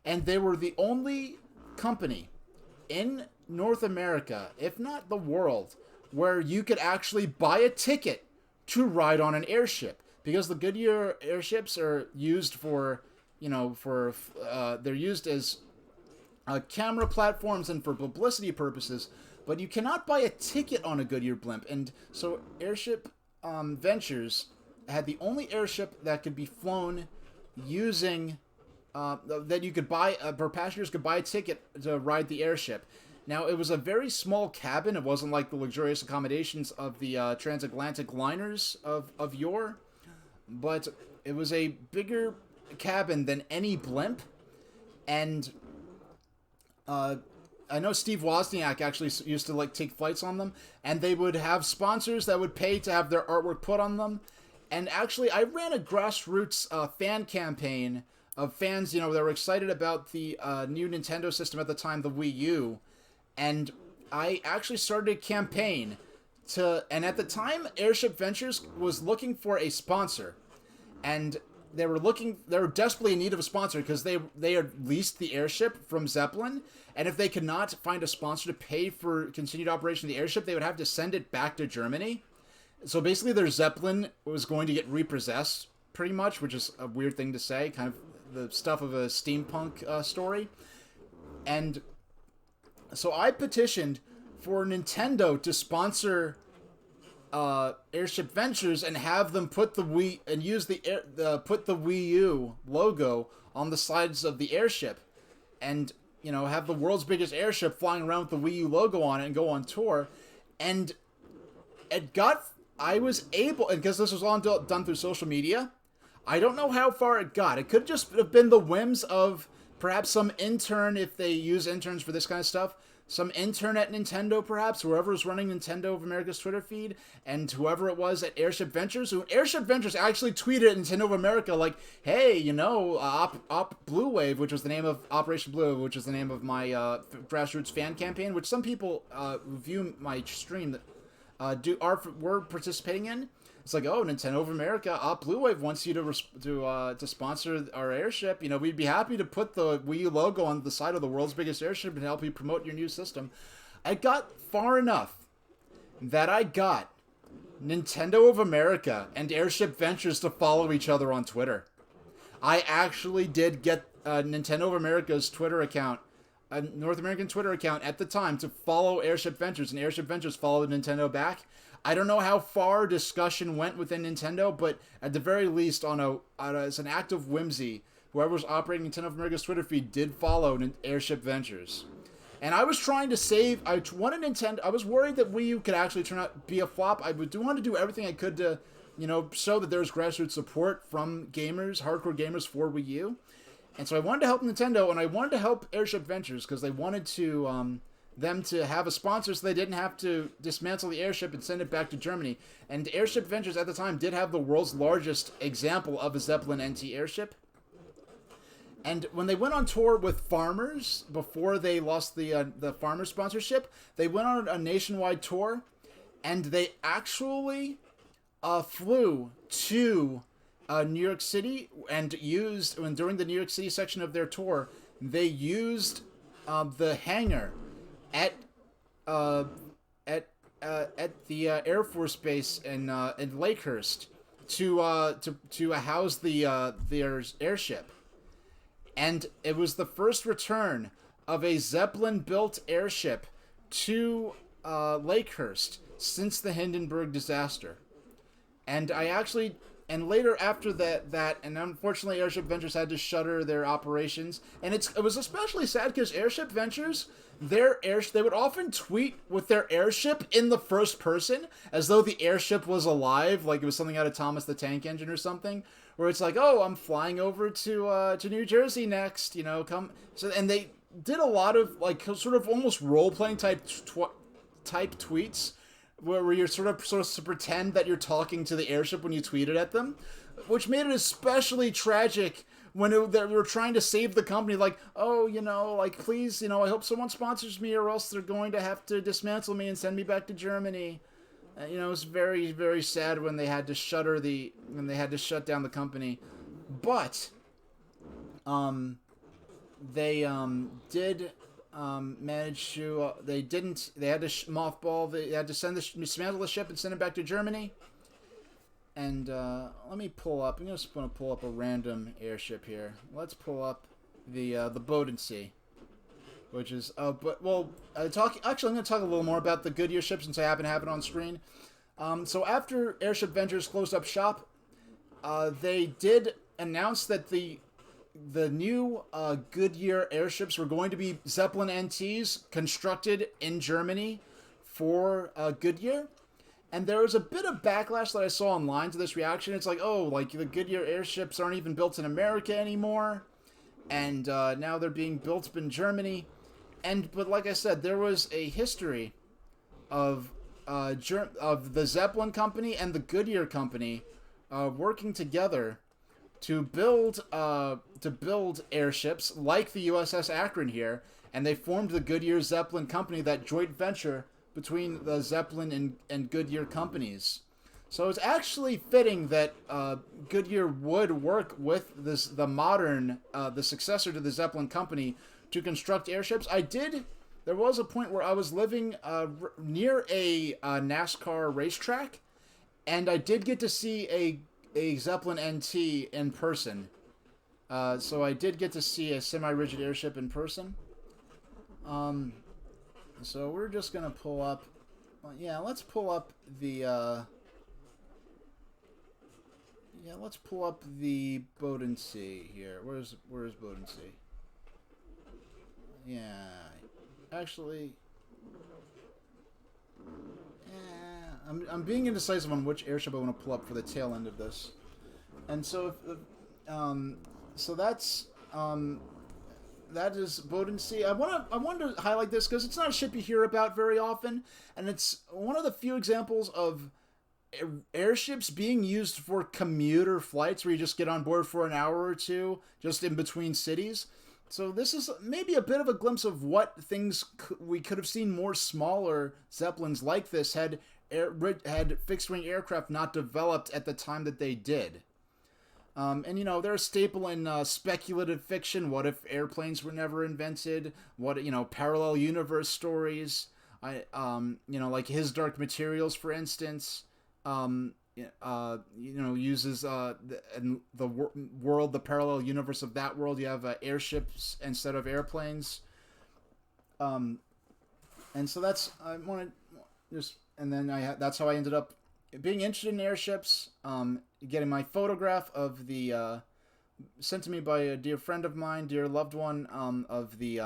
Speaker 1: And they were the only company in North America, if not the world, where you could actually buy a ticket to ride on an airship, because the Goodyear airships are used for, they're used as camera platforms and for publicity purposes, but you cannot buy a ticket on a Goodyear blimp. And so Airship Ventures had the only airship that could be flown using, that you could buy, where passengers could buy a ticket to ride the airship. Now, it was a very small cabin. It wasn't like the luxurious accommodations of the transatlantic liners of yore, but it was a bigger cabin than any blimp. And I know Steve Wozniak actually used to take flights on them, and they would have sponsors that would pay to have their artwork put on them. And actually, I ran a grassroots fan campaign of fans, that were excited about the new Nintendo system at the time, the Wii U, and I actually started a campaign and at the time, Airship Ventures was looking for a sponsor, and they were desperately in need of a sponsor, because they had leased the airship from Zeppelin, and if they could not find a sponsor to pay for continued operation of the airship, they would have to send it back to Germany. So basically their Zeppelin was going to get repossessed, pretty much, which is a weird thing to say, kind of the stuff of a steampunk story. And so I petitioned for Nintendo to sponsor Airship Ventures and have them put the Wii and use put the Wii U logo on the sides of the airship, and have the world's biggest airship flying around with the Wii U logo on it and go on tour. And I was able, and because this was all done through social media, I don't know how far it got. It could just have been the whims of perhaps some intern, if they use interns for this kind of stuff, some intern at Nintendo, perhaps, whoever was running Nintendo of America's Twitter feed, and whoever it was at Airship Ventures, Airship Ventures actually tweeted at Nintendo of America, like, hey, Op Blue Wave, which was the name of Operation Blue, which is the name of my grassroots fan campaign, which some people who view my stream were participating in. It's like, oh, Nintendo of America, Op Blue Wave wants you to sponsor our airship. We'd be happy to put the Wii U logo on the side of the world's biggest airship and help you promote your new system. I got far enough that I got Nintendo of America and Airship Ventures to follow each other on Twitter. I actually did get Nintendo of America's Twitter account, a North American Twitter account at the time, to follow Airship Ventures, and Airship Ventures followed Nintendo back. I don't know how far discussion went within Nintendo, but at the very least, as an act of whimsy, whoever was operating Nintendo of America's Twitter feed did follow Airship Ventures. And I was trying to save. I wanted Nintendo. I was worried that Wii U could actually turn out be a flop. I would want to do everything I could to, show that there's grassroots support from gamers, hardcore gamers for Wii U. And so I wanted to help Nintendo, and I wanted to help Airship Ventures because they wanted to them to have a sponsor so they didn't have to dismantle the airship and send it back to Germany. And Airship Ventures at the time did have the world's largest example of a Zeppelin NT airship. And when they went on tour with farmers, before they lost the farmer sponsorship, they went on a nationwide tour, and they actually flew to New York City and during the New York City section of their tour, they used the hangar at the Air Force Base in Lakehurst to house their airship. And it was the first return of a Zeppelin-built airship to Lakehurst since the Hindenburg disaster. And later after that, and unfortunately Airship Ventures had to shutter their operations. And it was especially sad because Airship Ventures, they would often tweet with their airship in the first person, as though the airship was alive, like it was something out of Thomas the Tank Engine or something. Where it's like, oh, I'm flying over to New Jersey next, come. So, and they did a lot of like sort of almost role playing type tweets, where you're sort of supposed to pretend that you're talking to the airship when you tweeted at them, which made it especially tragic when they were trying to save the company. Like, oh, like please, I hope someone sponsors me, or else they're going to have to dismantle me and send me back to Germany. It was very, very sad when they had to shut down the company. But they did manage to. They didn't. They had to mothball. They had to dismantle the ship and send it back to Germany. And let me pull up. I'm just going to pull up a random airship here. Let's pull up the Bodensee. Which is, actually, I'm going to talk a little more about the Goodyear ship since I happen to have it on screen. So after Airship Ventures closed up shop, they did announce that the new Goodyear airships were going to be Zeppelin NTs constructed in Germany for Goodyear. And there was a bit of backlash that I saw online to this reaction. It's like, oh, like the Goodyear airships aren't even built in America anymore. And now they're being built in Germany. But like I said, there was a history of the Zeppelin company and the Goodyear company working together to build airships like the USS Akron here, and they formed the Goodyear Zeppelin company, that joint venture between the Zeppelin and Goodyear companies. So it's actually fitting that Goodyear would work with the successor to the Zeppelin company to construct airships. There was a point where I was living near a NASCAR racetrack, and I did get to see a Zeppelin NT in person. So I did get to see a semi-rigid airship in person. So we're just going to pull up... let's pull up the... let's pull up the Bodensee here. Where's Bodensee? Yeah, actually, I'm being indecisive on which airship I want to pull up for the tail end of this, and so that is Bodensee. I want to highlight this because it's not a ship you hear about very often, and it's one of the few examples of airships being used for commuter flights where you just get on board for an hour or two just in between cities. So this is maybe a bit of a glimpse of what things we could have seen more smaller Zeppelins like this had fixed-wing aircraft not developed at the time that they did. And, they're a staple in speculative fiction. What if airplanes were never invented? What, parallel universe stories. You know, like his Dark Materials, for instance, you know, uses the world, the parallel universe of that world. You have airships instead of airplanes. And so I want to just, and then that's how I ended up being interested in airships. Getting my photograph of the sent to me by a dear friend of mine, dear loved one, of the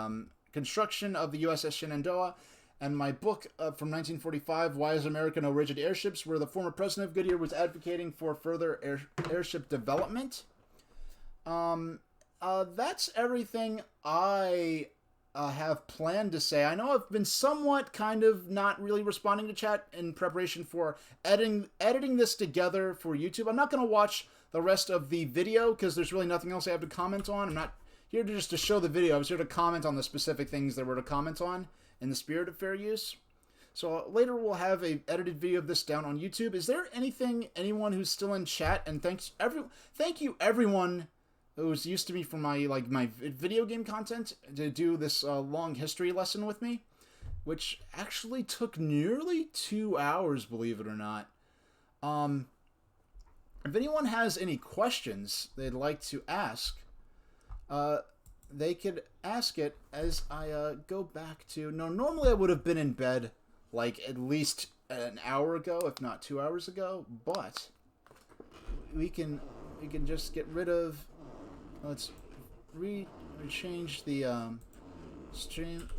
Speaker 1: construction of the USS Shenandoah, and my book from 1945, Why Is America No Rigid Airships, where the former president of Goodyear was advocating for further airship development. That's everything I have planned to say. I know I've been somewhat kind of not really responding to chat in preparation for editing this together for YouTube. I'm not going to watch the rest of the video because there's really nothing else I have to comment on. I'm not here just to show the video. I was here to comment on the specific things there were to comment on in the spirit of fair use. So later we'll have a edited video of this down on YouTube. Is there anyone who's still in chat? And thank you everyone who's used to me for my video game content to do this long history lesson with me, which actually took nearly 2 hours, believe it or not. If anyone has any questions they'd like to ask, they could ask it as I go back to... No, normally I would have been in bed like at least an hour ago, if not 2 hours ago, but we can just get rid of... Let's change the stream.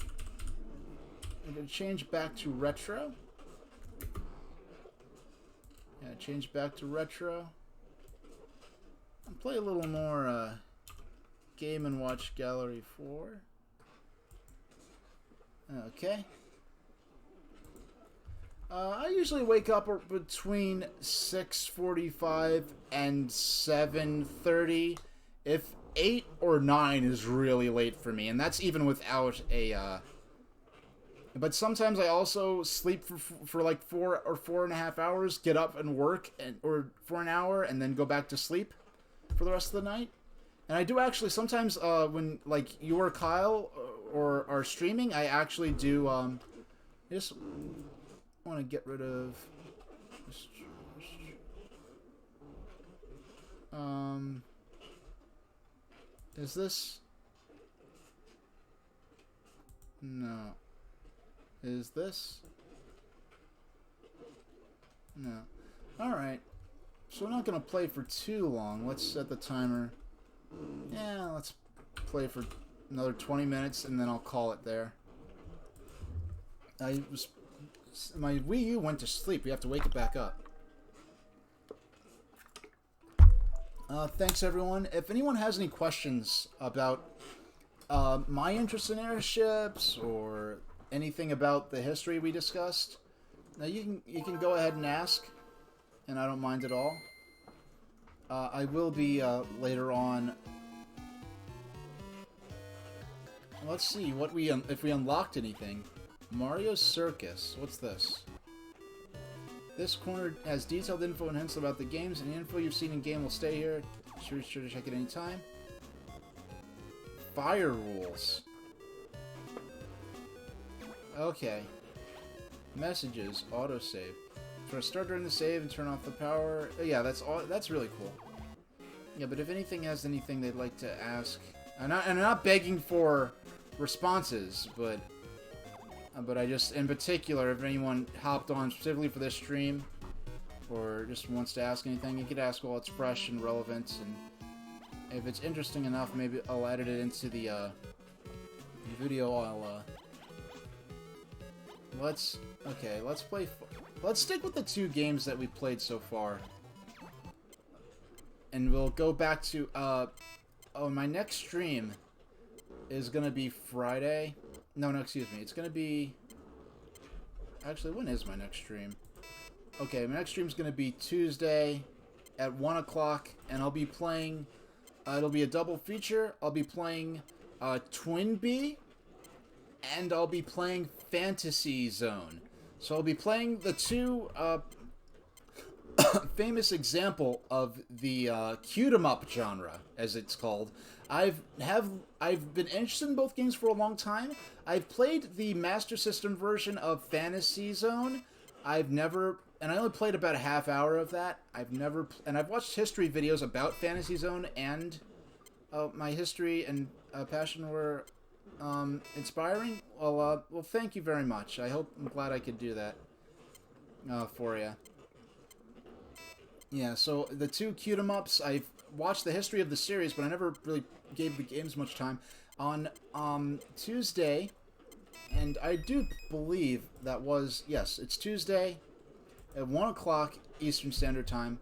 Speaker 1: I'm going to change back to retro. Yeah, change back to retro. And play a little more Game & Watch Gallery 4. Okay. I usually wake up between 6:45 and 7:30. If 8 or 9 is really late for me, and that's even without a... But sometimes I also sleep for like 4 or 4.5 hours, get up and work or for an hour, and then go back to sleep for the rest of the night. And I do actually sometimes when like you or Kyle or are streaming, I actually do I just want to get rid of is this? No. Is this? No. Alright. So we're not going to play for too long. Let's set the timer. Yeah, let's play for another 20 minutes and then I'll call it there. My Wii U went to sleep. We have to wake it back up. Thanks, everyone. If anyone has any questions about my interest in airships or anything about the history we discussed, now you can go ahead and ask, and I don't mind at all. I will be later on. Let's see what if we unlocked anything. Mario's Circus. What's this? This corner has detailed info and hints about the games, and the info you've seen in game will stay here. Be sure to check it anytime. Fire rules. Okay. Messages. Autosave. So start during the save and turn off the power. Yeah, that's really cool. Yeah, but if anything has anything they'd like to ask, I'm not begging for responses, but I just, in particular, if anyone hopped on specifically for this stream, or just wants to ask anything, you could ask while it's fresh and relevant, and if it's interesting enough, maybe I'll edit it into the video. Let's stick with the 2 games that we played so far, and we'll go back to, my next stream is gonna be Friday. No, excuse me. It's gonna be... Actually, when is my next stream? Okay, my next stream's gonna be Tuesday at 1 o'clock, and I'll be playing... it'll be a double feature. I'll be playing Twin Bee, and I'll be playing Fantasy Zone. So I'll be playing the 2 famous example of the Q-'em-up genre, as it's called. I've been interested in both games for a long time. I've played the Master System version of Fantasy Zone. I've never... And I only played about a half hour of that. And I've watched history videos about Fantasy Zone, and my history and passion were inspiring. Well, thank you very much. I'm glad I could do that for you. Yeah, so the two cute-em-ups, I've watched the history of the series, but I never really gave the games much time. On Tuesday, and I do believe that was... Yes, it's Tuesday at 1 o'clock Eastern Standard Time.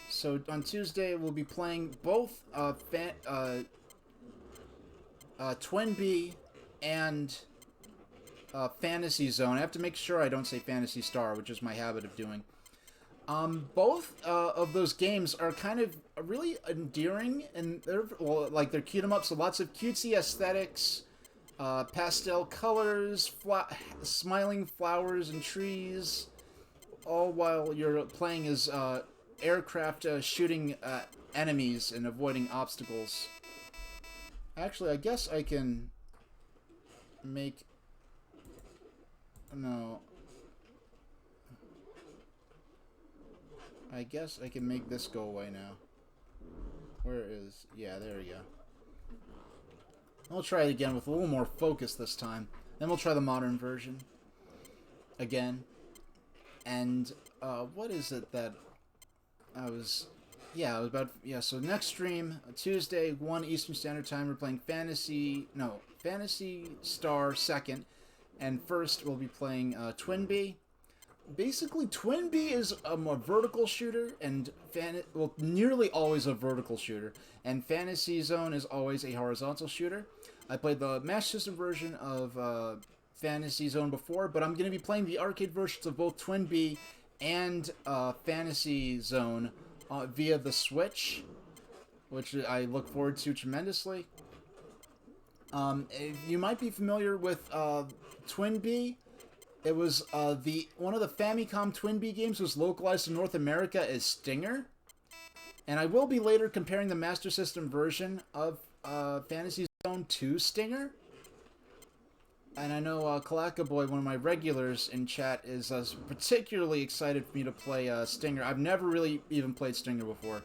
Speaker 1: So on Tuesday, we'll be playing both Twin Bee and Fantasy Zone. I have to make sure I don't say Phantasy Star, which is my habit of doing. Both of those games are kind of really endearing, and they're cute 'em ups, so lots of cutesy aesthetics, pastel colors, smiling flowers and trees, all while you're playing as aircraft shooting enemies and avoiding obstacles. Actually, I guess I can make... No. I guess I can make this go away now. Where is... Yeah, there we go. I'll try it again with a little more focus this time. Then we'll try the modern version. Again. And, what is it that I was... Yeah, I was about... Yeah, so next stream, Tuesday, 1 Eastern Standard Time, we're playing Fantasy Star 2nd. And first, we'll be playing Twin Bee. Basically, Twin Bee is a vertical shooter, and nearly always a vertical shooter, and Fantasy Zone is always a horizontal shooter. I played the Master System version of Fantasy Zone before, but I'm going to be playing the arcade versions of both Twin Bee and Fantasy Zone via the Switch, which I look forward to tremendously. You might be familiar with Twin Bee. It was one of the Famicom Twin Bee games was localized in North America as Stinger, and I will be later comparing the Master System version of Fantasy Zone to Stinger. And I know Kalaka Boy, one of my regulars in chat, is particularly excited for me to play Stinger. I've never really even played Stinger before,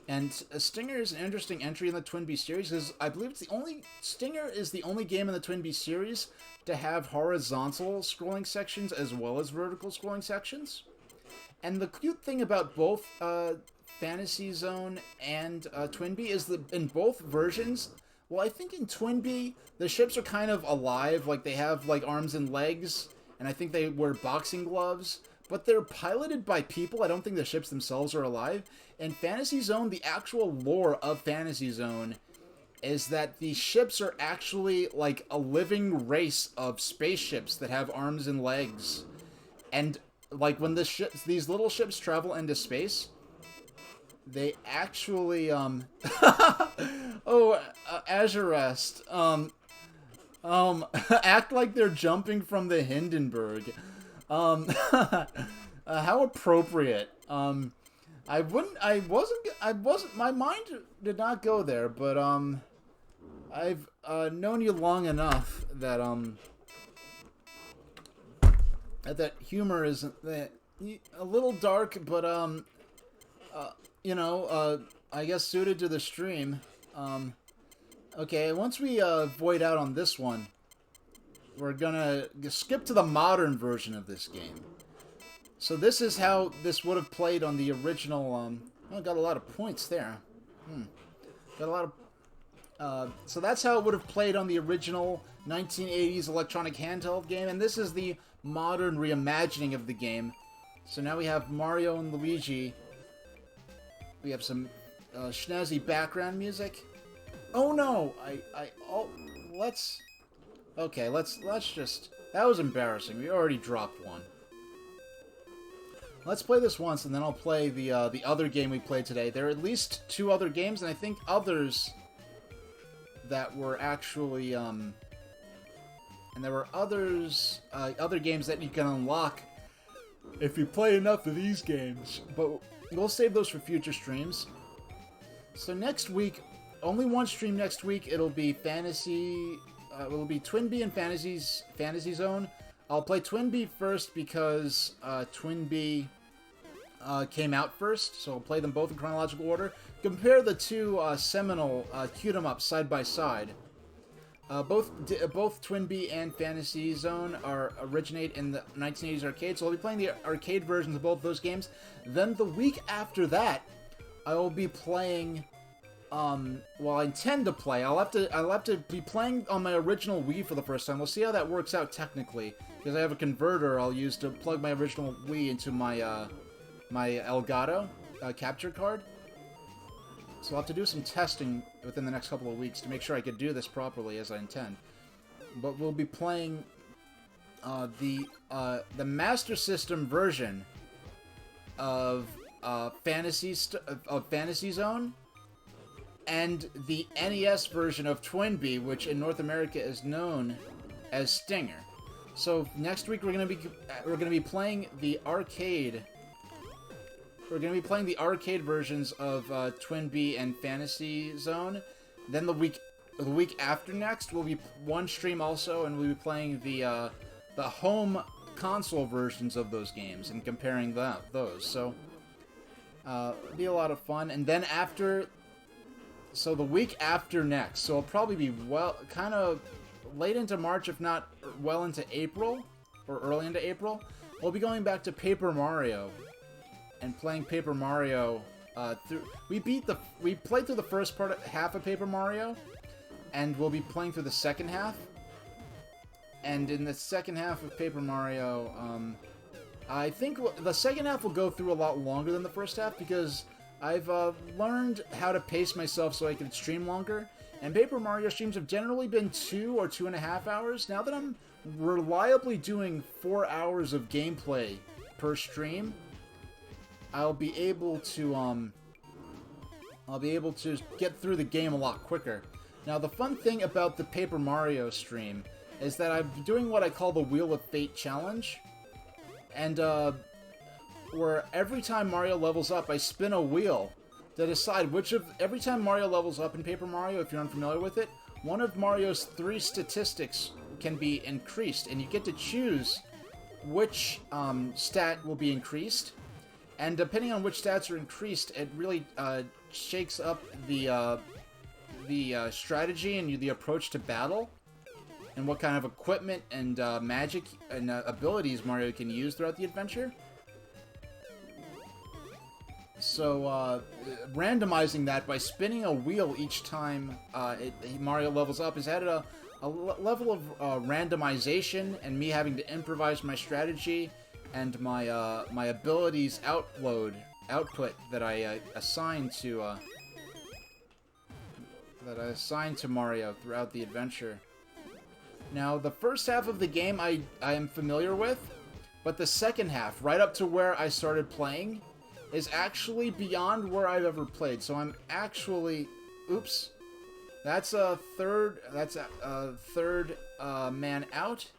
Speaker 1: and Stinger is an interesting entry in the Twin Bee series because I believe Stinger is the only game in the Twin Bee series to have horizontal scrolling sections as well as vertical scrolling sections. And the cute thing about both Fantasy Zone and Twin Bee is that in both versions, well, I think in Twin Bee, the ships are kind of alive, like they have like arms and legs, and I think they wear boxing gloves, but they're piloted by people. I don't think the ships themselves are alive. In Fantasy Zone, the actual lore of Fantasy Zone is that the ships are actually like a living race of spaceships that have arms and legs. And like when these little ships travel into space, they actually Azurest act like they're jumping from the Hindenburg. How appropriate. My mind did not go there, but I've known you long enough that that humor is a little dark, but I guess suited to the stream. Okay, once we void out on this one, we're gonna skip to the modern version of this game. So this is how this would have played on the original. Oh, got a lot of points there. Got a lot of. So that's how it would have played on the original 1980s electronic handheld game, and this is the modern reimagining of the game. So now we have Mario and Luigi. We have some snazzy background music. Oh no! Let's just. That was embarrassing. We already dropped one. Let's play this once, and then I'll play the other game we played today. There are at least 2 other games, and I think others that were actually, and there were other games that you can unlock if you play enough of these games. But we'll save those for future streams. So next week, only one stream next week. It'll be Fantasy will be Twinbee and Fantasy Zone. I'll play Twinbee first because Twinbee came out first, so I'll play them both in chronological order. Compare the two seminal cute 'em ups side by side. Both Twinbee and Fantasy Zone originate in the 1980s arcade, so I'll be playing the arcade versions of both of those games. Then the week after that, I will be playing. Well, I intend to play. I'll have to be playing on my original Wii for the first time. We'll see how that works out technically, because I have a converter I'll use to plug my original Wii into my my Elgato capture card. So I'll have to do some testing within the next couple of weeks to make sure I can do this properly as I intend. But we'll be playing the Master System version of Fantasy Zone and the NES version of Twinbee, which in North America is known as Stinger. So next week we're gonna be playing the arcade. We're going to be playing the arcade versions of Twinbee and Fantasy Zone. Then the week after next will be one stream also, and we'll be playing the home console versions of those games and comparing those. So it'll be a lot of fun. And then so the week after next, so it'll probably be kind of late into March, if not well into April or early into April. We'll be going back to Paper Mario. And playing Paper Mario we played through the first half of Paper Mario, and we'll be playing through the second half. And in the second half of Paper Mario, I think the second half will go through a lot longer than the first half, because I've learned how to pace myself so I can stream longer. And Paper Mario streams have generally been 2 or 2.5 hours. Now that I'm reliably doing 4 hours of gameplay per stream, I'll be able to get through the game a lot quicker. Now, the fun thing about the Paper Mario stream is that I'm doing what I call the Wheel of Fate challenge, and where every time Mario levels up, I spin a wheel to decide every time Mario levels up in Paper Mario, if you're unfamiliar with it, one of Mario's 3 statistics can be increased, and you get to choose which stat will be increased. And depending on which stats are increased, it really shakes up the strategy and the approach to battle, and what kind of equipment and magic and abilities Mario can use throughout the adventure. So randomizing that by spinning a wheel each time Mario levels up has added a level of randomization, and me having to improvise my strategy and my abilities output that I assign to Mario throughout the adventure. Now, the first half of the game I am familiar with, but the second half, right up to where I started playing, is actually beyond where I've ever played. So I'm actually, oops, that's a third man out.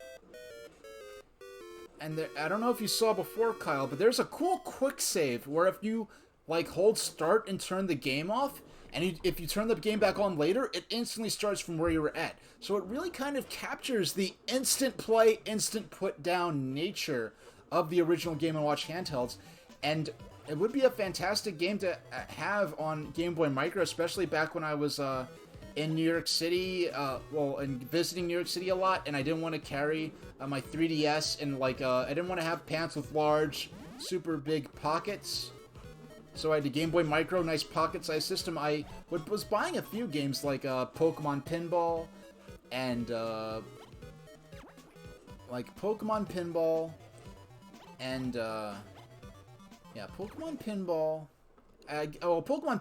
Speaker 1: And I don't know if you saw before, Kyle, but there's a cool quick save where if you hold start and turn the game off, and if you turn the game back on later, it instantly starts from where you were at. So it really kind of captures the instant play, instant put down nature of the original Game & Watch handhelds. And it would be a fantastic game to have on Game Boy Micro, especially back when I was in New York City, and visiting New York City a lot, and I didn't want to carry my 3DS, and I didn't want to have pants with large, super big pockets. So I had a Game Boy Micro, nice pocket-sized system. I was buying a few games like Pokemon Pinball, and Pokemon Pinball, Pokemon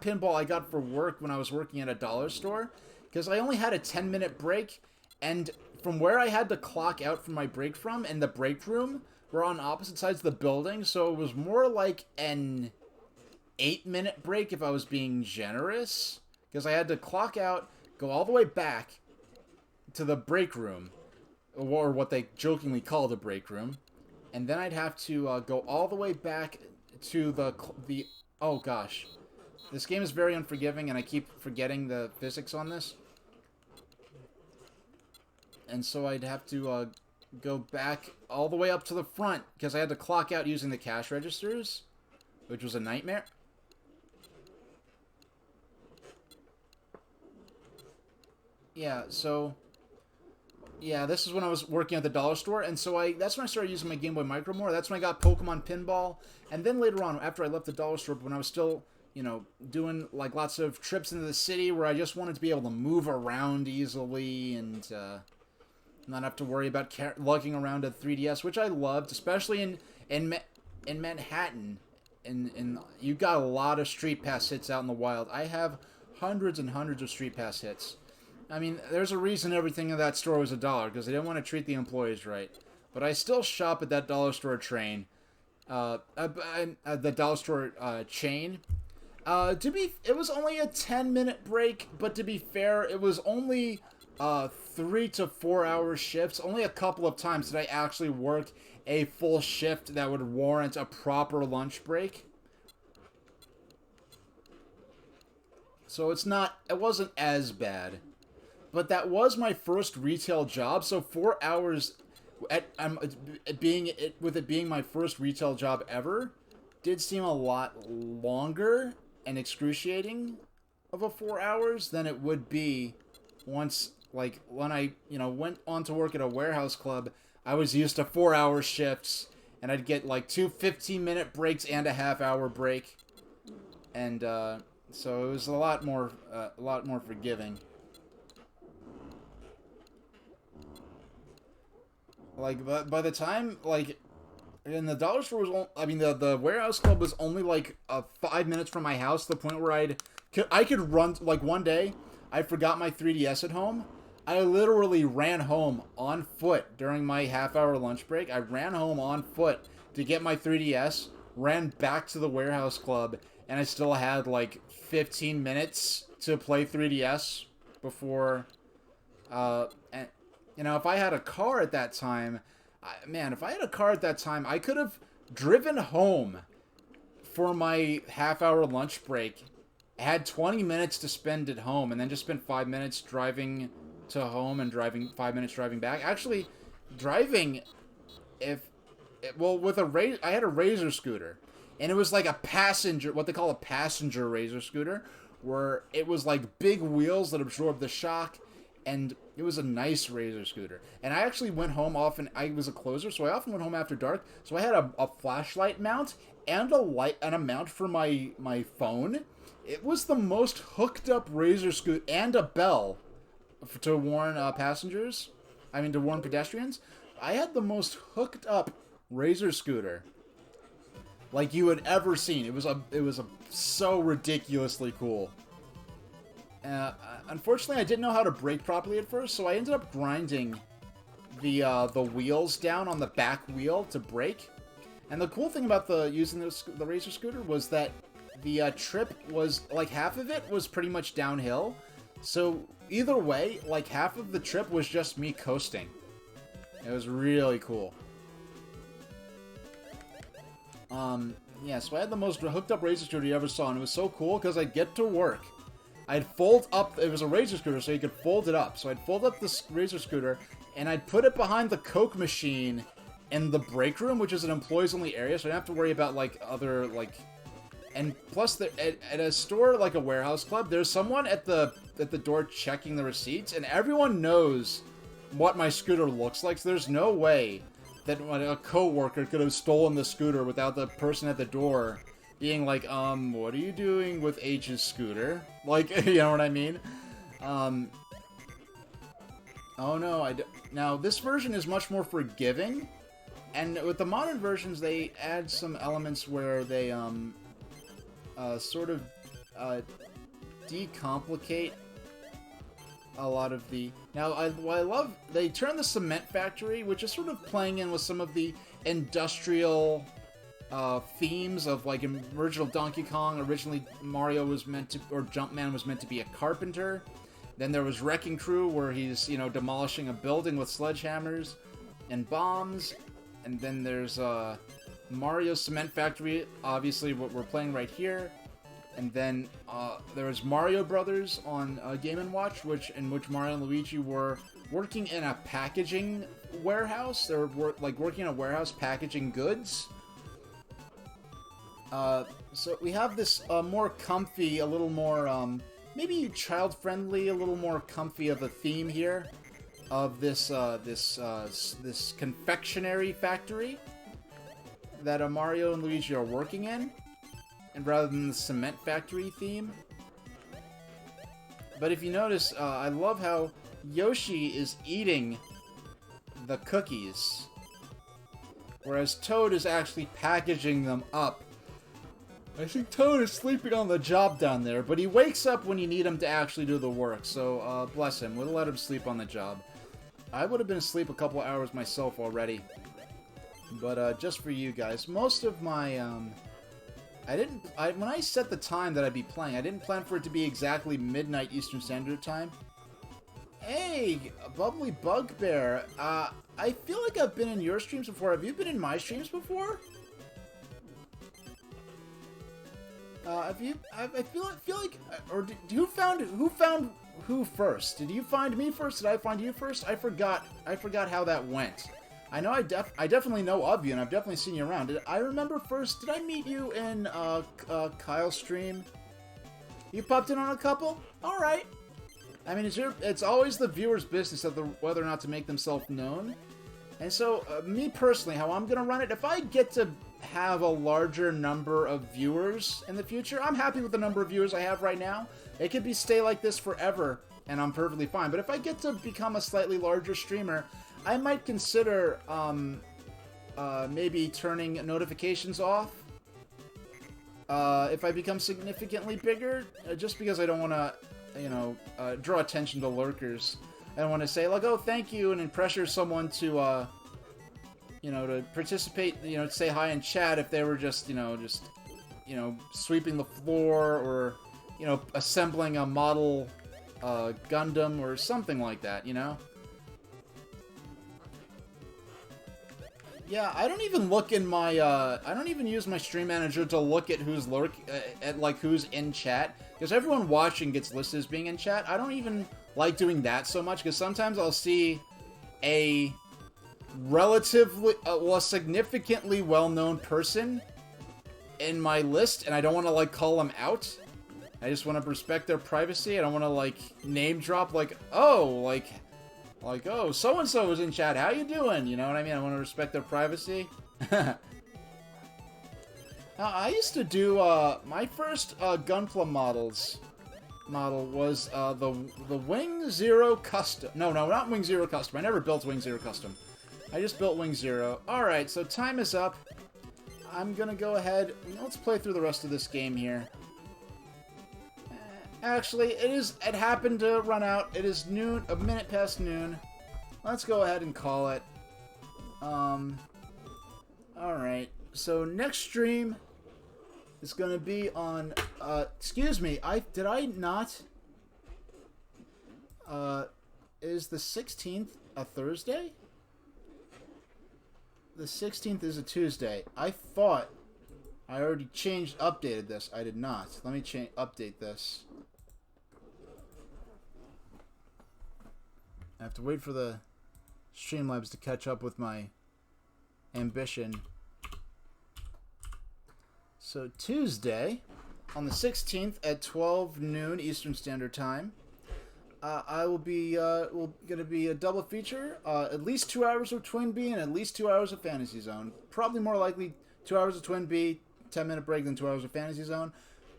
Speaker 1: Pinball I got for work when I was working at a dollar store, because I only had a 10-minute break, and from where I had to clock out from my break from, and the break room were on opposite sides of the building, so it was more like an 8-minute break if I was being generous, because I had to clock out, go all the way back to the break room, or what they jokingly call the break room, and then I'd have to go all the way back to the oh gosh, this game is very unforgiving, and I keep forgetting the physics on this. and so I'd have to go back all the way up to the front because I had to clock out using the cash registers, which was a nightmare. Yeah, so yeah, this is when I was working at the dollar store, and so that's when I started using my Game Boy Micro more. That's when I got Pokemon Pinball, and then later on, after I left the dollar store, when I was still, you know, doing like lots of trips into the city where I just wanted to be able to move around easily and not have to worry about lugging around a 3DS, which I loved, especially in Manhattan. And you got a lot of Street Pass hits out in the wild. I have hundreds and hundreds of Street Pass hits. I mean, there's a reason everything in that store was $1, because they didn't want to treat the employees right. But I still shop at that dollar store chain. The dollar store chain. It was only a 10-minute break, but to be fair, it was only 3 to 4 hour shifts. Only a couple of times did I actually work a full shift that would warrant a proper lunch break. So it wasn't as bad. But that was my first retail job, so 4 hours with it being my first retail job ever did seem a lot longer and excruciating of a 4 hours than it would be once, like, when I, went on to work at a warehouse club. I was used to 4 hour shifts, and I'd get like 2 15-minute breaks and a half-hour break, and so it was a lot more forgiving. Like, by the time, like, and the dollar store was, the warehouse club was only, like, 5 minutes from my house, to the point where I could run, like, one day, I forgot my 3DS at home. I literally ran home on foot during my half-hour lunch break. I ran home on foot to get my 3DS, ran back to the warehouse club, and I still had, like, 15 minutes to play 3DS before, and... if I had a car at that time, I could have driven home for my half-hour lunch break, had 20 minutes to spend at home, and then just spent 5 minutes driving to home and 5 minutes driving back. Actually, driving, I had a Razor scooter, and it was like what they call a passenger Razor scooter, where it was like big wheels that absorbed the shock, and it was a nice Razor scooter. And I actually went home often. I was a closer, so I often went home after dark. So I had a flashlight mount and a mount for my phone. It was the most hooked up Razor scooter, and a bell to warn to warn pedestrians. I had the most hooked up Razor scooter like you had ever seen. It was so ridiculously cool. Unfortunately, I didn't know how to brake properly at first, so I ended up grinding the wheels down on the back wheel to brake. And the cool thing about using the Razor scooter was that the trip was, like, half of it was pretty much downhill. So either way, like, half of the trip was just me coasting. It was really cool. Yeah, so I had the most hooked up Razor scooter you ever saw, and it was so cool because I'd get to work. I'd fold up, it was a Razor scooter, so you could fold it up. So I'd fold up this Razor scooter, and I'd put it behind the Coke machine in the break room, which is an employees-only area, so I didn't have to worry about, like, other, like... And plus, at a store like a warehouse club, there's someone at the door checking the receipts, and everyone knows what my scooter looks like, so there's no way that a co-worker could have stolen the scooter without the person at the door being like, what are you doing with H's scooter? Like, you know what I mean? Oh no, now, this version is much more forgiving, and with the modern versions, they add some elements where they, sort of, decomplicate a lot of the... Now, I love... They turn the cement factory, which is sort of playing in with some of the industrial... themes of, like, in original Donkey Kong. Originally, Mario was meant to, or Jumpman was meant to be a carpenter. Then there was Wrecking Crew, where he's, demolishing a building with sledgehammers and bombs. And then there's, Mario's Cement Factory, obviously what we're playing right here. And then, there was Mario Brothers on Game & Watch, in which Mario and Luigi were working in a packaging warehouse. They're like working in a warehouse packaging goods. So we have this more comfy, a little more maybe child-friendly, a little more comfy of a theme here of this this confectionery factory that Mario and Luigi are working in, and rather than the cement factory theme. But if you notice, I love how Yoshi is eating the cookies, whereas Toad is actually packaging them up. I think Toad is sleeping on the job down there, but he wakes up when you need him to actually do the work, so bless him. We'll let him sleep on the job. I would have been asleep a couple hours myself already, but just for you guys. Most of my, when I set the time that I'd be playing, I didn't plan for it to be exactly midnight Eastern Standard Time. Hey, Bubbly Bugbear, I feel like I've been in your streams before. Have you been in my streams before? I feel like, or who found who first? Did you find me first? Did I find you first? I forgot how that went. I know I definitely know of you, and I've definitely seen you around. Did I remember first? Did I meet you in Kyle's stream? You popped in on a couple. All right. I mean, it's always the viewer's business of whether or not to make themselves known. And so, me personally, how I'm gonna run it, if I get to have a larger number of viewers in the future, I'm happy with the number of viewers I have right now. It could stay like this forever, and I'm perfectly fine. But if I get to become a slightly larger streamer, I might consider maybe turning notifications off if I become significantly bigger, just because I don't want to, you know, draw attention to lurkers. I don't want to say, like, oh, thank you, and then pressure someone to, you know, to participate, you know, to say hi in chat if they were just, you know, sweeping the floor or, you know, assembling a model Gundam or something like that, you know? Yeah, I don't even look in my, I don't even use my stream manager to look at who's who's in chat, because everyone watching gets listed as being in chat. I don't even like doing that so much, because sometimes I'll see a relatively, well, a significantly well-known person in my list, and I don't want to, like, call them out. I just want to respect their privacy. I don't want to, like, name drop, like, oh, oh, so-and-so was in chat, how you doing? You know what I mean? I want to respect their privacy. I used to do, my first Gunpla model was the Wing Zero Custom. No, not Wing Zero Custom. I never built Wing Zero Custom. I just built Wing Zero. Alright, so time is up. I'm gonna go ahead. Let's play through the rest of this game here. Actually, it happened to run out. It is noon, a minute past noon. Let's go ahead and call it. Alright, so next stream is gonna be on, excuse me, did I not, is the 16th a Thursday? The 16th is a Tuesday. I thought I already updated this. I did not. Let me update this. I have to wait for the Streamlabs to catch up with my ambition. So Tuesday, on the 16th at 12 noon Eastern Standard Time, I will be gonna be a double feature. At least 2 hours of Twin Bee and at least 2 hours of Fantasy Zone. Probably more likely 2 hours of Twin Bee, 10-minute break, than 2 hours of Fantasy Zone.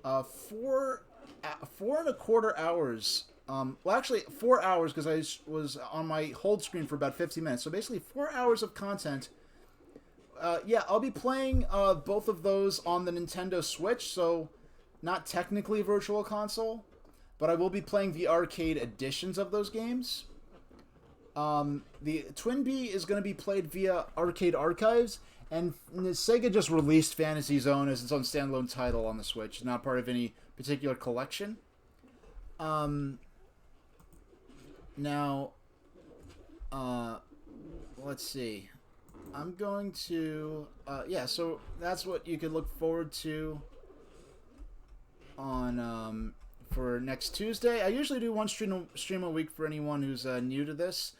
Speaker 1: 4.25 hours. Well, actually 4 hours, because I was on my hold screen for about 50 minutes. So basically 4 hours of content. Yeah, I'll be playing both of those on the Nintendo Switch, so not technically Virtual Console, but I will be playing the arcade editions of those games. The Twin Bee is going to be played via Arcade Archives, and Sega just released Fantasy Zone as its own standalone title on the Switch, not part of any particular collection. Now, let's see. I'm going to, yeah, so that's what you could look forward to on, for next Tuesday. I usually do one stream a week for anyone who's new to this.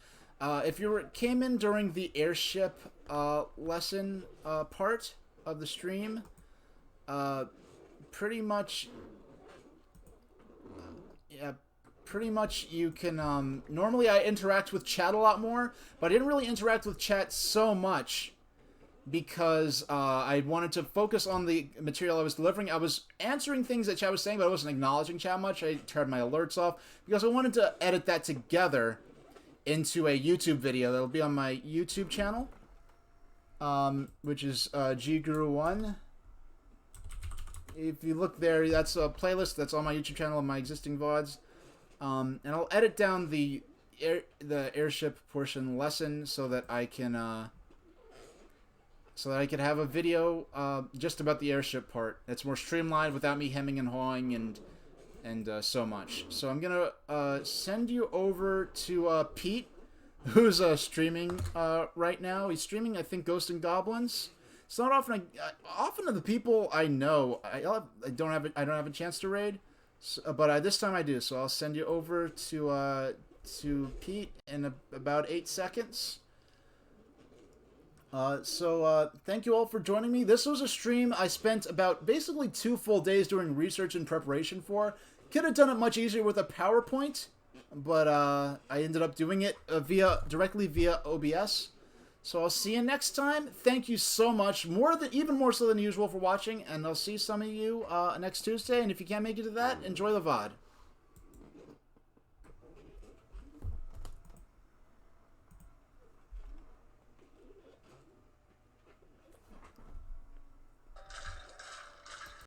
Speaker 1: if you came in during the airship lesson part of the stream, pretty much you can, normally I interact with chat a lot more, but I didn't really interact with chat so much because I wanted to focus on the material I was delivering. I was answering things that chat was saying, but I wasn't acknowledging chat much. I turned my alerts off because I wanted to edit that together into a YouTube video that'll be on my YouTube channel, which is GGuru1. If you look there, that's a playlist that's on my YouTube channel of my existing VODs. And I'll edit down the airship portion lesson so that I can have a video just about the airship part. It's more streamlined without me hemming and hawing and so much. So I'm gonna send you over to Pete, who's streaming right now. He's streaming, I think, Ghosts and Goblins. It's not often. Often of the people I know, I don't have a chance to raid, but this time I do. So I'll send you over to Pete in about 8 seconds. Thank you all for joining me. This was a stream I spent about basically 2 full days doing research and preparation for. Could have done it much easier with a PowerPoint, but I ended up doing it directly via OBS. So I'll see you next time. Thank you so much, even more so than usual, for watching, and I'll see some of you next Tuesday. And if you can't make it to that, enjoy the VOD.